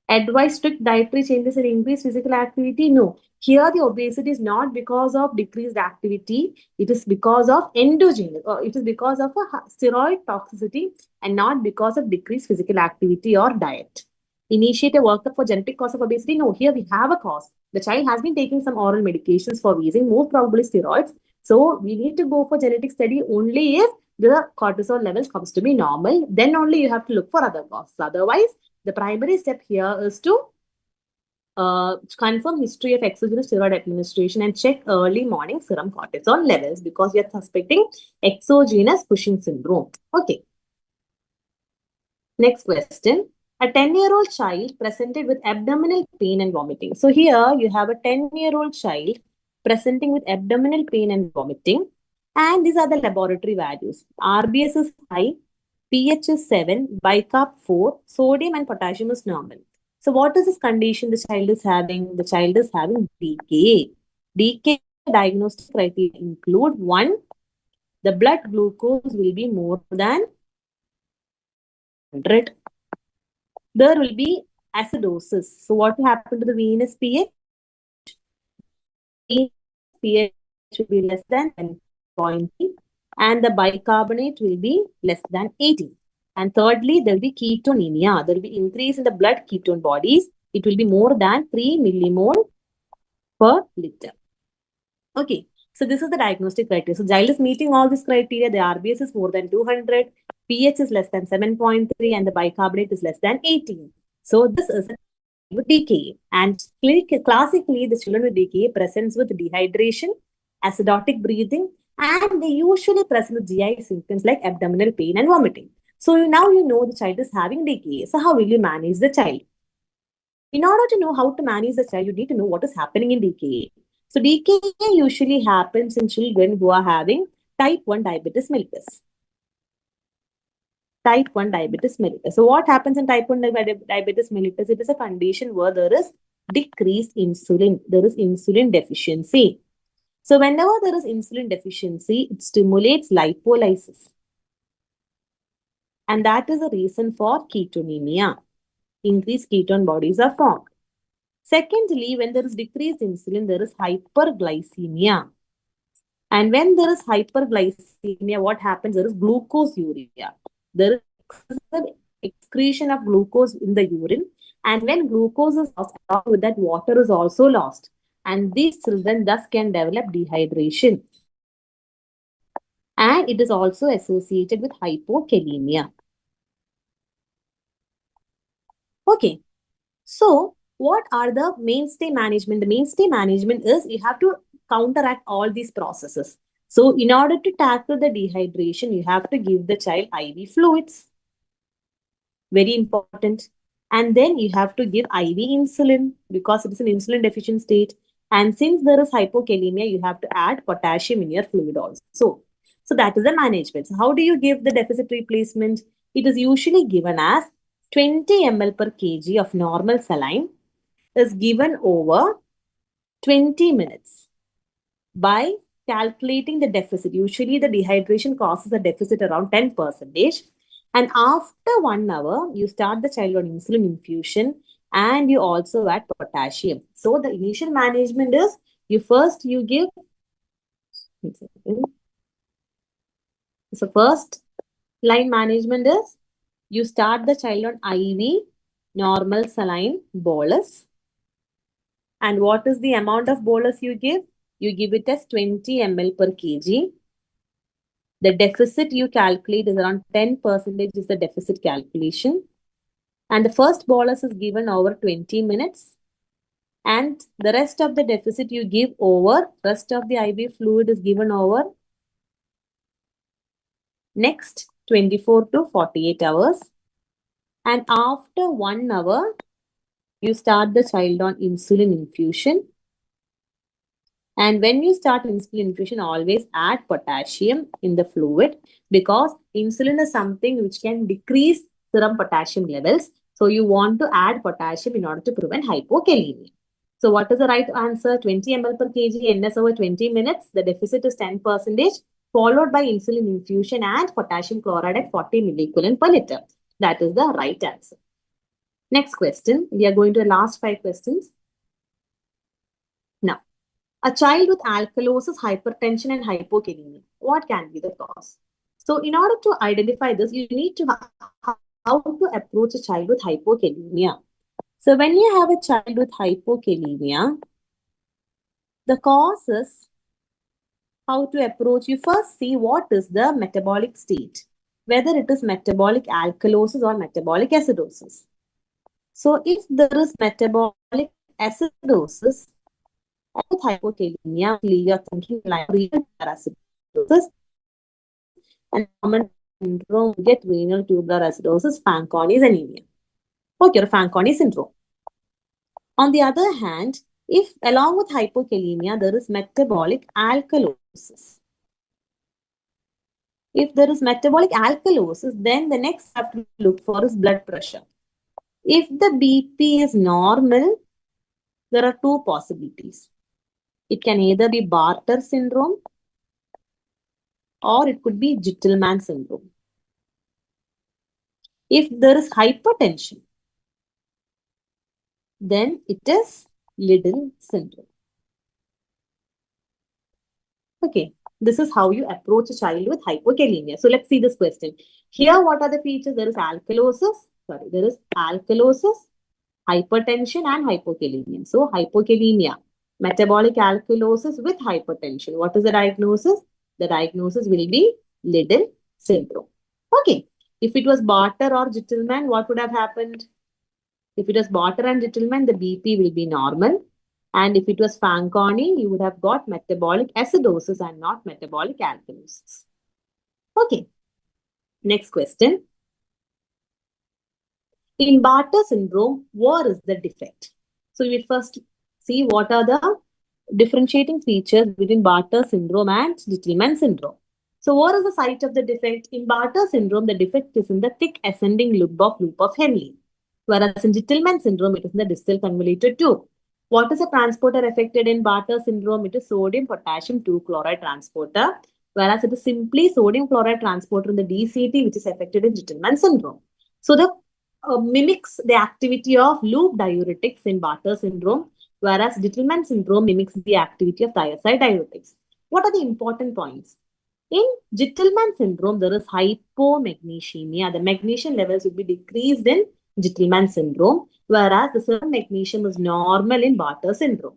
Advise strict dietary changes and increased physical activity? No. Here, the obesity is not because of decreased activity. It is because of endogenous, or it is because of a steroid toxicity and not because of decreased physical activity or diet. Initiate a workup for genetic cause of obesity? No. Here we have a cause. The child has been taking some oral medications for wheezing, most probably steroids. So we need to go for genetic study only if the cortisol levels comes to be normal. Then only you have to look for other causes. Otherwise, the primary step here is to confirm history of exogenous steroid administration and check early morning serum cortisol levels because we are suspecting exogenous Cushing syndrome. Okay. Next question. A 10-year-old child presented with abdominal pain and vomiting. So here you have a 10-year-old child presenting with abdominal pain and vomiting. And these are the laboratory values. RBS is high, pH is 7, bicarb 4, sodium and potassium is normal. So what is this condition the child is having? The child is having DKA. DKA diagnostic criteria include 1, the blood glucose will be more than 200. There will be acidosis. So what will happen to the venous pH? The pH will be less than 10.3 and the bicarbonate will be less than 80. And thirdly, there will be ketonemia. There will be increase in the blood ketone bodies. It will be more than 3 millimole per liter. Okay, so this is the diagnostic criteria. So child is meeting all these criteria. The RBS is more than 200, pH is less than 7.3, and the bicarbonate is less than 18. So this is a with DKA. And classically, the children with DKA presents with dehydration, acidotic breathing, and they usually present with GI symptoms like abdominal pain and vomiting. So now you know the child is having DKA. So how will you manage the child? In order to know how to manage the child, you need to know what is happening in DKA. So DKA usually happens in children who are having type 1 diabetes mellitus. Type 1 diabetes mellitus. So what happens in type 1 diabetes mellitus? It is a condition where there is decreased insulin. There is insulin deficiency. So whenever there is insulin deficiency, it stimulates lipolysis. And that is the reason for ketonemia. Increased ketone bodies are formed. Secondly, when there is decreased insulin, there is hyperglycemia. And when there is hyperglycemia, what happens? There is glucoseuria. There is excessive excretion of glucose in the urine. And when glucose is lost, along with that, water is also lost. And these children thus can develop dehydration. And it is also associated with hypokalemia. Okay. So, What are the mainstay management? The mainstay management is you have to counteract all these processes. So in order to tackle the dehydration, you have to give the child IV fluids. Very important. And then you have to give IV insulin because it is an insulin deficient state. And since there is hypokalemia, you have to add potassium in your fluid also. So that is the management. So how do you give the deficit replacement? It is usually given as 20 ml per kg of normal saline is given over 20 minutes by calculating the deficit. Usually the dehydration causes a deficit around 10%. And after 1 hour, you start the child on insulin infusion and you also add potassium. So the initial management is you give. So first line management is you start the child on IV normal saline bolus. And what is the amount of bolus you give? You give it as 20 ml per kg. The deficit you calculate is around 10% is the deficit calculation. And the first bolus is given over 20 minutes. And the rest of the deficit you give over, rest of the IV fluid is given over next 24 to 48 hours. And after 1 hour, you start the child on insulin infusion. And when you start insulin infusion, always add potassium in the fluid because insulin is something which can decrease serum potassium levels. So you want to add potassium in order to prevent hypokalemia. So what is the right answer? 20 ml per kg NS over 20 minutes. The deficit is 10%, followed by insulin infusion and potassium chloride at 40 milliequivalent per liter. That is the right answer. Next question. We are going to the last 5 questions. Now, a child with alkalosis, hypertension, and hypokalemia. What can be the cause? So, in order to identify this, you need to how to approach a child with hypokalemia. So, when you have a child with hypokalemia, the cause is how to approach. You first see what is the metabolic state, whether it is metabolic alkalosis or metabolic acidosis. So, if there is metabolic acidosis, with hypokalemia, clear thinking like renal acidosis, and common syndrome get renal tubular acidosis, Fanconi's anemia. Okay, or Fanconi syndrome. On the other hand, if along with hypokalemia, there is metabolic alkalosis. If there is metabolic alkalosis, then the next have to look for is blood pressure. If the BP is normal, there are 2 possibilities. It can either be Bartter syndrome or it could be Gitelman syndrome. If there is hypertension, then it is Liddle syndrome. Okay, this is how you approach a child with hypokalemia. So let's see this question. Here, what are the features? There is alkalosis, hypertension and hypokalemia. So hypokalemia, metabolic alkalosis with hypertension. What is the diagnosis? The diagnosis will be Liddle syndrome. Okay. If it was Bartter or Gitelman, what would have happened? If it was Bartter and Gitelman, the BP will be normal. And if it was Fanconi, you would have got metabolic acidosis and not metabolic alkalosis. Okay. Next question. In Bartter syndrome, what is the defect? So we will first see what are the differentiating features between Bartter syndrome and Gitelman syndrome. So what is the site of the defect? In Bartter syndrome, the defect is in the thick ascending loop of Henle. Whereas in Gitelman syndrome, it is in the distal convoluted tube. What is the transporter affected in Bartter syndrome? It is sodium potassium 2-chloride transporter. Whereas it is simply sodium chloride transporter in the DCT, which is affected in Gitelman syndrome. So the mimics the activity of loop diuretics in Bartter syndrome, whereas Gitelman syndrome mimics the activity of thiazide diuretics. What are the important points? In Gitelman syndrome, there is hypomagnesemia. The magnesium levels will be decreased in Gitelman syndrome, whereas the serum magnesium is normal in Bartter syndrome.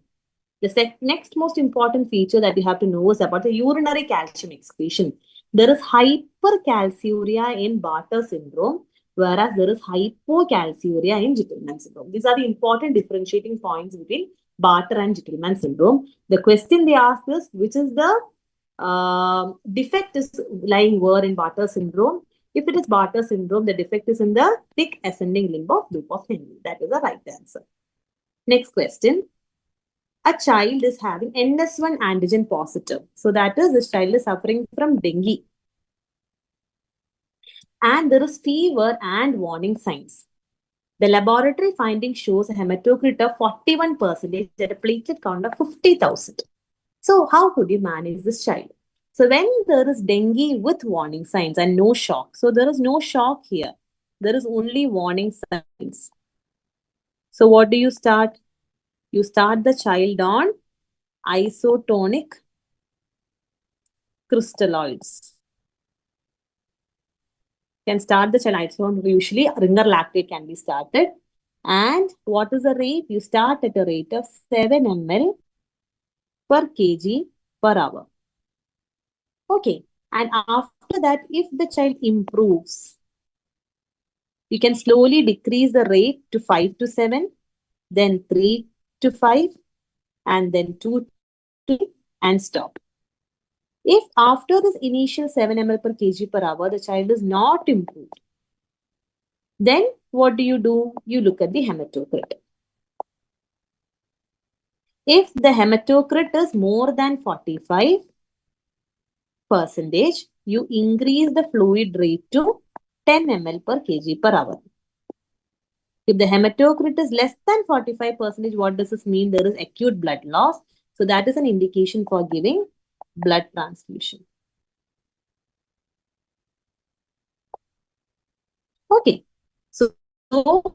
The next most important feature that you have to know is about the urinary calcium excretion. There is hypercalciuria in Bartter syndrome, whereas there is hypocalciuria in Gentleman syndrome. These are the important differentiating points between Bartter and Gentleman syndrome. The question they ask is, which is the defect is lying where in Bartter syndrome? If it is Bartter syndrome, the defect is in the thick ascending limb of loop of Henle. That is the right answer. Next question. A child is having NS1 antigen positive. So that is, this child is suffering from dengue. And there is fever and warning signs. The laboratory finding shows a hematocrit of 41% at a platelet count of 50,000. So how could you manage this child? So when there is dengue with warning signs and no shock, so there is no shock here. There is only warning signs. So what do you start? You start the child on isotonic crystalloids. Can start the child. So usually ringer lactate can be started. And what is the rate? You start at a rate of 7 ml per kg per hour. Okay. And after that, if the child improves, you can slowly decrease the rate to 5 to 7, then 3 to 5, and then 2 to 3, and stop. If after this initial 7 ml per kg per hour, the child is not improved, then what do? You look at the hematocrit. If the hematocrit is more than 45%, you increase the fluid rate to 10 ml per kg per hour. If the hematocrit is less than 45%, what does this mean? There is acute blood loss. So that is an indication for giving blood transfusion. Okay. So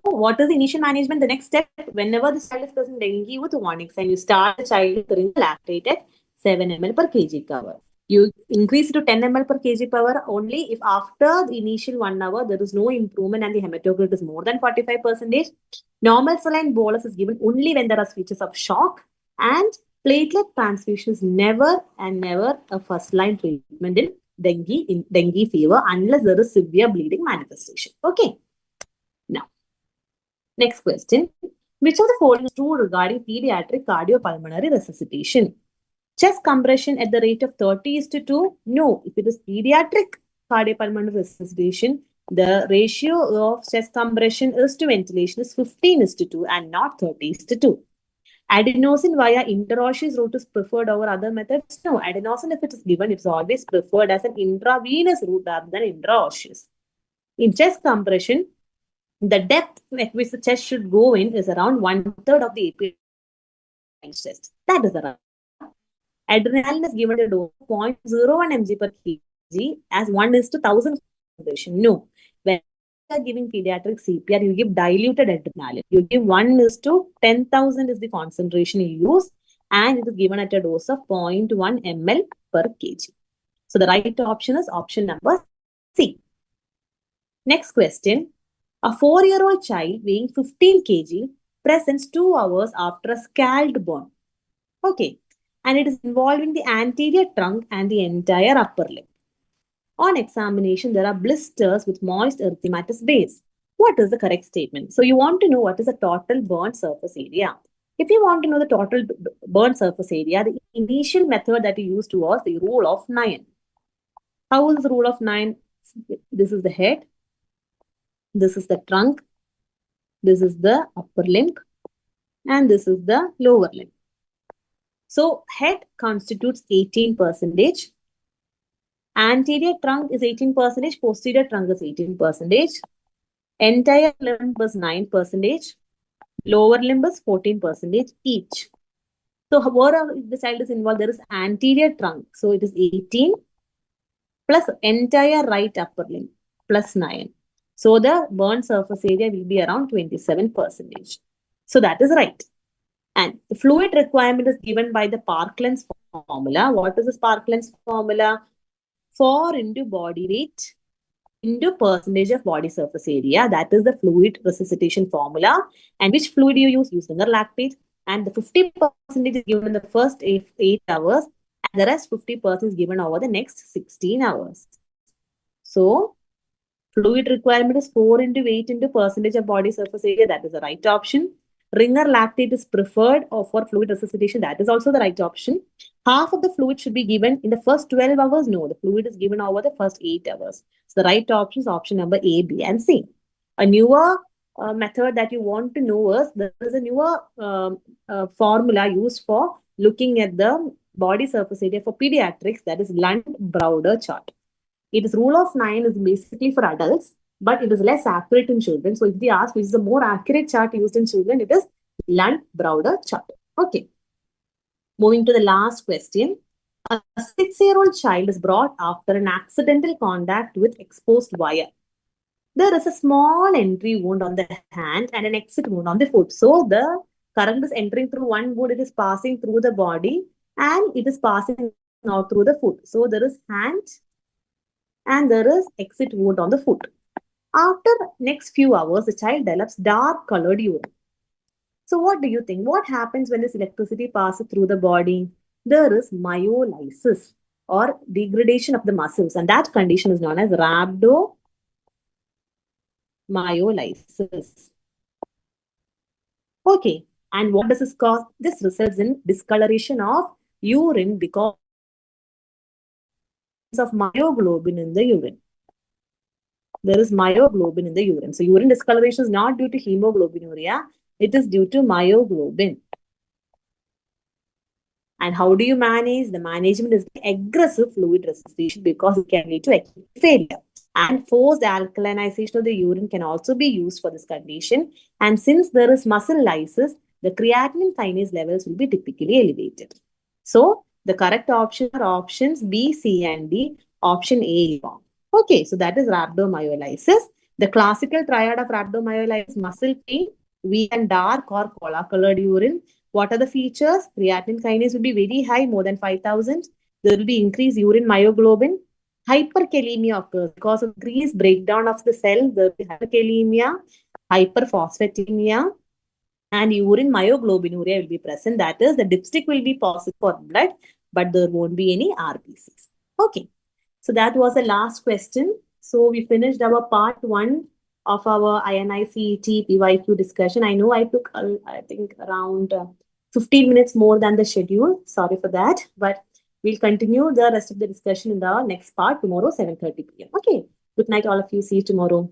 what is the initial management? The next step, whenever the child is present dengue with warning sign, you start the child with lactate at 7 ml per kg per hour. You increase it to 10 ml per kg per hour only if after the initial 1 hour there is no improvement and the hematocrit is more than 45%. Normal saline bolus is given only when there are features of shock, and platelet transfusion is never a first line treatment in dengue fever unless there is severe bleeding manifestation. Okay. Now, next question. Which of the following is true regarding pediatric cardiopulmonary resuscitation? Chest compression at the rate of 30:2? No. If it is pediatric cardiopulmonary resuscitation, the ratio of chest compression is to ventilation is 15:2 and not 30:2. Adenosine via interosseous route is preferred over other methods? No. Adenosine, if it is given, it's always preferred as an intravenous route rather than intraosseous. In chest compression, the depth at which the chest should go in is around 1/3 of the API chest. That is the right. Adrenaline is given a dose of 0.01 mg per kg as 1:1000 concentration. No. When you are giving pediatric CPR, you give diluted adrenaline. You give 1:10,000 is the concentration you use, and it is given at a dose of 0.1 ml per kg. So the right option is option number C. Next question. A 4-year-old child weighing 15 kg presents 2 hours after a scald burn. Okay. And it is involving the anterior trunk and the entire upper limb. On examination, there are blisters with moist erythematous base. What is the correct statement? So you want to know what is the total burn surface area. If you want to know the total burn surface area, the initial method that you used was the rule of 9. How is the rule of 9? This is the head. This is the trunk. This is the upper limb. And this is the lower limb. So head constitutes 18%. Anterior trunk is 18%. Posterior trunk is 18%. Entire limb is 9%. Lower limb is 14% each. So wherever the child is involved, there is anterior trunk. So it is 18 plus entire right upper limb plus 9. So the burn surface area will be around 27%. So that is right. And the fluid requirement is given by the Parkland's formula. What is this Parkland's formula? 4 into body weight into percentage of body surface area. That is the fluid resuscitation formula. And which fluid you use? Use ringer lactate. And the 50% is given in the first 8 hours. And the rest 50% is given over the next 16 hours. So Fluid requirement is 4 into 8 into percentage of body surface area. That is the right option. Ringer lactate is preferred for fluid resuscitation. That is also the right option. Half of the fluid should be given in the first 12 hours. No, the fluid is given over the first 8 hours. So the right option is option number A, B, and C. A newer method that you want to know is there is a newer formula used for looking at the body surface area for pediatrics, that is Lund-Browder chart. It is rule of 9 is basically for adults, but it is less accurate in children. So if they ask which is a more accurate chart used in children, it is Lund-Browder chart. Okay. Moving to the last question. A 6-year-old child is brought after an accidental contact with exposed wire. There is a small entry wound on the hand and an exit wound on the foot. So the current is entering through one wound, it is passing through the body and it is passing out through the foot. So there is hand and there is exit wound on the foot. After next few hours, the child develops dark colored urine. So what do you think? What happens when this electricity passes through the body? There is myolysis or degradation of the muscles, and that condition is known as rhabdomyolysis. Okay, and what does this cause? This results in discoloration of urine because of myoglobin in the urine. There is myoglobin in the urine. So urine discoloration is not due to hemoglobinuria. It is due to myoglobin. And how do you manage? The management is aggressive fluid resuscitation because it can lead to acute failure. And forced alkalinization of the urine can also be used for this condition. And since there is muscle lysis, the creatinine kinase levels will be typically elevated. So the correct option are options B, C, and D. Option A is wrong. Okay, so that is rhabdomyolysis. The classical triad of rhabdomyolysis: muscle pain, weak and dark or cola-colored urine. What are the features? Creatinine kinase will be very high, more than 5,000. There will be increased urine myoglobin. Hyperkalemia occurs because of increased breakdown of the cell. There will be hyperkalemia, hyperphosphatemia, and urine myoglobinuria will be present. That is, the dipstick will be positive for blood, but there won't be any RBCs. Okay. So that was the last question. So we finished our part 1 of our INICET PYQ discussion. I know I took, I think, around 15 minutes more than the schedule. Sorry for that. But we'll continue the rest of the discussion in the next part tomorrow, 7:30 p.m. Okay. Good night, all of you. See you tomorrow.